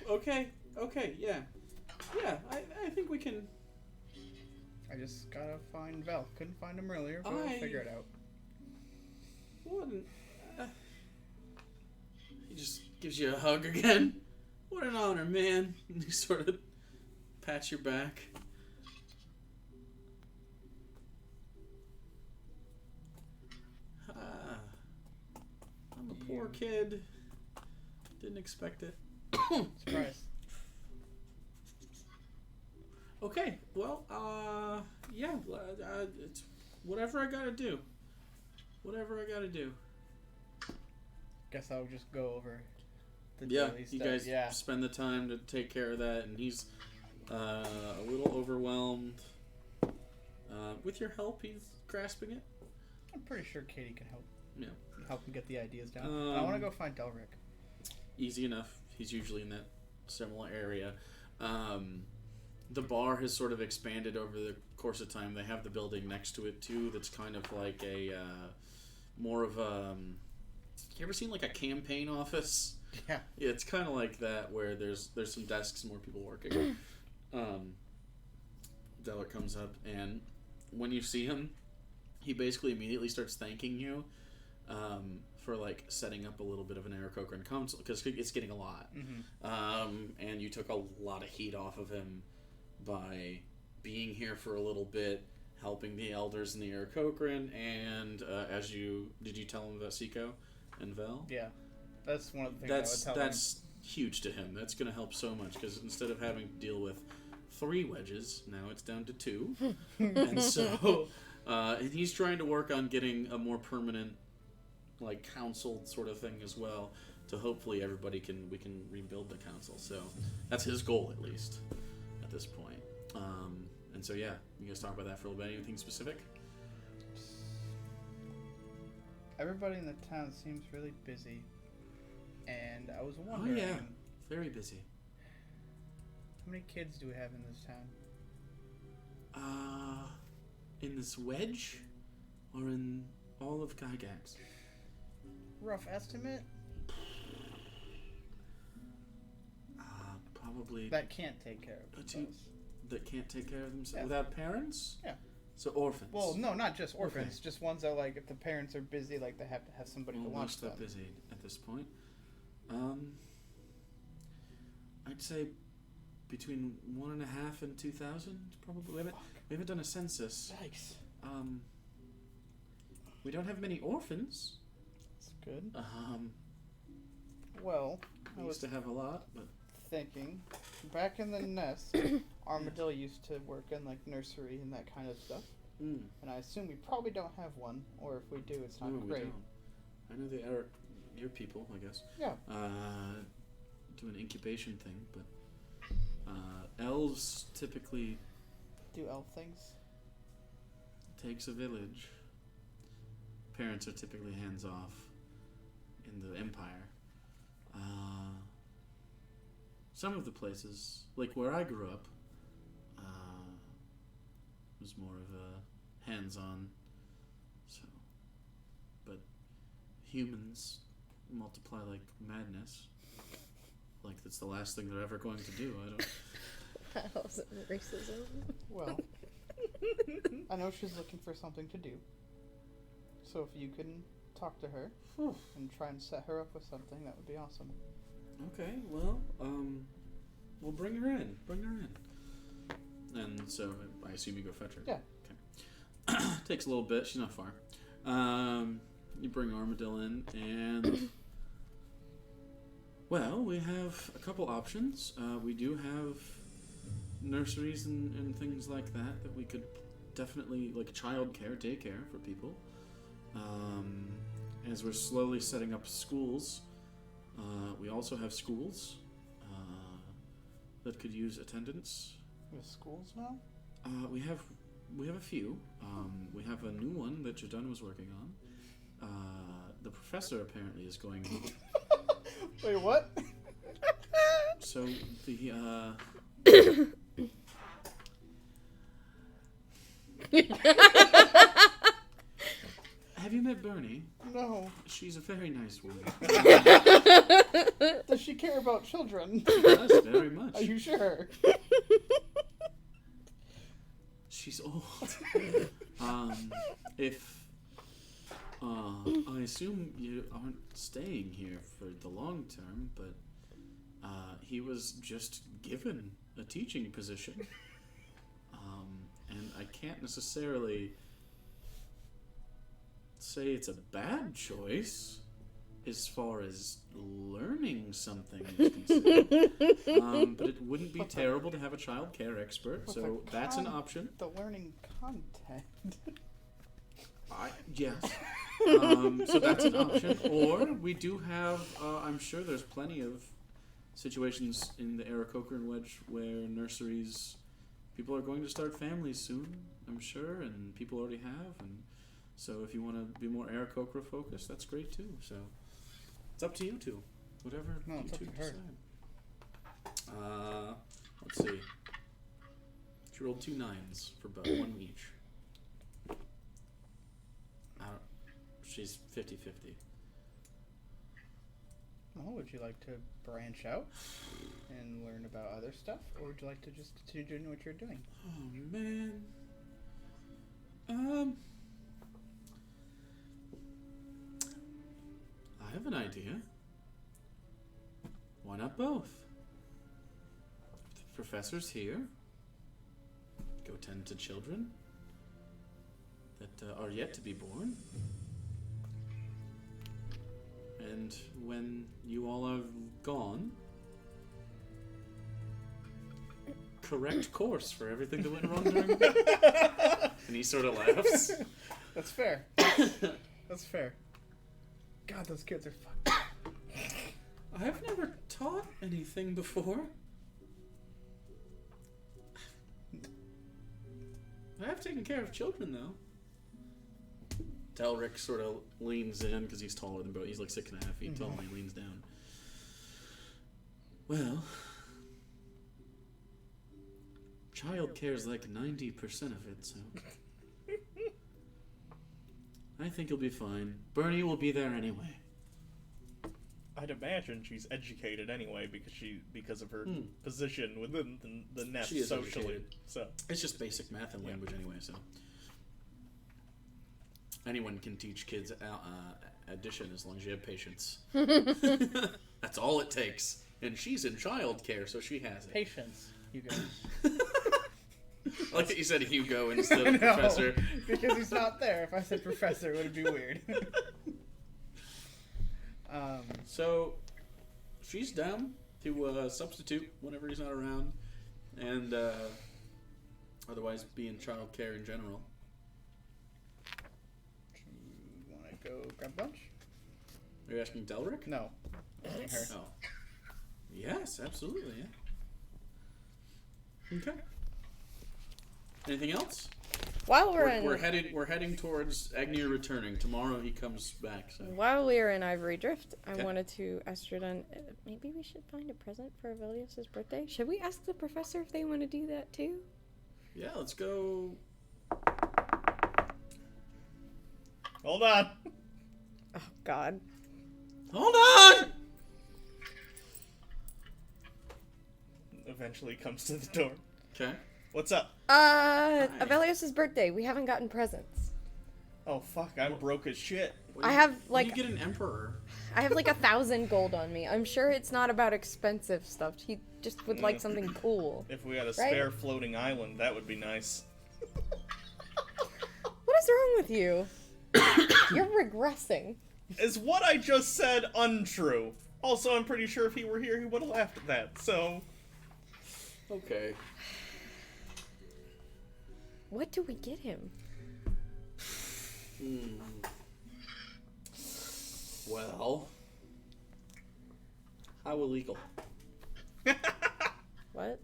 Okay, yeah. Yeah, I think we can... I just gotta find Vel. Couldn't find him earlier, but I'll figure it out. He just gives you a hug again. What an honor, man. And he sort of pats your back. I'm a poor kid. Didn't expect it. Surprise. Okay, well, yeah, it's whatever I gotta do. Guess I'll just go over the Yeah, daily you stuff. guys spend the time to take care of that, and he's a little overwhelmed. With your help, he's grasping it. I'm pretty sure Katie can help. Yeah. Help him get the ideas down. I want to go find Delric. Easy enough. He's usually in that similar area. The bar has sort of expanded over the course of time. They have the building next to it too. That's kind of like a more of a. You ever seen like a campaign office? Yeah. Yeah, it's kind of like that where there's some desks, more people working. Delric comes up, and when you see him, he basically immediately starts thanking you for like setting up a little bit of an Aarakocran council because it's getting a lot. And you took a lot of heat off of him by being here for a little bit, helping the elders in the Aarakocran, and did you tell him about Seiko and Vel? Yeah, that's one of the things I would tell him. That's huge to him. That's going to help so much because instead of having to deal with 3 wedges, now it's down to 2. And so, and he's trying to work on getting a more permanent, like, council sort of thing as well, to hopefully we can rebuild the council. So that's his goal, at least, at this point. And so, yeah, you guys talk about that for a little bit. Anything specific? Everybody in the town seems really busy, and I was wondering... Oh, yeah. Very busy. How many kids do we have in this town? In this wedge? Or in all of Gygax? Rough estimate? Probably... That can't take care of themselves. That can't take care of themselves? Yeah. Without parents? Yeah. So orphans? Well, no, not just orphans. Okay. Just ones that, like, if the parents are busy, like, they have to have somebody to watch them. Not busy at this point. I'd say between 1.5 and 2,000, probably. We haven't done a census. Yikes. We don't have many orphans. That's good. We used to have a lot, but... Thinking, back in the nest, Armadillo used to work in, like, nursery and that kind of stuff. And I assume we probably don't have one, or if we do, it's not great. We don't. I know they are your people, I guess. Yeah. Do an incubation thing, but elves typically do elf things. Takes a village. Parents are typically hands off in the Empire. Some of the places, like where I grew up, was more of a hands-on. So, but humans multiply like madness. Like that's the last thing they're ever going to do. I don't. That wasn't racism. Well, I know she's looking for something to do. So if you can talk to her and try and set her up with something, that would be awesome. Okay, well, we'll bring her in. And so I assume you go fetch her. Yeah. Okay. Takes a little bit. She's not far. You bring Armadillo in, and Well, we have a couple options. We do have nurseries and things like that we could definitely, like childcare, daycare for people. As we're slowly setting up schools, we also have schools that could use attendance. We have schools now? We have a few. We have a new one that Jadun was working on. The professor apparently is going. Wait, what? So the Have you met Bernie? No. She's a very nice woman. Does she care about children? She does very much. Are you sure? She's old. I assume you aren't staying here for the long term, but he was just given a teaching position. And I can't necessarily say it's a bad choice as far as learning something is concerned. But it wouldn't be terrible to have a child care expert, so that's an option. The learning content. Yes. So that's an option. Or we do have, I'm sure there's plenty of situations in the Aarakocra and Wedge where nurseries, people are going to start families soon, I'm sure, and people already have. And so if you want to be more Aarakocra focused, that's great too. So it's up to you two. Whatever No, you it's up two to her. decide. Let's see. She rolled 2 9s for both, one each. She's 50-50. Well, would you like to branch out and learn about other stuff, or would you like to just continue doing what you're doing? Oh man. I have an idea. Why not both? If the professor's here, go tend to children that are yet to be born. And when you all are gone, correct course for everything that went wrong during. And he sort of laughs. That's fair. That's fair. God, those kids are fucked. I've never taught anything before. I have taken care of children, though. Delric sort of leans in because he's taller than both. He's like 6.5 feet tall, and he leans down. Well, child care is like 90% of it, so I think you'll be fine. Bernie will be there anyway. I'd imagine she's educated anyway because of her position within the nest She is socially. educated. So It's just basic math and language anyway, so anyone can teach kids addition as long as you have patience. That's all it takes. And she's in childcare, so she has it. Patience, you guys. I like that you said Hugo instead of No, Professor. because he's not there. If I said professor, it would be weird. So she's down to substitute whenever he's not around, and otherwise be in childcare in general. Do you want to go grab lunch? Are you asking Delric? No. Asking her. Oh. Yes, absolutely, yeah. Okay. Anything else? While We're heading towards Agnir returning. Tomorrow he comes back. So. While we are in Ivory Drift, I Okay. wanted to ask Jordan, maybe we should find a present for Avelios' birthday? Should we ask the professor if they want to do that too? Yeah, let's go. hold on. Oh, God. Hold on! Eventually comes to the door. Okay. What's up? Avelios' birthday. We haven't gotten presents. Oh fuck, I'm broke as shit. I have, When like, you get an emperor. I have like 1,000 gold on me. I'm sure it's not about expensive stuff. He just would like something cool. If we had a spare floating island, that would be nice. What is wrong with you? You're regressing. Is what I just said untrue? Also, I'm pretty sure if he were here, he would have laughed at that, so... Okay. What do we get him? Well... How illegal? What?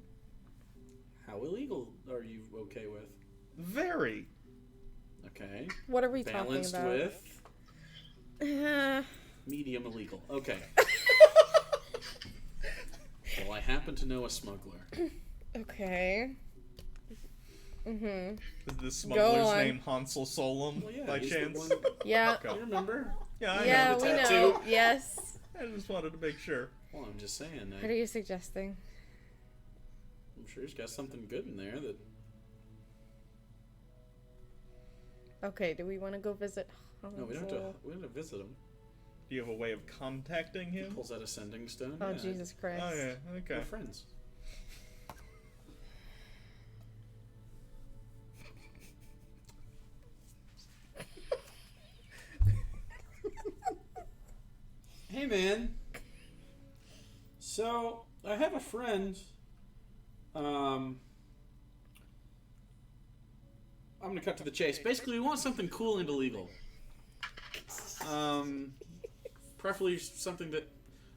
How illegal are you okay with? Very. Okay. What are we Balanced talking about? with... Medium illegal. Okay. Well, I happen to know a smuggler. Okay. Mm-hmm. Is the smuggler's on. name Hansel Solom, Well, yeah, by he's the chance? one- Yeah. You remember? Yeah, I Yeah, know. we the know. tattoo. Yes. I just wanted to make sure. Well, I'm just saying. What are you suggesting? I'm sure he's got something good in there that... Okay, do we want to go visit No, we don't have to. We don't have to visit him. Do you have a way of contacting He him? pulls out a sending stone. Oh, yeah. Jesus Christ. Oh, yeah, okay. We're friends. Hey, man. So, I have a friend. I'm gonna cut to the chase. Basically, we want something cool and illegal. Preferably something that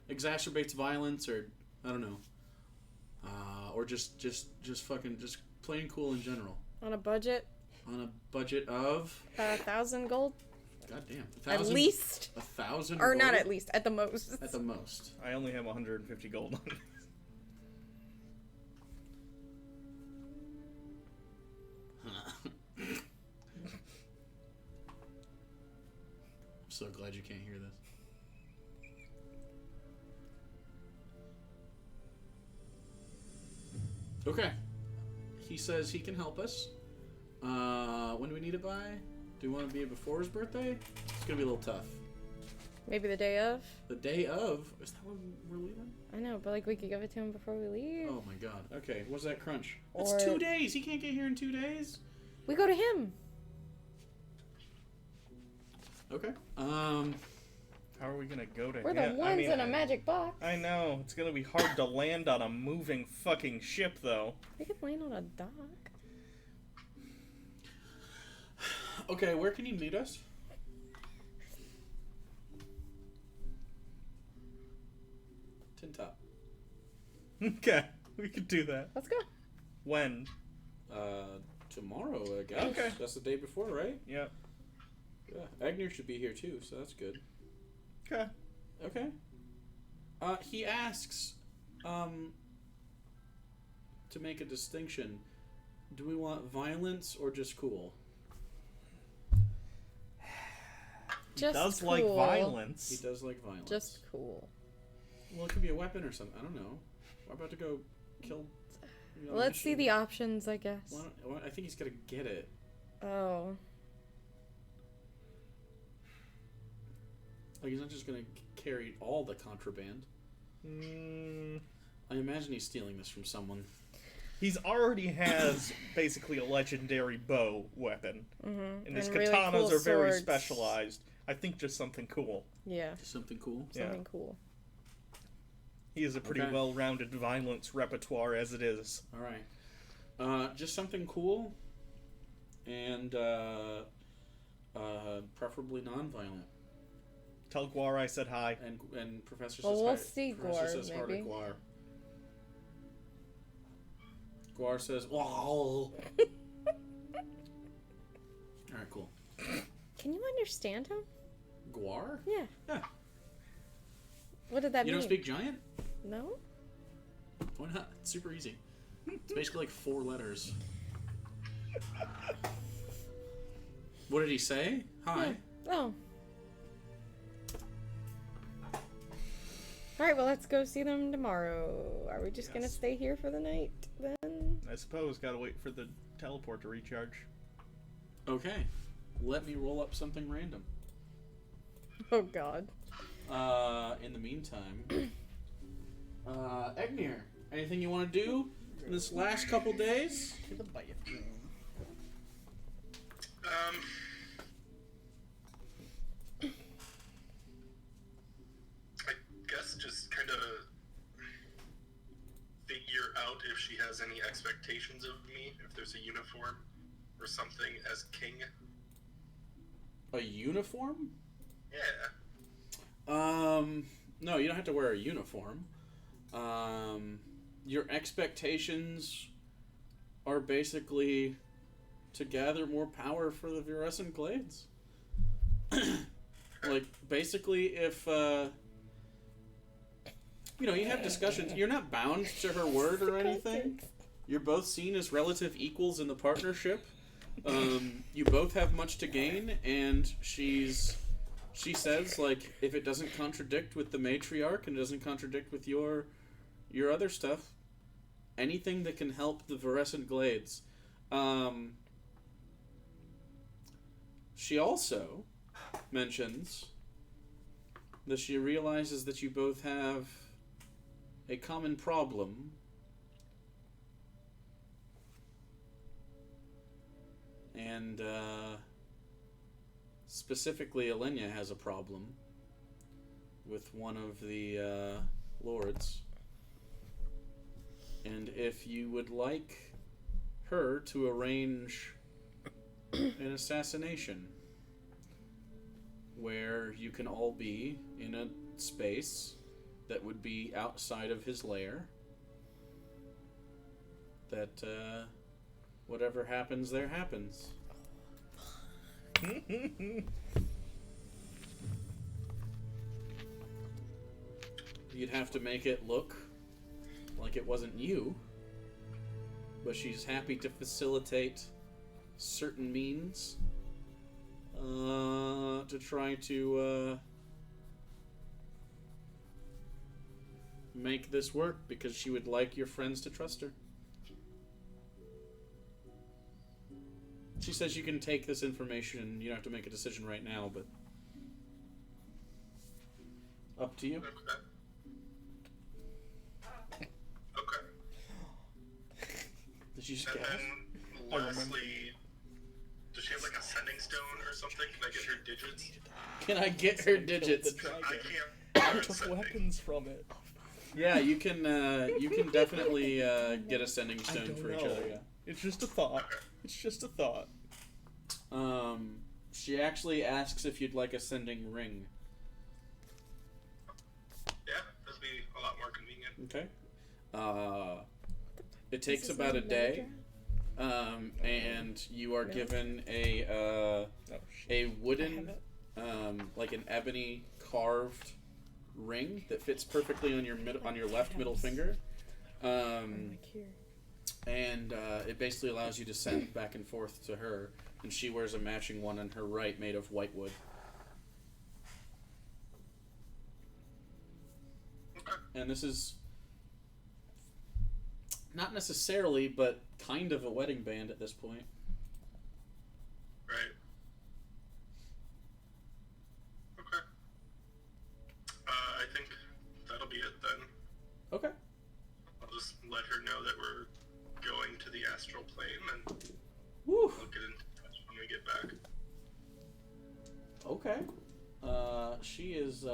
exacerbates violence, or I don't know, or just plain cool in general. On a budget? On a budget of 1,000 gold? goddamn, At least. 1,000, Or not gold? at least, at the most. At the most. I only have 150 gold on me. I'm so glad you can't hear this. Okay. He says he can help us. When do we need it by? Do we want to be before his birthday? It's gonna be a little tough. Maybe the day of? The day of? Is that when we're leaving? I know, but like we could give it to him before we leave. Oh my god. Okay, what's that crunch? That's Or- 2 days! He can't get here in 2 days? We go to him. Okay. How are we gonna go to We're him? the ones in a magic box. I know. It's gonna be hard to land on a moving fucking ship, though. We could land on a dock. Okay, where can you meet us? Tin Top. Okay, we could do that. Let's go. When? Tomorrow, I guess. Okay. That's the day before, right? Yep. Yeah. Agnir should be here too, so that's good. Okay. Okay. He asks, to make a distinction, do we want violence or just cool? Just Does cool. like violence. He does like violence. Just cool. Well, it could be a weapon or something. I don't know. We're about to go kill. You know, Let's see mission. the options, I guess. I think he's gonna get it. Oh. Like, he's not just gonna carry all the contraband. I imagine he's stealing this from someone. He's already has basically a legendary bow weapon. Mm-hmm. And his really katanas cool are very swords. specialized. I think just something cool. Yeah, Just something cool. something cool. He has a pretty Okay. well-rounded violence repertoire as it is. All right. Just something cool, and preferably non-violent. Tell Guar I said hi. And Professor Well, says we'll hi. see, Professor Guar, says hi to maybe. Guar. Guar says, "Wow." All right, cool. Can you understand him? Guar? Yeah. Yeah. What did that You mean? don't speak giant? No? Why not? It's super easy. It's basically like 4 letters. What did he say? Hi. Yeah. Oh. Alright, well, let's go see them tomorrow. Are we just gonna Yes. stay here for the night then? I suppose gotta wait for the teleport to recharge. Okay. Let me roll up something random. Oh, God. In the meantime, Egnir, anything you want to do in this last couple days? To the bathroom. I guess just has any expectations of me, if there's a uniform or something as king. A uniform? Yeah. No, you don't have to wear a uniform. Your expectations are basically to gather more power for the Virescent Glades. Like, basically, if, you have discussions. You're not bound to her word or anything. You're both seen as relative equals in the partnership. You both have much to gain, and she says, like, if it doesn't contradict with the matriarch and it doesn't contradict with your other stuff, anything that can help the Virescent Glades. She also mentions that she realizes that you both have a common problem. And, specifically, Elenia has a problem with one of the, lords. And if you would like her to arrange an assassination where you can all be in a space that would be outside of his lair, that, whatever happens there happens. You'd have to make it look like it wasn't you, but she's happy to facilitate certain means to try to make this work, because she would like your friends to trust her. She says you can take this information. You don't have to make a decision right now, but up to you. Okay. Did you just And gasp? then, lastly, does she have like a sending stone or something? Can I get her digits? Can I get her digits? I can't. I took weapons from it. Yeah, you can definitely get a sending I stone don't for know. each other. Yeah. It's just a thought. Okay. It's just a thought. She actually asks if you'd like a sending ring. Yeah, that'd be a lot more convenient. Okay. It takes about a day, and you are given a wooden, like an ebony carved ring that fits perfectly on your left middle finger. And it basically allows you to send back and forth to her, and she wears a matching one on her right made of white wood. Okay. And this is not necessarily, but kind of a wedding band at this point. Right. Okay. I think that'll be it then. Okay. I'll just let her know that we're going to the astral plane, and Woo. we'll get in touch when we get back. Okay. She is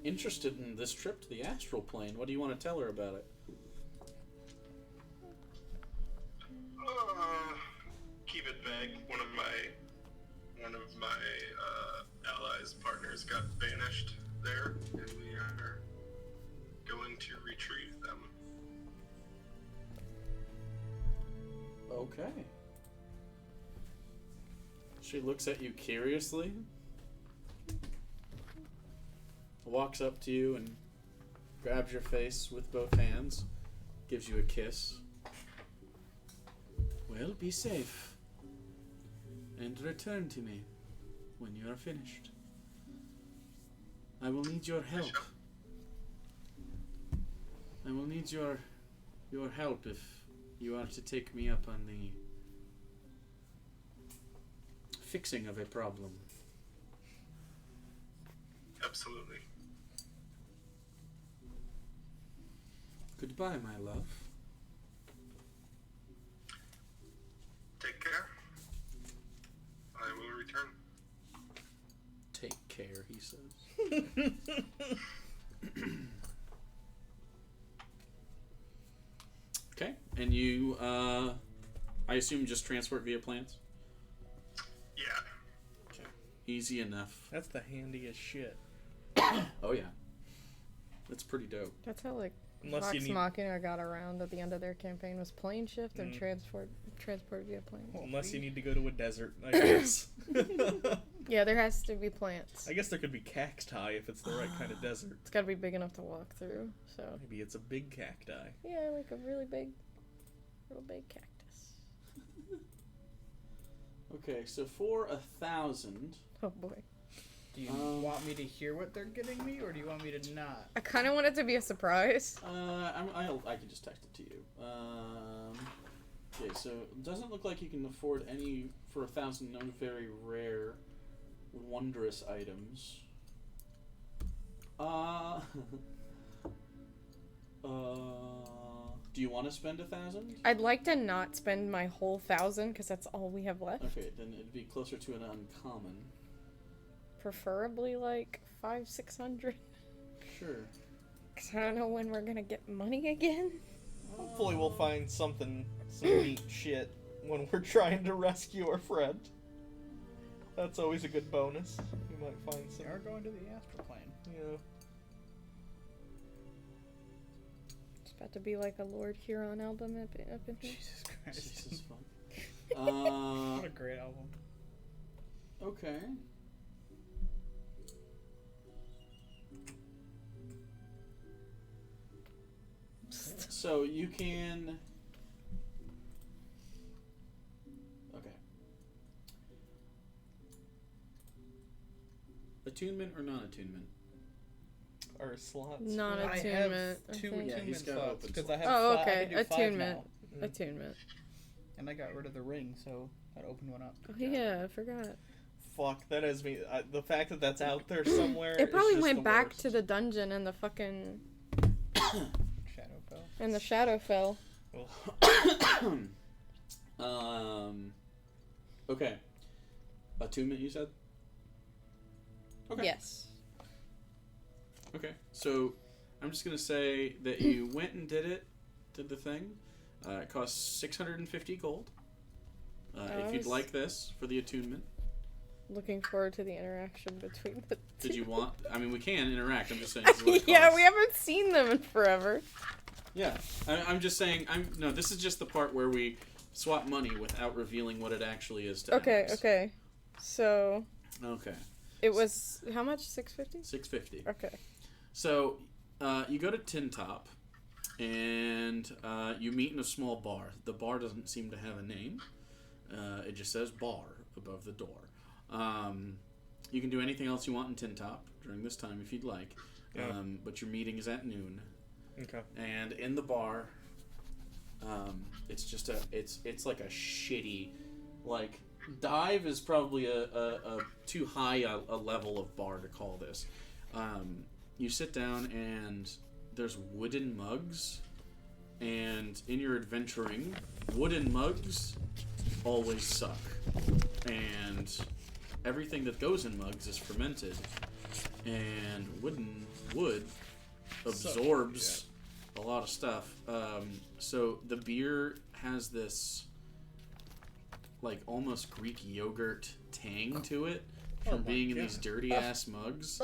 interested in this trip to the astral plane. What do you want to tell her about it? Keep it vague. One of my allies' partners got banished there, and we are going to retrieve them. Okay. She looks at you curiously, walks up to you and grabs your face with both hands, gives you a kiss. Well, be safe, and return to me when you are finished. I will need your help. I will need your help if you are to take me up on the fixing of a problem. Absolutely. Goodbye, my love. Take care. I will return. Take care, he says. I assume just transport via plants? Yeah. Okay. Easy enough. That's the handiest shit. Oh, yeah. That's pretty dope. That's how, like, Unless you Vox need, Machina got around at the end of their campaign was plane shift and transport via plane. unless you need to go to a desert, I guess. Yeah, there has to be plants. I guess there could be cacti if it's the right kind of desert. It's got to be big enough to walk through. So Maybe it's a big cacti. yeah, like a real big cactus. Okay, so for 1,000... Oh boy. Do you want me to hear what they're getting me, or do you want me to not? I kind of want it to be a surprise. I can just text it to you. Okay, so it doesn't look like you can afford any for 1,000 known very rare, wondrous items. Do you want to spend 1,000? I'd like to not spend my whole 1,000 because that's all we have left. Okay, then it'd be closer to an uncommon. Preferably like 500-600. Sure. Because I don't know when we're gonna get money again. Hopefully we'll find some neat shit when we're trying to rescue our friend. That's always a good bonus. We might find some. We are going to the astral plane. Yeah. It's about to be like a Lord Huron album up in here. Jesus This Christ. is fun. What a great album. Okay. So you can... Okay. Attunement or non-attunement? Our slots. Non-attunement. I have two I think. Yeah, he's attunement got slots open because I have. Oh, I okay. can do 5 Attunement. now. Attunement. And I got rid of the ring, so that opened one up. Oh, yeah, I forgot. Fuck, that is me. The fact that that's out there somewhere. It probably is just went the back worst. to the dungeon and the fucking... Shadowfell. And the Shadowfell. Okay. Attunement, you said? Okay. Yes. Okay. So, I'm just gonna say that you went and did the thing. It costs 650 gold. If you'd like this for the attunement. Looking forward to the interaction between the two. Did you want... I mean, we can interact. I'm just saying this is what it Yeah, costs. we haven't seen them in forever. Yeah. I'm just saying... No, this is just the part where we swap money without revealing what it actually is to Okay, Alex. okay. So... Okay. It was... How much? 650? 650. Okay. So, you go to Tin Top, and you meet in a small bar. The bar doesn't seem to have a name. It just says bar above the door. You can do anything else you want in Tin Top during this time if you'd like. Yeah. But your meeting is at noon. Okay. And in the bar, it's just it's like a shitty, like, dive is probably a too high a level of bar to call this. You sit down and there's wooden mugs, and in your adventuring, wooden mugs always suck, and everything that goes in mugs is fermented, and wood absorbs a lot of stuff. So the beer has this like almost Greek yogurt tang to it from being in these dirty ass mugs.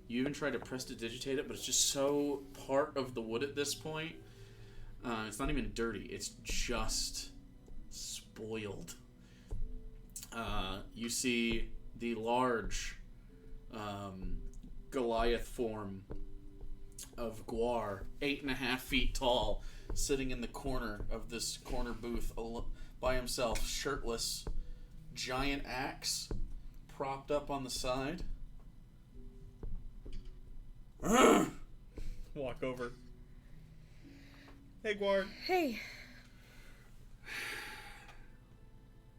You even try to prestidigitate it, but it's just so part of the wood at this point. It's not even dirty. It's just spoiled. You see the large Goliath form of Guar, 8.5 feet tall, sitting in the corner of this corner booth by himself, shirtless, giant axe propped up on the side. Walk over. Hey, Guard. Hey.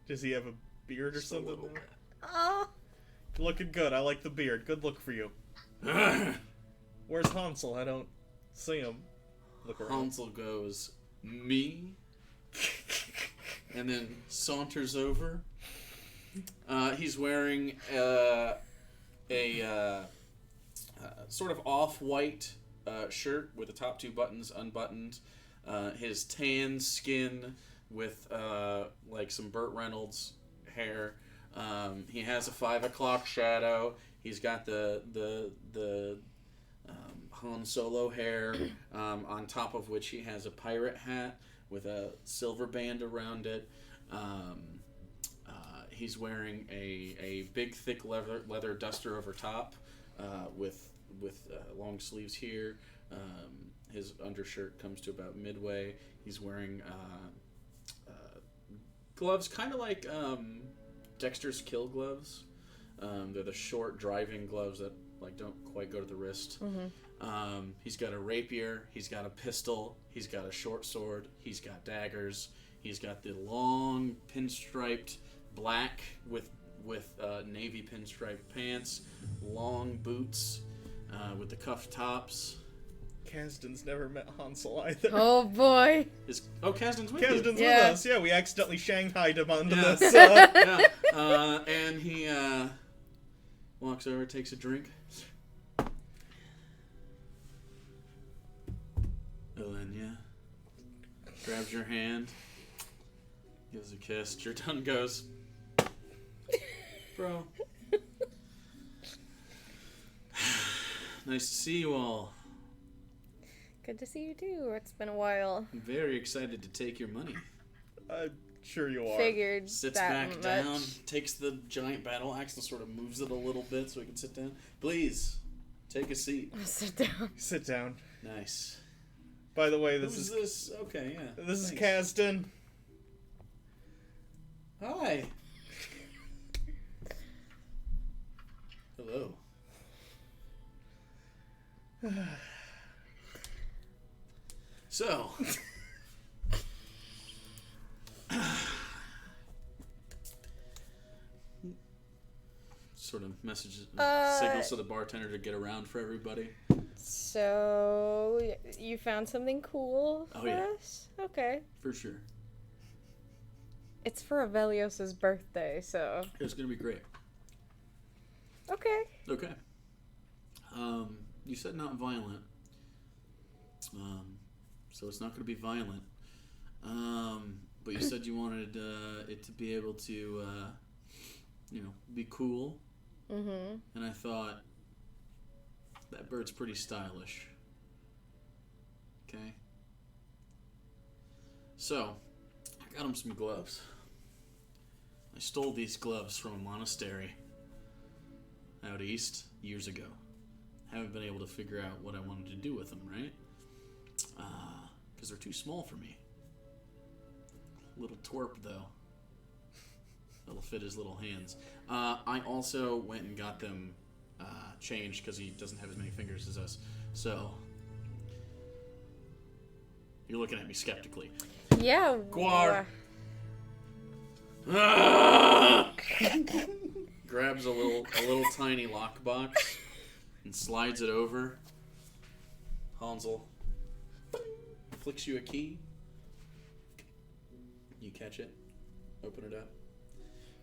Does he have a beard or Just a something? little bit. Oh. You're looking good. I like the beard. Good look for you. Where's Hansel? I don't see him. Look around. Hansel goes, me? And then saunters over. He's wearing a sort of off-white shirt with the top two buttons unbuttoned, his tan skin with like some Burt Reynolds hair. He has a 5 o'clock shadow. He's got the Han Solo hair, on top of which he has a pirate hat with a silver band around it. He's wearing a big, thick leather duster over top, with long sleeves here. His undershirt comes to about midway. He's wearing gloves, kind of like Dexter's Kill gloves. They're the short driving gloves that like don't quite go to the wrist. Mm-hmm. He's got a rapier. He's got a pistol. He's got a short sword. He's got daggers. He's got the long pinstriped black with navy pinstriped pants, long boots with the cuffed tops. Kasdan's never met Hansel either. Oh boy. Kasdan's with Kasdan's you. with Yeah. us. Yeah, we accidentally shanghaied him onto Yeah. this. Yeah. And he walks over, takes a drink. Elenia grabs your hand, gives a kiss. Jordan goes, bro. Nice to see you all. Good to see you too. It's been a while. I'm very excited to take your money. Sure you are. Figured Sits that back much. down, takes the giant battle axe and sort of moves it a little bit so he can sit down. Please, take a seat. I'll sit down. Sit down. Nice. By the way, Who's this? Okay, yeah. This is Thanks. Kasdan. Hi. Hello. So. Sort of signals to the bartender to get around for everybody. So, you found something cool for yeah. us? Okay. For sure. It's for Avelios's birthday, so... It's gonna be great. Okay. Okay. You said not violent. So it's not going to be violent. But you said you wanted it to be able to, be cool. Mm-hmm. And I thought, that bird's pretty stylish. Okay? So, I got him some gloves. I stole these gloves from a monastery out east years ago. Haven't been able to figure out what I wanted to do with them, right? Because they're too small for me. Little twerp, though. That'll fit his little hands. I also went and got them changed because he doesn't have as many fingers as us. So, you're looking at me skeptically. Yeah. Guar. Ah! Grabs a little tiny lockbox and slides it over. Hansel flicks you a key. You catch it, open it up,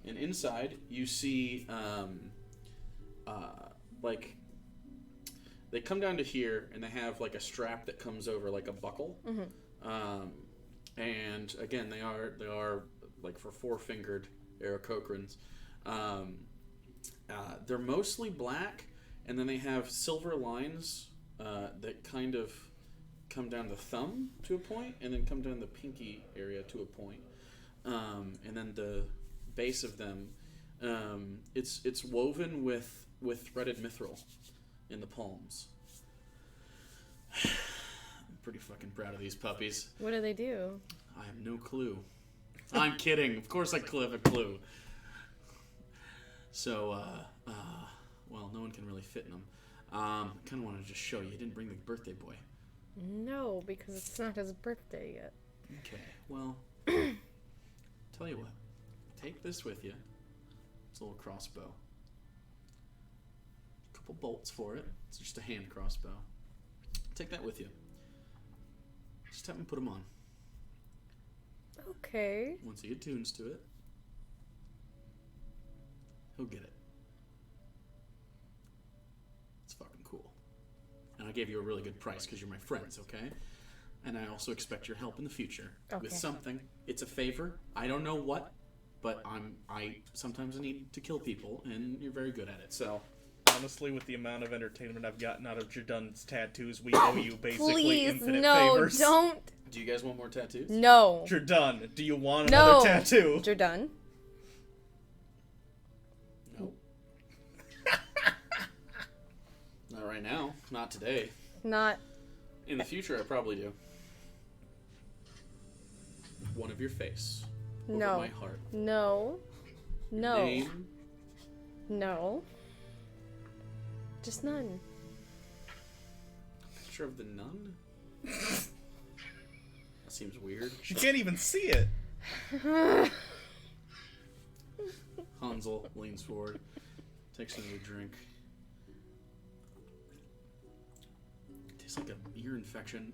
and inside you see like they come down to here and they have like a strap that comes over like a buckle. Mm-hmm. And again, they are like for 4-fingered Aarakocrans. They're mostly black, and then they have silver lines that kind of come down the thumb to a point, and then come down the pinky area to a point. And then the base of them, it's woven with threaded mithril in the palms. I'm pretty fucking proud of these puppies. What do they do? I have no clue. I'm kidding. Of course I have a clue. So, well, no one can really fit in them. I kind of wanted to just show you. You didn't bring the birthday boy. No, because it's not his birthday yet. Okay, well, tell you what. Take this with you. It's a little crossbow. A couple bolts for it. It's just a hand crossbow. Take that with you. Just have him put them on. Okay. Once he attunes to it, he'll get it. It's fucking cool. And I gave you a really good price because you're my friends, okay? and I also expect your help in the future with Okay. something. It's a favor. I don't know what, but I sometimes need to kill people, and you're very good at it. So Honestly, with the amount of entertainment I've gotten out of Jadun's tattoos, we owe you basically Please, infinite no, favors. don't. do you guys want more tattoos? No. Jadun, do you want No. another tattoo? You're done. No. Not right now. Not today. Not. In the future, I probably do. One of your face. Over No. my heart. No. No. Name. No. Just none. Picture of the nun? That seems weird. She can't even see it. Hansel leans forward, takes another drink. Tastes like a ear infection.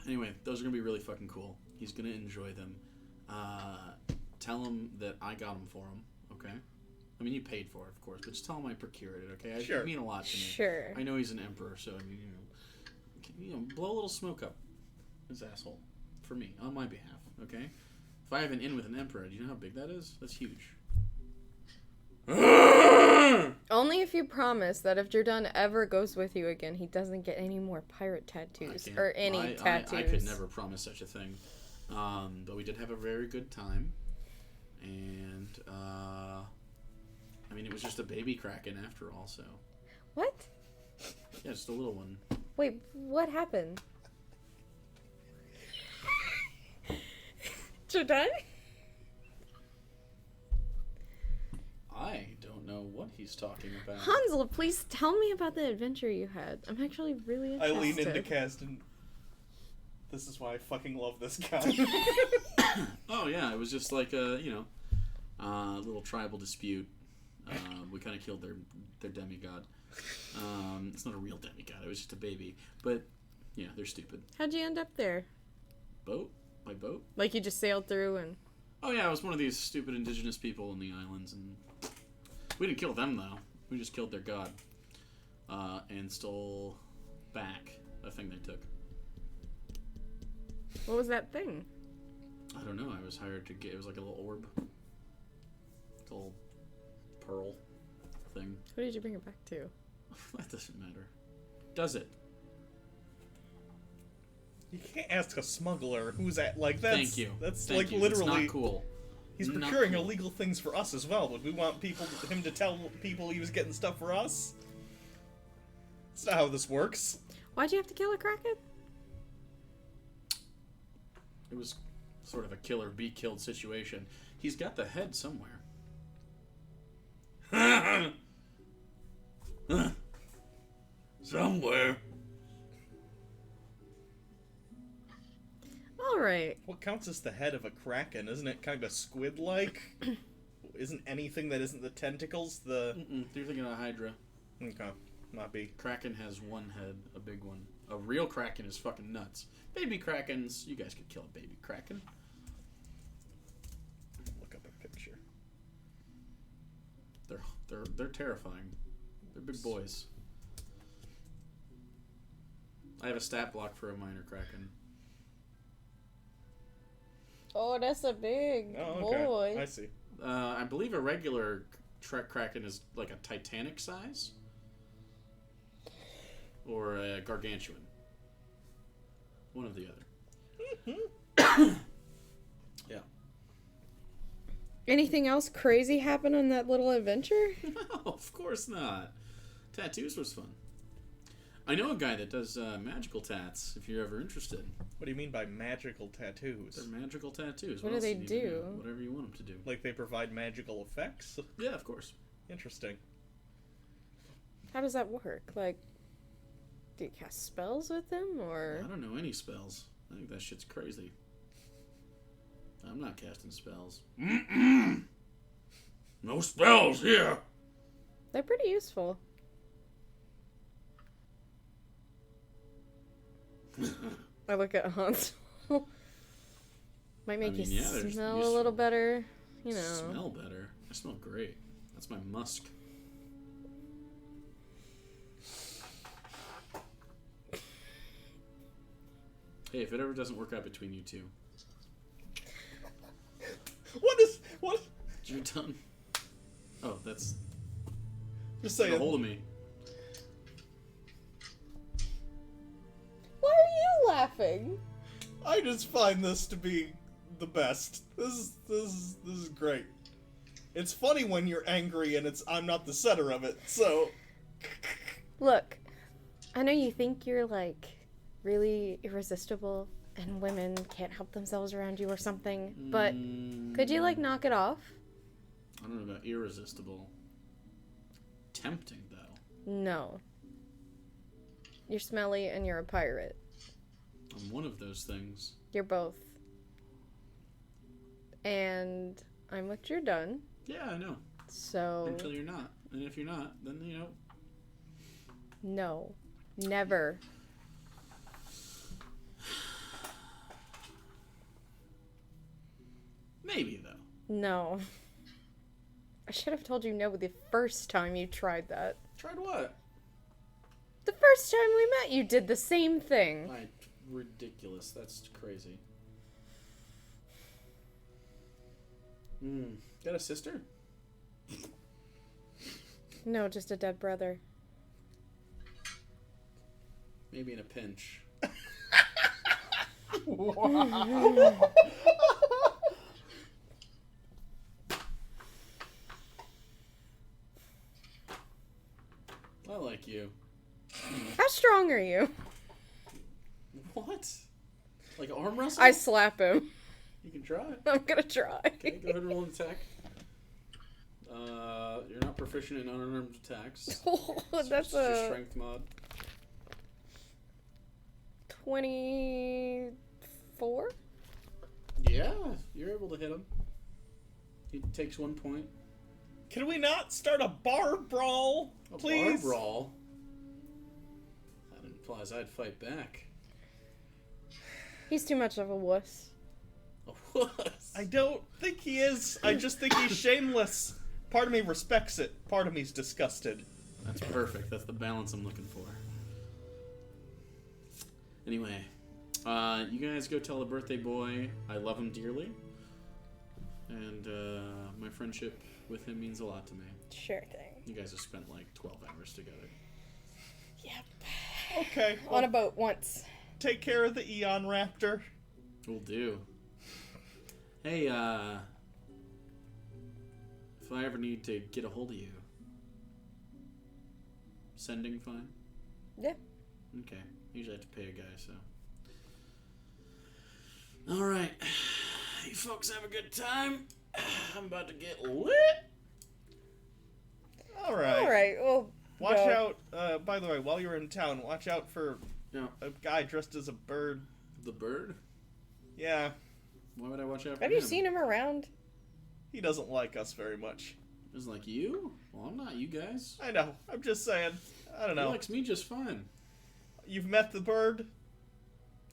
Anyway, those are gonna be really fucking cool. He's gonna enjoy them. Tell him that I got them for him, okay? I mean, you paid for it, of course, but just tell him I procured it, okay? Sure. It mean a lot to me. Sure. I know he's an emperor, so I mean, you know, blow a little smoke up his asshole for me on my behalf, okay? If I have an in with an emperor, do you know how big that is? That's huge. Only if you promise that if Jordan ever goes with you again, he doesn't get any more pirate tattoos can't- or any tattoos. I could never promise such a thing. But we did have a very good time, and I mean, it was just a baby kraken after all. So What? yeah, just a little one. Wait, what happened? Jordan? I don't know what he's talking about. Hansel, please tell me about the adventure you had. I'm actually really I interested. lean into Cast and... This is why I fucking love this guy. Oh yeah, it was just like a little tribal dispute. We kind of killed their demigod. It's not a real demigod. It was just a baby. But yeah, they're stupid. How'd you end up there? Boat? By boat? Like you just sailed through and... Oh yeah, I was one of these stupid indigenous people in the islands, and we didn't kill them though. We just killed their god, and stole back a thing they took. What was that thing? I don't know. I was hired to get. It was like a little orb, a little pearl thing. Who did you bring it back to? That doesn't matter, does it? You can't ask a smuggler who's at like that's. Thank you. That's Thank like you. literally. It's not cool. He's Not procuring cool. illegal things for us as well. Would we want him to tell people he was getting stuff for us? That's not how this works. Why'd you have to kill a kraken? It was sort of a kill or be killed situation. He's got the head somewhere. Somewhere. Alright. What counts as the head of a kraken? Isn't it kind of squid-like? Isn't anything that isn't the tentacles the... You're thinking of Hydra. Okay, might be. Kraken has one head, a big one. A real kraken is fucking nuts. Baby krakens, you guys could kill a baby kraken. Look up a picture. They're terrifying. They're big boys. I have a stat block for a minor kraken. Oh, that's a big Oh, okay. boy. I see. I believe a regular kraken is like a Titanic size, or a gargantuan. One or the other. Yeah. Anything else crazy happen on that little adventure? No, of course not. Tattoos was fun. I know a guy that does magical tats, if you're ever interested. What do you mean by magical tattoos? They're magical tattoos. What do else they you need to do? know? Whatever you want them to do. Like they provide magical effects? Yeah, of course. Interesting. How does that work? Like, do you cast spells with them, or... I don't know any spells. I think that shit's crazy. I'm not casting spells. Mm-mm. No spells here. They're pretty useful. I look at Hansel. Might make I mean, you yeah, there's smell a useful- little better, you know. Smell better. I smell great. That's my musk. Hey, if it ever doesn't work out between you two, What? you're done. Oh, that's Just get a saying. hold of me. Why are you laughing? I just find this to be the best. This is great. It's funny when you're angry and I'm not the center of it. So Look, I know you think you're like really irresistible and women can't help themselves around you or something, but could you like knock it off? I don't know about irresistible. Tempting though. No. You're smelly and you're a pirate. I'm one of those things. You're both. And I'm what you're done. Yeah, I know. So Until you're not. And if you're not, then, you know. no. Never. Maybe, though. No. I should have told you no the first time you tried that. Tried what? The first time we met, you did the same thing. Ridiculous. That's crazy. Got a sister? No, just a dead brother. Maybe in a pinch. I like you. How strong are you? What? Like arm wrestle? I slap him. You can try. I'm gonna try. Okay, go ahead and roll an attack. You're not proficient in unarmed attacks. That's It's your a strength mod. 24? Yeah, you're able to hit him. He takes 1 point. can we not start a bar brawl, please? A bar brawl? That implies I'd fight back. He's too much of a wuss. A wuss? I don't think he is. I just think he's shameless. Part of me respects it. Part of me's disgusted. That's perfect. That's the balance I'm looking for. Anyway, you guys go tell the birthday boy I love him dearly. And my friendship with him means a lot to me. Sure thing. You guys have spent like 12 hours together. Yep. Okay. On a boat once. Take care of the Eon Raptor. Will do. Hey, if I ever need to get a hold of you, sending fine? Yeah. Okay. Usually I have to pay a guy, so. Alright. You folks have a good time. I'm about to get lit. All right. Alright, well. Watch go. out. By the way, while you're in town, watch out for Yeah. a guy dressed as a bird. The bird? Yeah, Why would I watch out for Have him? you seen him around? he doesn't like us very much. It's like you? Well, I'm not you guys. I know. I'm just saying. I don't He know. likes me just fine. You've met the bird?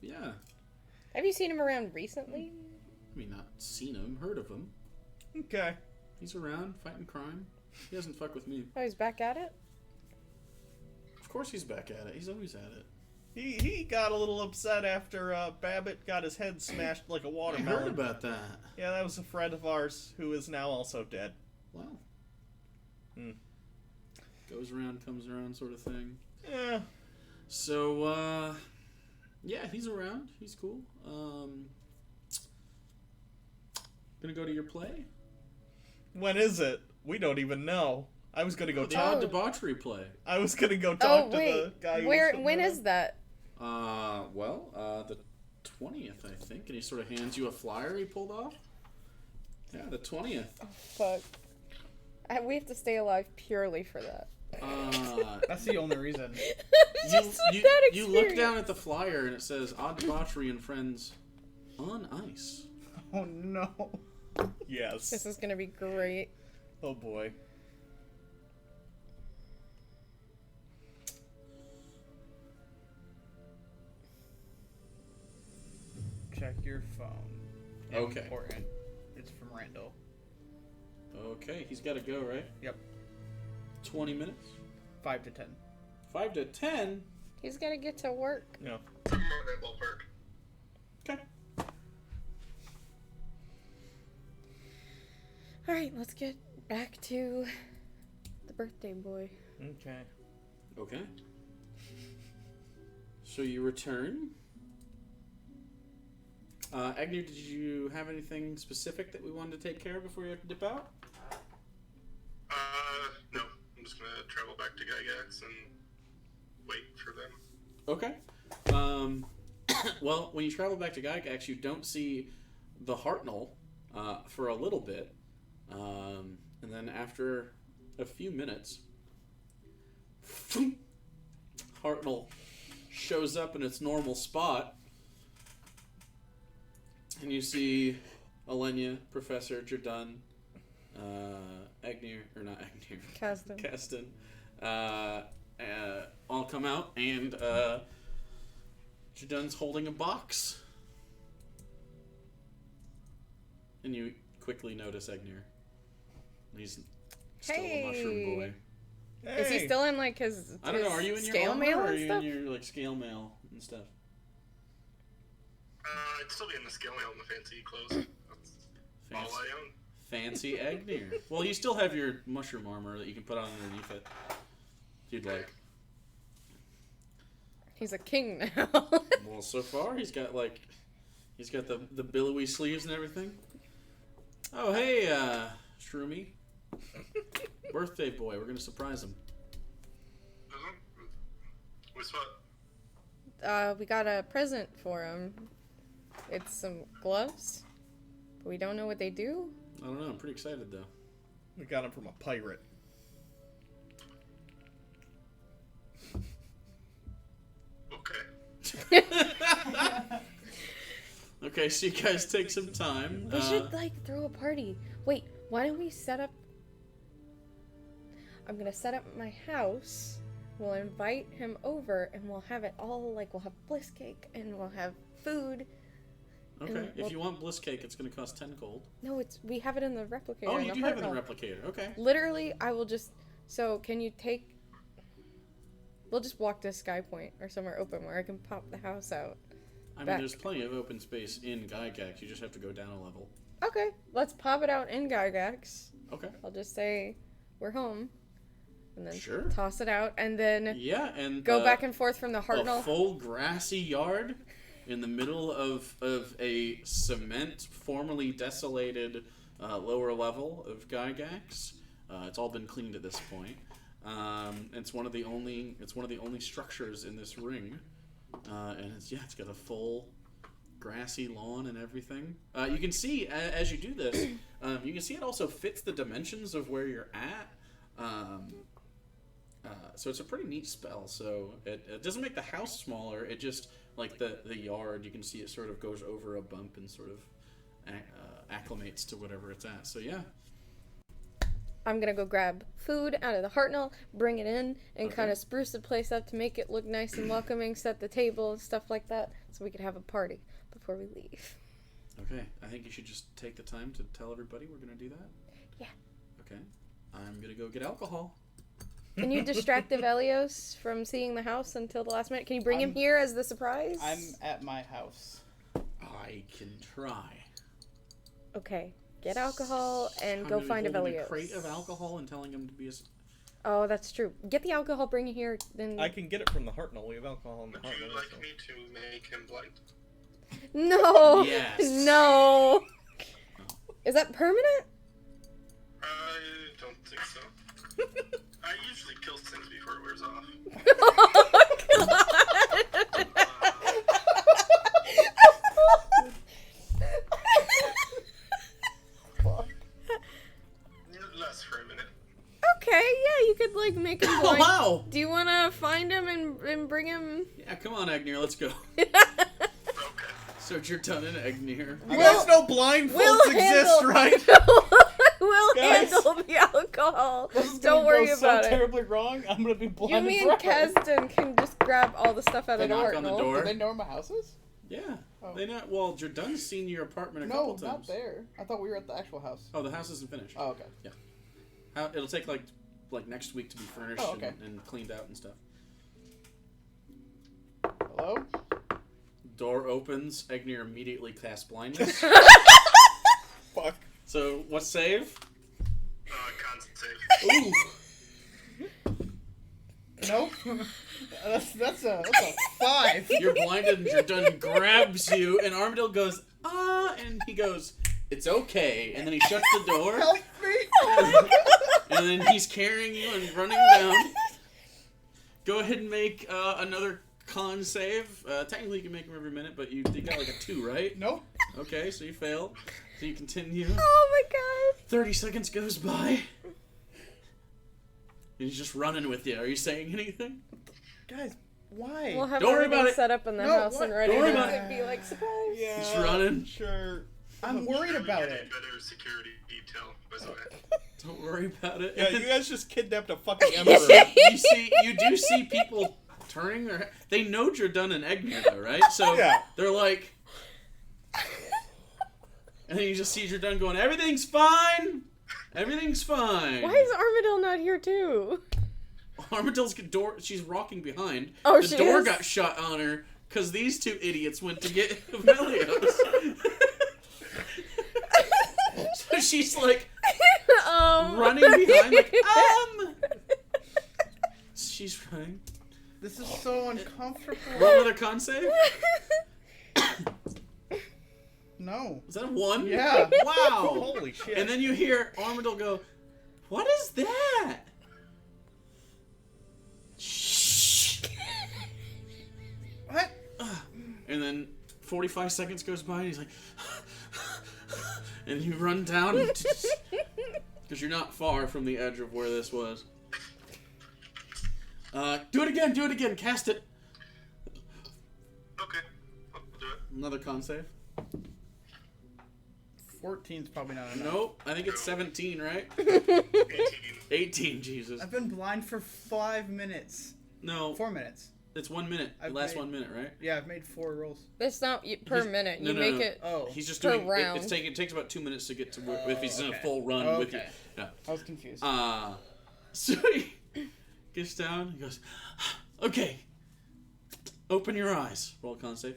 Yeah. Have you seen him around recently? I mean, not seen him, heard of him. Okay. He's around, fighting crime. He doesn't fuck with me. Oh, he's back at it? Of course he's back at it. He's always at it. He got a little upset after Babbitt got his head smashed like a I watermelon. heard about that. Yeah, that was a friend of ours who is now also dead. Wow. Hmm. Goes around, comes around sort of thing. Yeah. So, yeah, he's around. He's cool. Gonna go to your play? When is it? We don't even know. I was gonna go The talk. Odd Debauchery play. I was gonna go talk to the guy. Who was when there. is that? The 20th, I think. And he sort of hands you a flyer he pulled off. Yeah, the 20th. Fuck. We have to stay alive purely for that. That's the only reason. Just that you look experience. down at the flyer and it says Odd Debauchery and Friends on ice. Oh no. Yes. This is gonna be great. Oh boy. Check your phone. Okay. Important. It's from Randall. Okay, he's got to go, right? Yep. 20 minutes? 5 to 10. 5 to 10? He's gotta get to work. No. Somewhere in that ballpark. Alright, let's get back to the birthday boy. Okay. Okay. So you return. Agnir, did you have anything specific that we wanted to take care of before you have to dip out? No. I'm just gonna travel back to Gygax and wait for them. Okay. Well, when you travel back to Gygax, you don't see the Hartnell for a little bit. And then after a few minutes, Hartnell shows up in its normal spot. And you see Alenia, Professor, Jardun, Agnir, or not Agnir, Kasdan. all come out, and Jardun's holding a box. And you quickly notice Agnir. He's still a mushroom boy. Hey. Is he still in like his I don't know, are you in your scale armor, mail or are and you stuff? in your like scale mail and stuff? I'd still be in the scale mail and the fancy clothes. That's all I own. Fancy Agnir. Well, you still have your mushroom armor that you can put on underneath it, if you'd like. He's a king now. Well, so far he's got the billowy sleeves and everything. Oh, hey, Shroomy. Birthday boy, we're gonna surprise him. What's what? We got a present for him. It's some gloves. But we don't know what they do. I don't know, I'm pretty excited though. We got him from a pirate. Okay. Okay, so you guys take some time. We should like throw a party. Wait, why don't we set up... I'm gonna set up my house. We'll invite him over and we'll have it all like, we'll have bliss cake and we'll have food. Okay, if you want bliss cake, it's gonna cost 10 gold. No, we have it in the replicator. Oh, in you the do have it in Hartnell. the replicator. Okay. Literally, I will just... So, can you take... We'll just walk to Sky Point or somewhere open where I can pop the house out. I mean, Back. there's plenty of open space in Gygax. You just have to go down a level. Okay, let's pop it out in Gygax. Okay. I'll just say we're home. And then Sure. toss it out and then Yeah, and go back and forth from the a Hartnell. full grassy yard in the middle of a cement, formerly desolated lower level of Gygax. It's all been cleaned at this point. It's one of the only structures in this ring, and it's got a full grassy lawn and everything. You can see as you do this, you can see it also fits the dimensions of where you're at. So it's a pretty neat spell. So it doesn't make the house smaller. It just, like the yard, you can see it sort of goes over a bump and sort of acclimates to whatever it's at. So yeah. I'm gonna go grab food out of the Hartnell, bring it in, and Okay. kind of spruce the place up to make it look nice and welcoming, set the table and stuff like that, so we could have a party before we leave. Okay, I think you should just take the time to tell everybody we're gonna do that. Yeah. Okay. I'm gonna go get alcohol. Can you distract Evelios from seeing the house until the last minute? Can you bring him here as the surprise? I'm at my house. I can try. Okay. Get alcohol and I'm go gonna be find holding Evelios. a crate of alcohol and telling him to be a... Oh, that's true. Get the alcohol, bring it here, then... I can get it from the Hartnell. We have alcohol in the Would you Hartnell. like so- me to make him blind? No! Yes. No! Is that permanent? I don't think so. I usually kill things before it wears off. Less for a minute. Okay, yeah, you could like make him Oh, blind. wow! Do you want to find him and bring him? Yeah, come on, Agnir, let's go. Okay. So you're done in Agnir. You guys know blind We'll folks exist, handle- right? We'll Guys. handle the alcohol. This is Don't gonna worry go about so it. terribly wrong. I'm gonna be You, blind me, and forever. Kasdan can just grab all the stuff out They of the knock on the Hartnell. door. Do they know where my house is? Yeah. Oh. They know. Well, Jardun's seen your apartment a No, couple times. not there. I thought we were at the actual house. Oh, the house isn't finished. Oh, okay. It'll take like next week to be furnished Oh, okay. and cleaned out and stuff. Hello? Door opens. Agnir immediately casts blindness. Fuck. So what save? con save. Ooh. Nope. That's a 5. You're blinded and Jordan grabs you and Armadillo goes, and he goes, it's okay. And then he shuts the door. Help me! And then he's carrying you and running down. Go ahead and make another con save. Technically, you can make them every minute, but you got like a 2, right? Nope. Okay, so you failed. So you continue. Oh my god. 30 seconds goes by. And he's just running with you. Are you saying anything? Guys, why? We'll have Don't worry everything about it. set up in the No, house what? and ready Don't worry to about be like, surprise. Yeah. He's running. Sure. I'm worried about We get it. a better security detail, by the way. Don't worry about it. Yeah, you guys just kidnapped a fucking emperor. You do see people turning their. They know Jordan and Egnir, though, right? So Yeah. they're like, and then you just see Jordan going, "Everything's fine. Everything's fine." Why is Armadillo not here too? Armadillo's door? She's rocking behind. Oh, the she door is? got shut on her because these two idiots went to get Velios. So she's like running behind, like She's running. This is so uncomfortable. Roll another con save. No. Is that a 1? Yeah. Wow. Holy shit. And then you hear Armadillo go, "What is that?" Shh. What? And then 45 seconds goes by and he's like, and you run down because you're not far from the edge of where this was. Do it again, cast it. Okay, I'll do it. Another con save. 14's probably not enough. Nope, I think it's 17, right? 18. 18, Jesus. I've been blind for 5 minutes. No, 4 minutes. it's 1 minute. I've Last made- 1 minute, right? Yeah, I've made 4 rolls. It's not per He's- minute. no, You no, make no. it. Oh. He's just Per doing. round. It takes about 2 minutes to get to where, if he's in a okay. full run with you. Okay. Yeah. I was confused. So he gets down. He goes, "Okay, open your eyes." Roll a con save.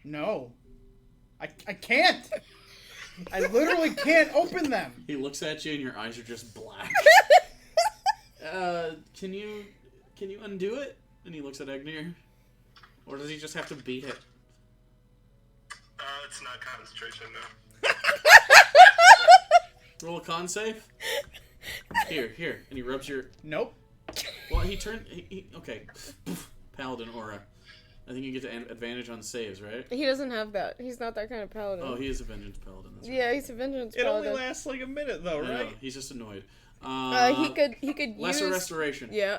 No. I can't! I literally can't open them! He looks at you, and your eyes are just black. Can you undo it? And he looks at Agnir. Or does he just have to beat it? It's not concentration, no. Roll a con save. Here, and he rubs your. Nope. Well, he turned. Okay, Paladin aura. I think you get the advantage on saves, right? He doesn't have that. He's not that kind of paladin. Oh, he is a vengeance paladin. That's right. Yeah, he's a vengeance It only paladin. lasts like a minute though, I know, right? he's just annoyed. He could Lesser use. restoration. Yeah.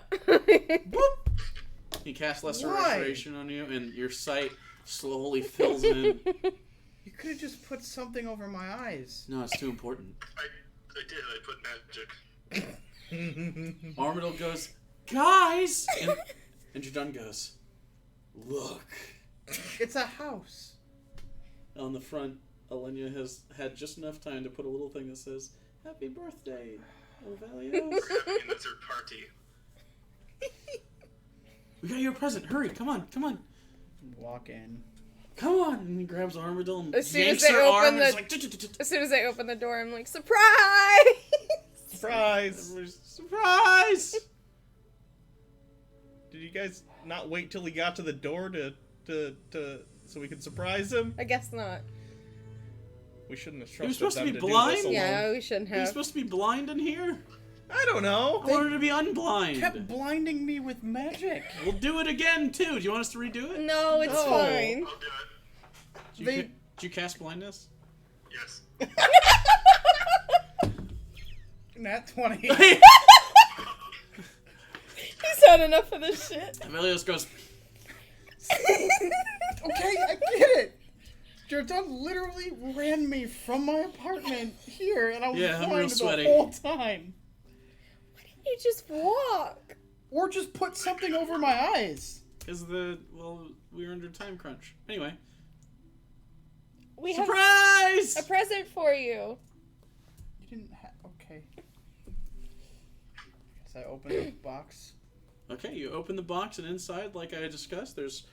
He casts lesser Why? restoration on you, and your sight slowly fills in. You could have just put something over my eyes. No, it's too important. I did. I put magic. Armadillo goes, "Guys!" And Jordan goes, "Look." It's a house. On the front, Alenia has had just enough time to put a little thing that says, "Happy birthday, Velios." We're having a third party. We got you a present. Hurry, come on. Walk in. Come on. And he grabs Armadillo and As soon as yanks they her arm open and is the- like, "Tut-tut-tut-tut." As soon as I open the door, I'm like, surprise! Surprise! Everybody's, "Surprise!" Did you guys not wait till he got to the door to so we could surprise him? I guess not. We shouldn't have He was trusted supposed to them be to do blind? this alone. Yeah, we shouldn't Are you have. supposed to be blind in here? I don't know. I wanted to be unblind. Kept blinding me with magic. We'll do it again, too. Do you want us to redo it? No, it's No. fine. I'll do it. Did you cast blindness? Yes. Nat 20. He's had enough of this shit. Velios goes, Okay, I get it. Jordan literally ran me from my apartment here, and I was Yeah, I'm real blind the sweaty. whole time. You just walk. Or just put something over my eyes. because we were under time crunch. Anyway. We Surprise! have a present for you. You didn't have. Okay. Guess I opened the box. Okay, you open the box, and inside, like I discussed, there's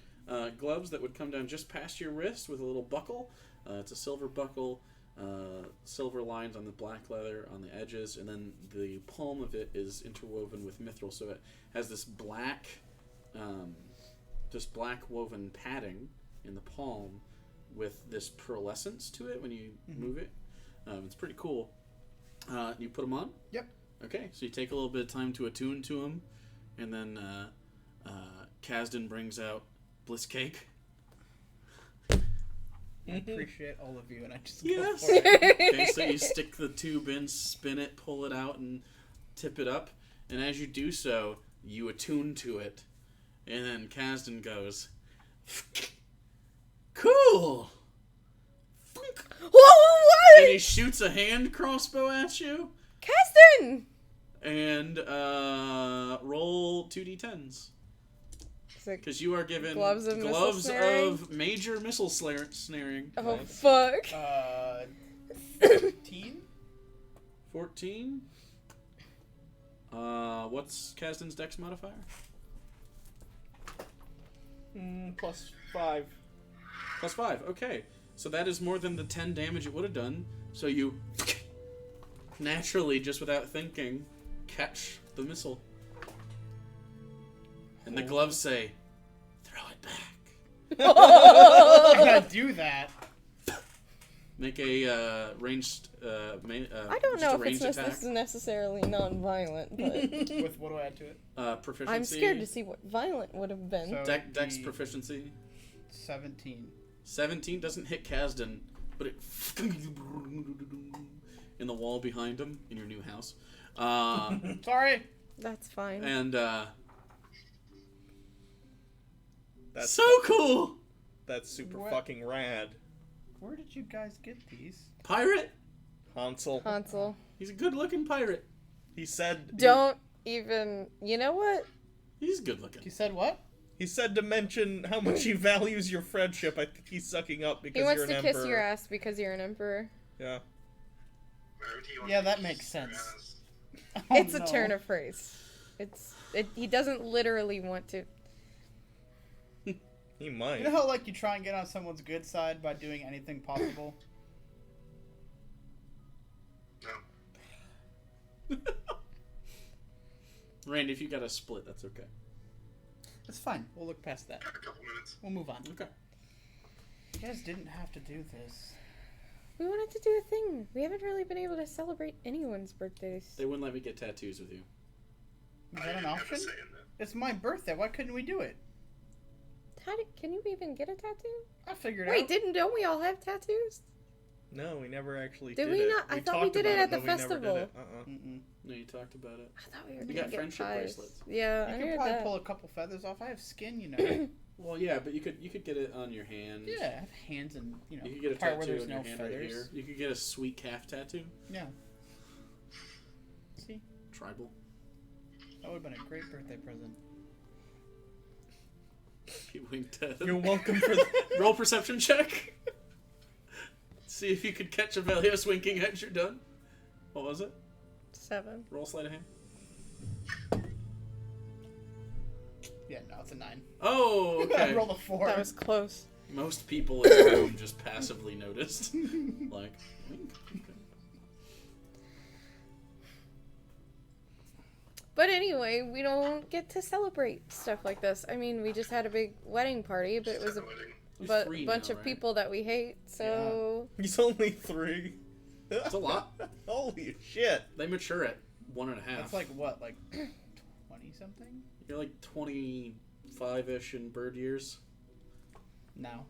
gloves that would come down just past your wrist with a little buckle. It's a silver buckle, silver lines on the black leather on the edges, and then the palm of it is interwoven with mithril, so it has this black woven padding in the palm with this pearlescence to it when you move it. It's pretty cool. You put them on? Yep. Okay, so you take a little bit of time to attune to them, and then Kasdan brings out Bliss Cake. I appreciate all of you, and I just Yes. go for it. Okay, so you stick the tube in, spin it, pull it out, and tip it up. And as you do so, you attune to it. And then Kasdan goes, cool! Whoa, And he shoots a hand crossbow at you. Kasdan! And roll 2d10s. Because you are given Gloves of missile snaring? of major missile snaring. Oh, Nice. fuck. 14? 14. What's Kasdan's dex modifier? +5. +5. Okay. So that is more than the 10 damage it would have done. So you naturally, just without thinking, catch the missile. And the gloves say, throw it back. I'm gonna do that. Make a ranged I don't know if it's necessarily non-violent, but With what do I add to it? proficiency. I'm scared to see what violent would have been. So- Dex the- proficiency. 17. 17 doesn't hit Kasdan, but it in the wall behind him in your new house. Sorry. That's fine. And That's so cool. That's super What? fucking rad. Where did you guys get these? Pirate. Hansel. Hansel. He's a good-looking pirate. He said. Don't even... You know what? He's good-looking. You said what? He said to mention how much he values your friendship. I think he's sucking up because He wants you're an to emperor. kiss your ass because you're an emperor. Yeah. Why would he want Yeah, to that kiss makes your sense. ass? Oh, It's a no. turn of phrase. He doesn't literally want to... He might. You know how, like, you try and get on someone's good side by doing anything possible? No. Randy, if you got a split, that's okay. It's fine. We'll look past that. Got a couple minutes. We'll move on. Okay. You guys didn't have to do this. We wanted to do a thing. We haven't really been able to celebrate anyone's birthdays. They wouldn't let me get tattoos with you. Is I that an didn't have a option? say in that. It's my birthday. Why couldn't we do it? Can you even get a tattoo? I figured Wait, out. don't we all have tattoos? No, we never actually Did did we it. not? I thought we talked did it about at the but we never did festival. it. Mm-mm. No, you talked about it. I thought we were You gonna got get friendship ties. bracelets. Yeah, I You could heard probably that. pull a couple feathers off. I have skin, you know. Well, yeah, but you could get it on your hand. Yeah, I have hands and, you know, You could get a part where tattoo there's on no your hand feathers. right here. You could get a sweet calf tattoo. Yeah. See? Tribal. That would have been a great birthday present. He winked at You're him. welcome for the... Roll perception check. See if you could catch Avelios winking as you're done. What was it? 7. Roll sleight of hand. Yeah, no, it's a 9. Oh, I okay. rolled a 4. That was close. Most people in the room just passively noticed. Like, wink. Okay. But anyway, we don't get to celebrate stuff like this. I mean, we just had a big wedding party, but it was a You're three bunch now, of right? people that we hate, so... He's only 3. It's a lot. Holy shit. They mature at 1.5. That's like what, like 20 something? You're like 25-ish in bird years. No.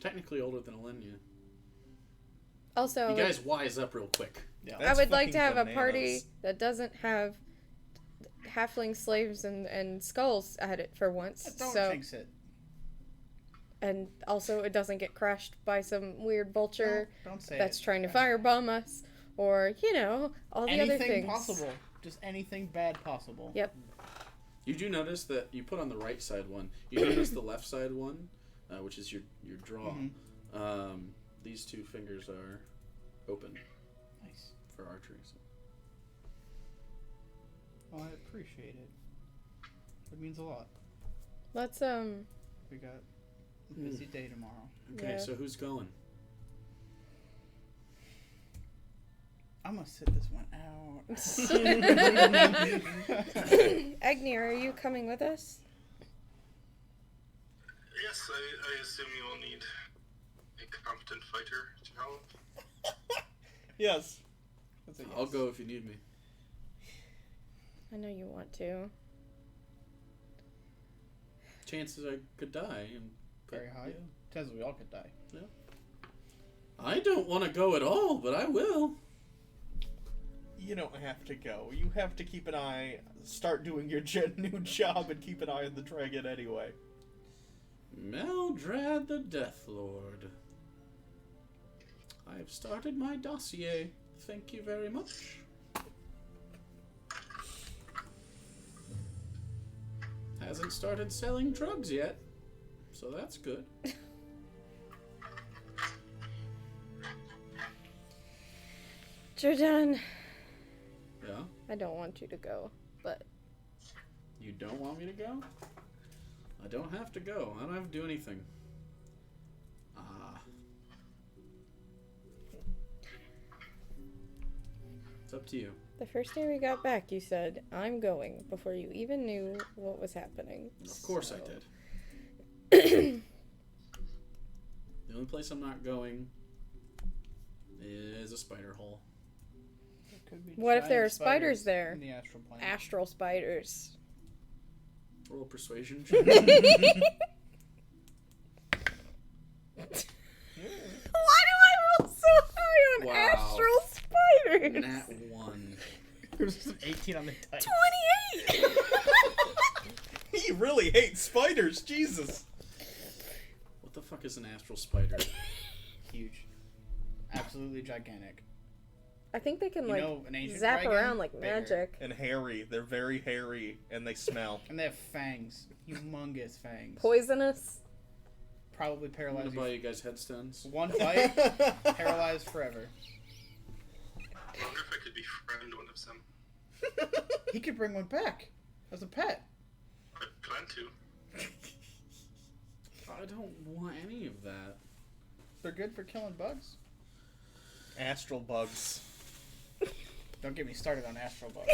Technically older than Alenia. Also, You guys wise up real quick. Yeah. That's I would like to fucking have a party bananas. that doesn't have halfling slaves and skulls at it for once. Don't so, jinx it. and also it doesn't get crushed by some weird vulture Don't say that's it. trying to firebomb us, or all the other Anything things. possible. Just anything bad possible. Yep. You do notice that you put on the right side one. You notice the left side one, which is your draw. Mhm. These two fingers are open Nice. for archery. So. Well, I appreciate it. It means a lot. Let's We got a busy day tomorrow. Okay, Yeah. so who's going? I'm gonna sit this one out. Agnir, are you coming with us? Yes, I assume you will need a competent fighter to help. Yes. That's a I'll yes. go if you need me. I know you want to. Chances I could die. Very high. Chances we all could die. I don't want to go at all, but I will. You don't have to go. You have to keep an eye, start doing your new job, and keep an eye on the dragon anyway. Meldrad the Death Lord. I have started my dossier. Thank you very much. Hasn't started selling drugs yet, so that's good. Jordan, Yeah? I don't want you to go, but You don't want me to go? I don't have to go. I don't have to do anything. It's up to you. the first day we got back, you said, I'm going, before you even knew what was happening. Of course I So- did. The only place I'm not going is a spider hole. There could be What if there giant are spiders there? in the astral plane? Astral spiders. Roll persuasion. Why do I roll so high on Wow. astral spiders? Nat 1. There's an 18 on the dice. 28! He really hates spiders, Jesus. What the fuck is an astral spider? Huge. Absolutely gigantic. I think they can, You like, know, an ancient zap dragon? around like Bigger. magic. And hairy. They're very hairy, and they smell. And they have fangs. Humongous fangs. Poisonous. Probably I'm gonna paralyzed buy you. you guys headstones. One fight, paralyzed forever. I wonder if I could befriend one of them. He could bring one back as a pet. I plan to. I don't want any of that. They're good for killing bugs. Astral bugs. Don't get me started on astral bugs.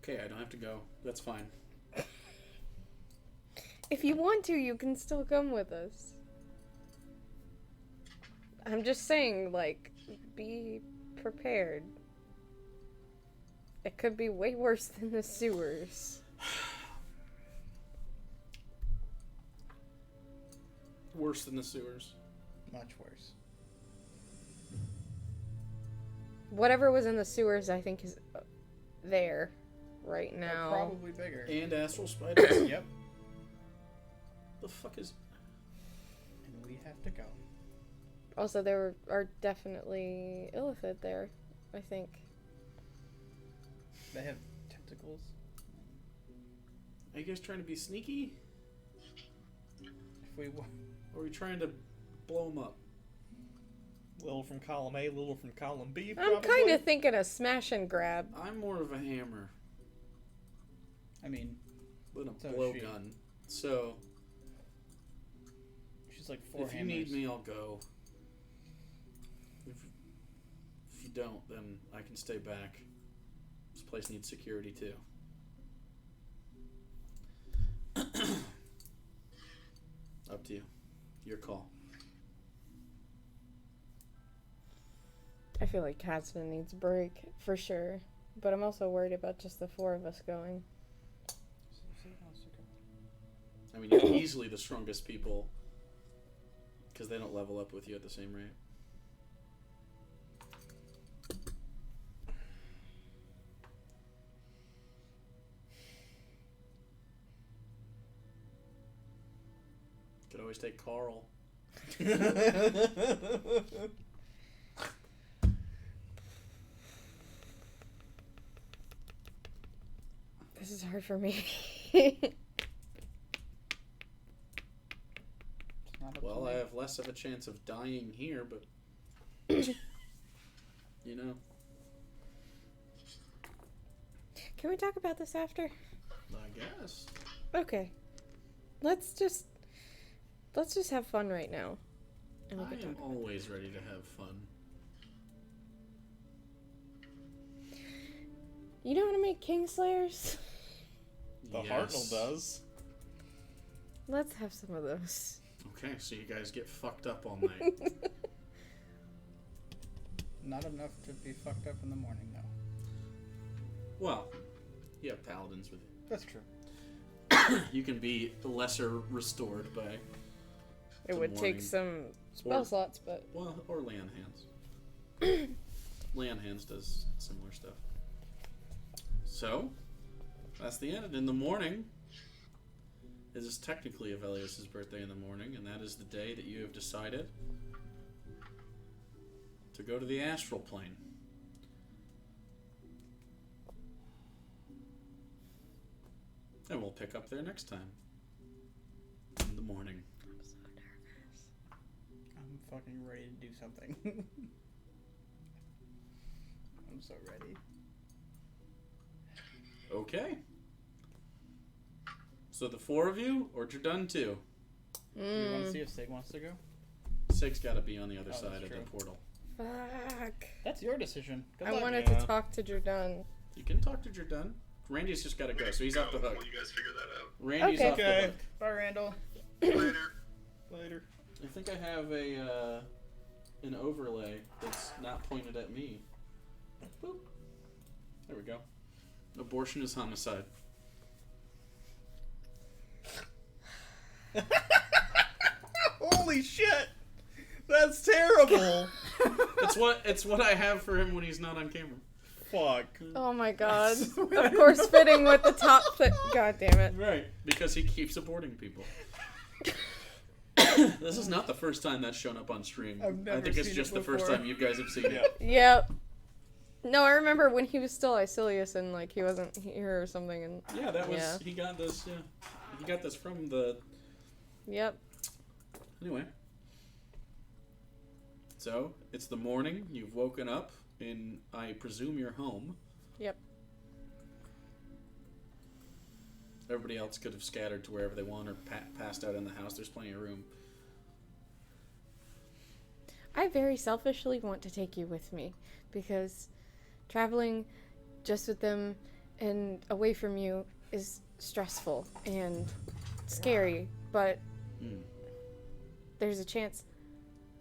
Okay, I don't have to go. That's fine. If you want to, you can still come with us. I'm just saying, like, be prepared. It could be way worse than the sewers. Worse than the sewers. Much worse. Whatever was in the sewers, I think, is there right They're now. probably bigger. And astral spiders. Yep. The fuck is... And we have to go. Also, there are definitely illithid there, I think. They have tentacles. Are you guys trying to be sneaky? If we Or are we trying to blow them up? Little from column A, little from column B, I'm probably. kind of thinking a smash and grab. I'm more of a hammer I mean, than a So is she. blowgun. So, she's like four if you hammers. need me, I'll go. If you don't, then I can stay back. This place needs security too. Up to you. Your call. I feel like Katzman needs a break, for sure. But I'm also worried about just the four of us going. I mean, you're easily the strongest people because they don't level up with you at the same rate. Could always take Carl. This is hard for me. It's not up to Well, me. I have less of a chance of dying here, but you know. Can we talk about this after? I guess. Okay. Let's just have fun right now. And we I can am talk. always ready to have fun. You know how to make Kingslayers? The Yes. Hartnell does. Let's have some of those. Okay, so you guys get fucked up all night. Not enough to be fucked up in the morning, though. Well, you have paladins with you. That's true. You can be lesser restored by, It Some would take warning. some spell Or- slots, but well, or lay on hands. Lay on hands does similar stuff. So, that's the end. In the morning, it is technically Avelius' birthday in the morning, and that is the day that you have decided to go to the astral plane. And we'll pick up there next time. In the morning. I'm so nervous. I'm fucking ready to do something. I'm so ready. Okay. So the four of you, or you're done too? Do you want to see if Sig wants to go? Sig's gotta be on the other Oh, side that's of the true. portal. Fuck. That's your decision. Good I luck. wanted Yeah. to talk to Jordan. You can talk to Jordan. Randy's just gotta go, so he's off the hook. While you guys figure that out. Randy's Okay. off the Okay. hook. Bye, Randall. Later. Later. I think I have a an overlay that's not pointed at me. Boop. There we go. Abortion is homicide. Holy shit! That's terrible! It's what I have for him when he's not on camera. Fuck. Oh my god. Of course, fitting with the top. God damn it. Right, because he keeps aborting people. This is not the first time that's shown up on stream. I've I never think it's seen just it the first before. time you guys have seen Yeah. it. Yep. No, I remember when he was still Icilius and like he wasn't here or something, and Yeah, that was Yeah. he got this. Yeah, he got this from the. yep. Anyway. So it's the morning. You've woken up in, I presume, your home. Yep. Everybody else could have scattered to wherever they want or passed out in the house. There's plenty of room. I very selfishly want to take you with me because traveling just with them and away from you is stressful and scary, but Hmm. there's a chance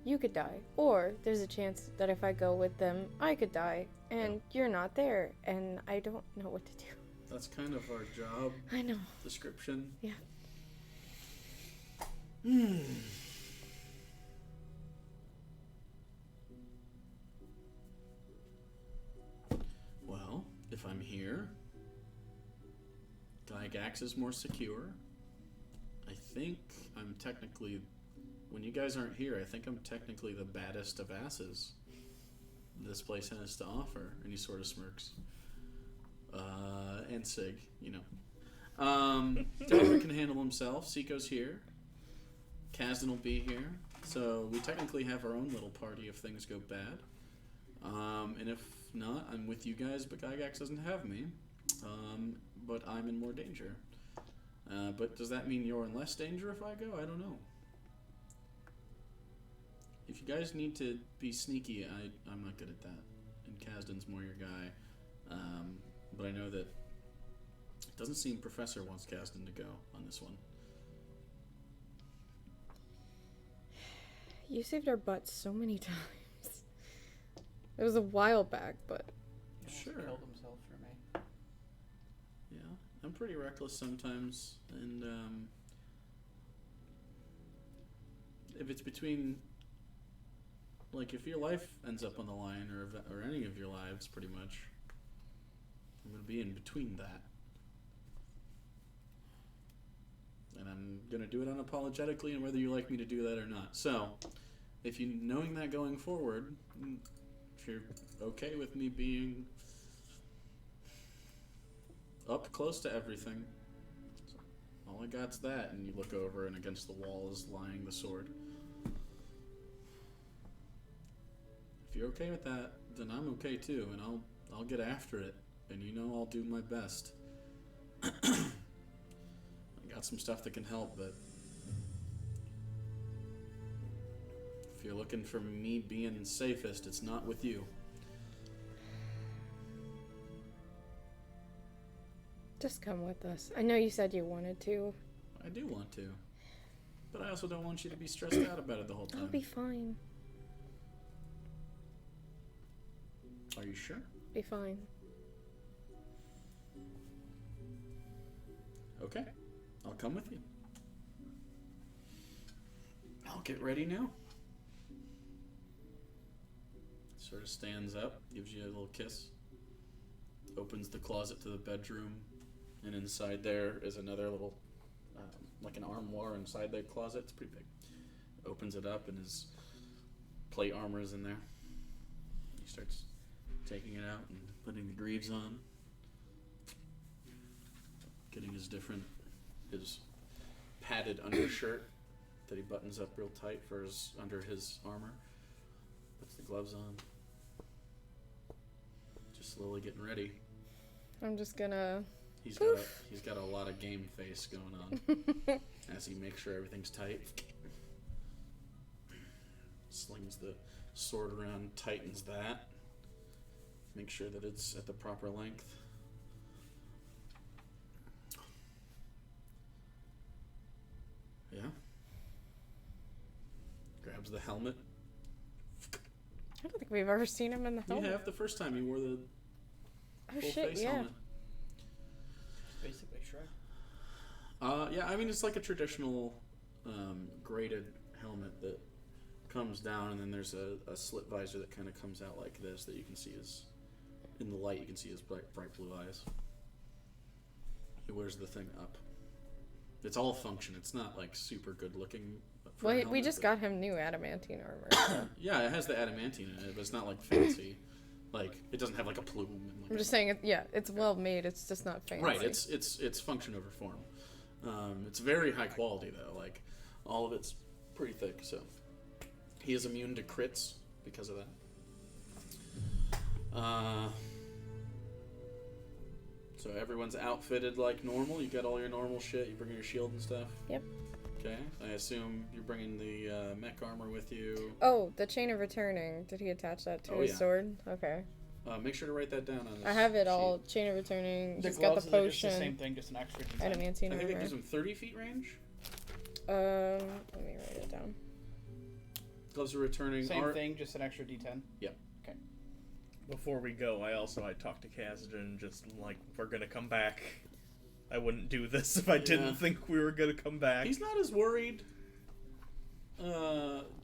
you could die, or there's a chance that if I go with them, I could die, and you're not there, and I don't know what to do. That's kind of our job I know. description. Yeah. Well, if I'm here, Gygax is more secure. I think I'm technically, when you guys aren't here, I think I'm technically the baddest of asses this place has to offer. And he sort of smirks. And Sig, you know. Delver can handle himself. Seiko's here. Kazdan will be here. So we technically have our own little party if things go bad. And if not, I'm with you guys, but Gygax doesn't have me. But I'm in more danger. But does that mean you're in less danger if I go? I don't know. If you guys need to be sneaky, I'm not good at that. And Kazdan's more your guy. But I know that it doesn't seem Professor wants Kazdan to go on this one. You saved our butts so many times. It was a while back, but He Sure. almost killed himself for me. Yeah, I'm pretty reckless sometimes, and if it's between, like, if your life ends up on the line, or any of your lives, pretty much, I'm gonna be in between that, and I'm gonna do it unapologetically, and whether you like me to do that or not. So, if you knowing that going forward, if you're okay with me being up close to everything. So all I got's that, and you look over, and against the wall is lying the sword. If you're okay with that, then I'm okay too, and I'll get after it and you know I'll do my best. I got some stuff that can help, but if you're looking for me being safest, it's not with you. Just come with us. I know you said you wanted to. I do want to, but I also don't want you to be stressed out about it the whole time. I'll be fine. Are you sure? Be fine. Okay, I'll come with you. I'll get ready now. Sort of stands up, gives you a little kiss, opens the closet to the bedroom, and inside there is another little, like an armoire inside the closet. It's pretty big. Opens it up, and his plate armor is in there. He starts taking it out and putting the greaves on. Getting his padded undershirt that he buttons up real tight for under his armor. Puts the gloves on. Just slowly getting ready. I'm just gonna... He's got a lot of game face going on as he makes sure everything's tight. Slings the sword around, tightens that. Make sure that it's at the proper length. Yeah. Grabs the helmet. I don't think we've ever seen him in the helmet. You have the first time you wore the full face helmet. Basically Shrek. Yeah, I mean it's like a traditional graded helmet that comes down, and then there's a slit visor that kind of comes out like this that you can see in the light. You can see his bright blue eyes. He wears the thing up. It's all function. It's not like super good looking. Well, we just got him new adamantine armor. So. Yeah, it has the adamantine in it, but it's not like fancy. Like it doesn't have like a plume. And like I'm just saying, it's well made. It's just not fancy. Right. It's function over form. It's very high quality though. Like all of it's pretty thick. So he is immune to crits because of that. So everyone's outfitted like normal. You got all your normal shit. You bring your shield and stuff. Yep. Okay. I assume you're bringing the mech armor with you. Oh, the chain of returning. Did he attach that to his sword? Okay. Make sure to write that down on his I have it sheet. all. Chain of returning. The He's got the gloves are just potion. the same thing, just an extra D10. Adamantine I think armor. it gives him 30 feet range. Let me write it down. Gloves are returning. Same thing, just an extra D10. Yep. Okay. Before we go, I talked to Kasdan, just like, we're gonna come back. I wouldn't do this if I didn't think we were gonna come back. He's not as worried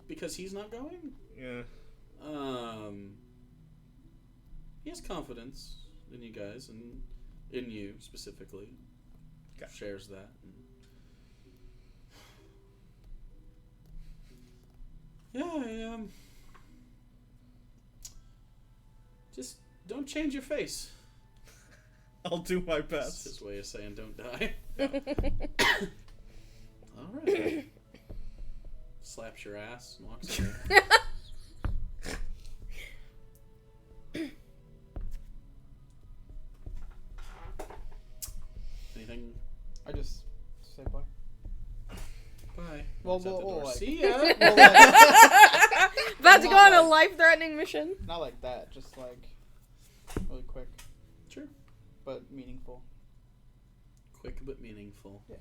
because he's not going. Yeah. He has confidence in you guys and in you specifically. Okay. Shares that. Yeah, just don't change your face. I'll do my That's best. his way of saying don't die. All right. Slaps your ass and walks away. Anything? I just say bye. Bye. Well, Walks out the door. like- See ya. Well, like, About to go on a like- life-threatening mission. not like that, just like really quick, Sure. but meaningful. Quick but meaningful. Yeah.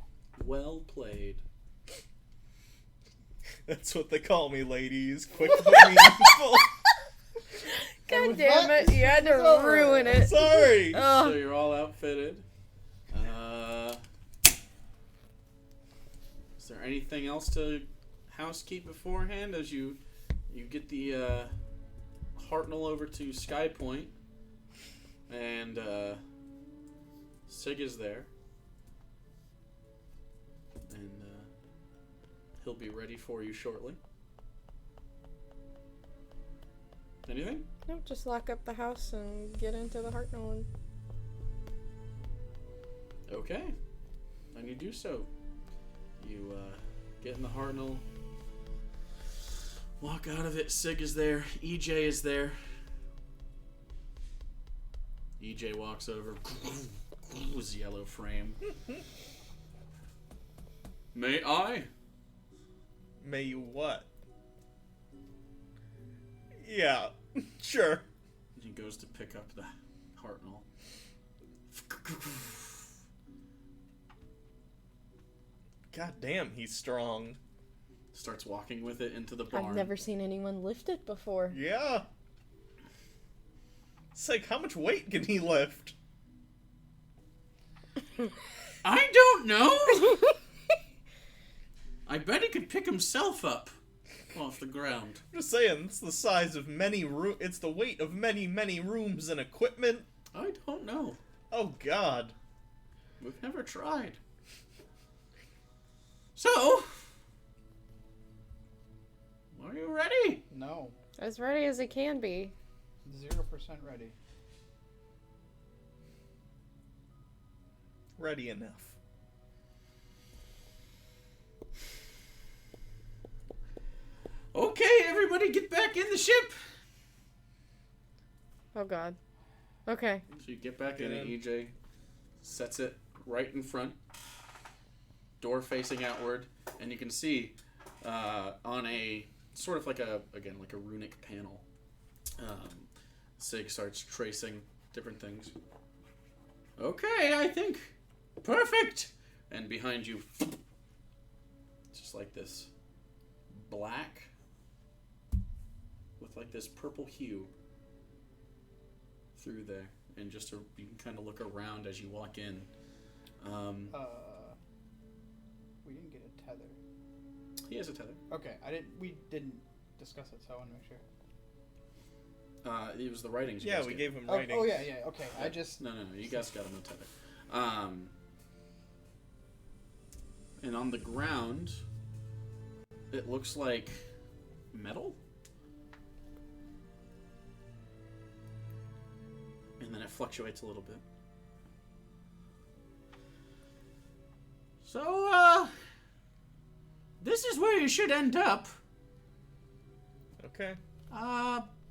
Well played. That's what they call me, ladies. Quick but meaningful. God with damn that, it! You had to it's over. ruin it. Sorry. So Ugh. you're all outfitted. Is there anything else to housekeep beforehand as you get the Hartnell over to Sky Point, and Sig is there, and he'll be ready for you shortly. Anything? No, just lock up the house and get into the Hartnell and... Okay. And you do so. You get in the Hartnell, walk out of it. Sig is there. EJ is there. EJ walks over. His yellow frame. May I? May you what? Yeah, sure. He goes to pick up the Hartnell. God damn, he's strong. Starts walking with it into the barn. I've never seen anyone lift it before. Yeah. It's like, how much weight can he lift? I don't know! I bet he could pick himself up off the ground. I'm just saying, it's the size of it's the weight of many, many rooms and equipment. I don't know. Oh, God. We've never tried. So, are you ready? No. As ready as it can be. 0% ready. Ready enough. Okay, everybody get back in the ship. Oh god. Okay. So you get back in Get it, EJ sets it right in front, door facing outward, and you can see on a sort of like a runic panel. Sig starts tracing different things. Okay, I think perfect. And behind you, just like this black with like this purple hue through there, and just you can kind of look around as you walk in. We didn't get a tether. He has a tether. Okay, we didn't discuss it, so I want to make sure. It was the writings. You Yeah, guys we did. gave him Oh, writing. oh yeah, okay. Yeah. I just... No, you guys got him a tether. And on the ground, it looks like metal. And then it fluctuates a little bit. So, this is where you should end up. Okay.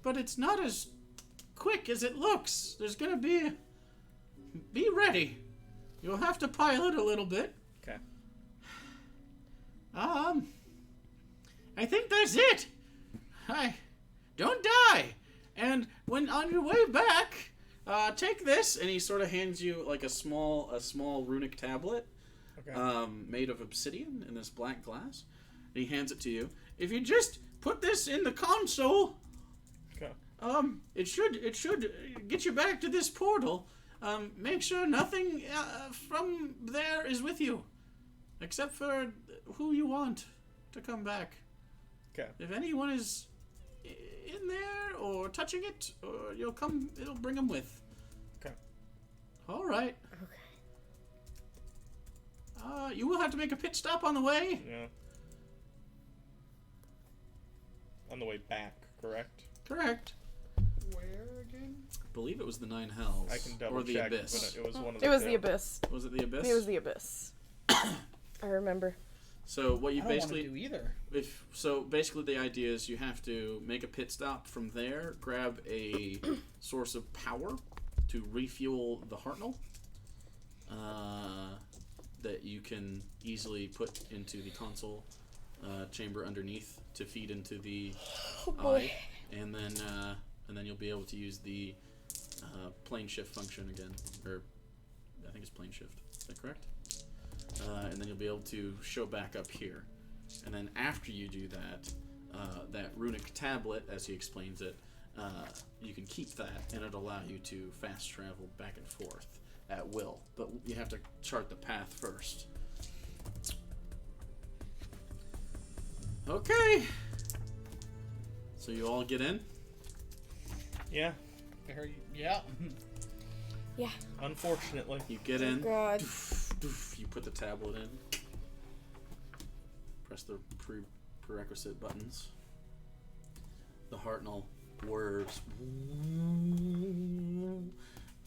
But it's not as quick as it looks. There's gonna be ready. You'll have to pilot a little bit. Okay. I think that's it. Don't die. And when on your way back, take this, and he sort of hands you like a small runic tablet, Okay. made of obsidian in this black glass. And he hands it to you. If you just put this in the console, Okay. it should get you back to this portal. Make sure nothing from there is with you, except for who you want to come back. Okay. If anyone is in there or touching it, or it'll bring them with. Okay. All right. Okay. You will have to make a pit stop on the way. Yeah. On the way back, correct? Correct. Where again? I believe it was the Nine Hells. I can double or the check, Abyss. but it was one of the It was two. the abyss. Was it the Abyss? It was the abyss. I remember. So what you I don't basically want to do either. basically the idea is you have to make a pit stop from there, grab a source of power to refuel the Hartnell that you can easily put into the console chamber underneath to feed into the eye, and then you'll be able to use the plane shift function again, or I think it's plane shift. Is that correct? And then you'll be able to show back up here. And then after you do that, that runic tablet, as he explains it, you can keep that, and it'll allow you to fast travel back and forth at will. But you have to chart the path first. Okay. So you all get in? Yeah. Yeah. Yeah. Unfortunately. You get in. God. You put the tablet in. Press the prerequisite buttons. The Hartnell whirs. And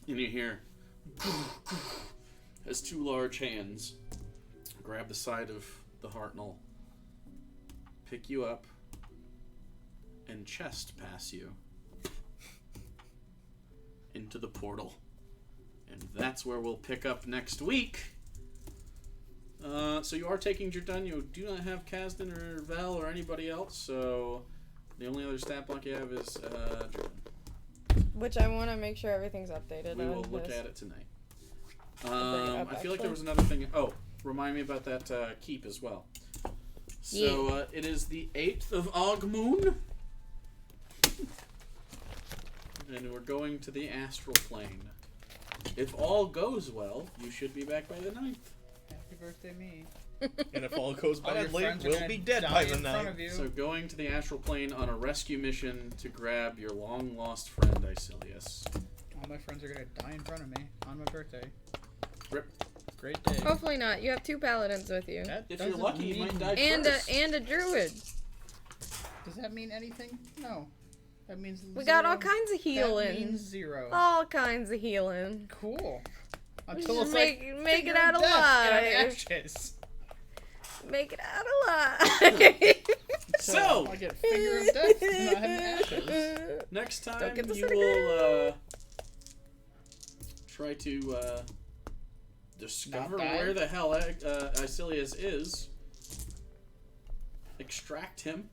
you hear as two large hands grab the side of the Hartnell, pick you up, and chest pass you into the portal. And that's where we'll pick up next week. So you are taking Jordan. You do not have Kasdan or Vel or anybody else, so the only other stat block you have is Jordan. Which I want to make sure everything's updated. We will on look this. at it tonight. I'll bring it up, I feel like actually. there was another thing. Oh, remind me about that keep as well. So it is the 8th of Ogmoon. And we're going to the astral plane. If all goes well, you should be back by the 9th. Happy birthday, me. And if all goes All your badly, friends are we'll gonna be dead die by the in front night. of you. So going to the astral plane on a rescue mission to grab your long-lost friend, Icilius. All my friends are gonna die in front of me on my birthday. Rip. Great day. Hopefully not. You have 2 paladins with you. That If you're doesn't lucky, you mean- might die And first. a druid. Does that mean anything? No. That means We got all zero. kinds of That healing. means 0. All kinds of healing. Cool. We Until just it's make like it out death and alive. ashes. Make it out alive. So- I get finger of death and I have ashes. Next Don't time get the you second. will try to discover Not die? where the hell Icilius is, extract him,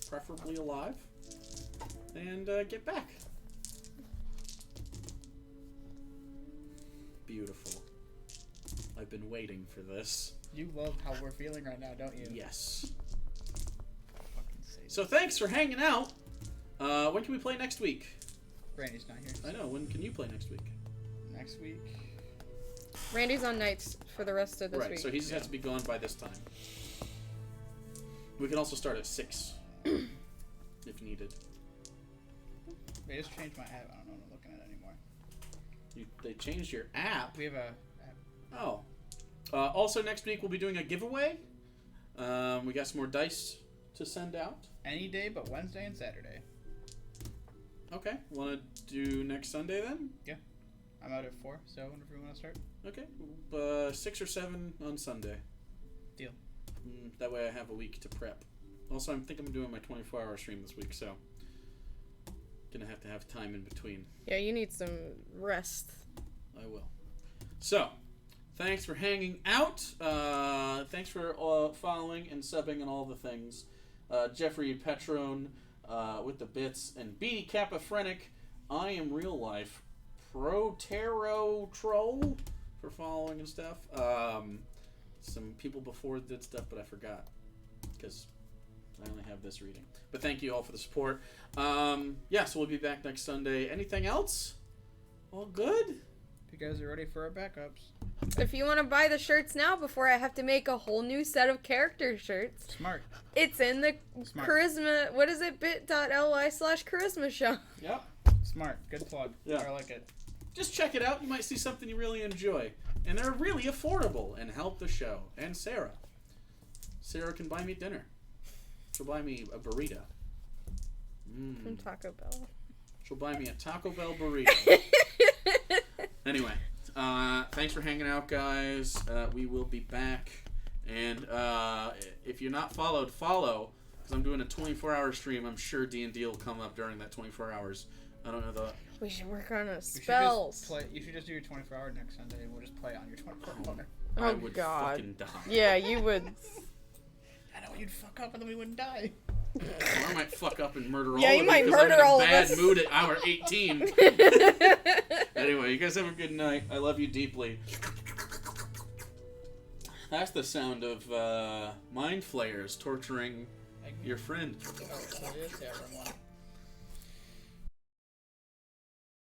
preferably alive, and get back. Beautiful. I've been waiting for this. You love how we're feeling right now, don't you? Yes. Fucking say So thanks for hanging out. When can we play next week? Randy's not here. I know. When can you play next week? Next week. Randy's on nights for the rest of this Right, week. so he just has to be gone by this time. We can also start at 6, if needed. They just changed my app. I don't know what I'm looking at anymore. They changed your app. We have a app. Oh. Also, next week we'll be doing a giveaway. We got some more dice to send out. Any day but Wednesday and Saturday. Okay. Want to do next Sunday then? I'm out at 4, so whenever we want to start. Okay. 6 or 7 on Sunday. Deal. That way I have a week to prep. Also, I think I'm doing my 24-hour stream this week, so gonna have to have time in between. Yeah, you need some rest. I will. So, thanks for hanging out. Thanks for following and subbing and all the things. Jeffrey Petrone with the bits, and Beatty Kappa Phrenic. I am real life. Protero Troll for following and stuff. Some people before did stuff, but I forgot because I only have this reading. But thank you all for the support. So we'll be back next Sunday. Anything else? All good? If you guys are ready for our backups. If you want to buy the shirts now before I have to make a whole new set of character shirts, Smart. it's in the Smart. charisma. What is it? bit.ly/charisma shop. Yep. Smart. Good plug. Yeah. I like it. Just check it out. You might see something you really enjoy. And they're really affordable and help the show. And Sarah. Sarah can buy me dinner. She'll buy me a burrito. From Taco Bell. She'll buy me a Taco Bell burrito. Anyway, thanks for hanging out, guys. We will be back. And if you're not followed, follow. Because I'm doing a 24-hour stream. I'm sure D&D will come up during that 24 hours. I don't know the... We should work on a You should spells. just do your 24-hour next Sunday, and we'll just play on your 24-hour. I Oh, would God. fucking die. Yeah, you would. I know you'd fuck up, and then we wouldn't die. Or I might fuck up and murder Yeah, all you of might you 'cause I'm murder in a all of bad us. mood at hour 18. Anyway, you guys have a good night. I love you deeply. That's the sound of mind flayers torturing your friend. Oh, so it is everyone.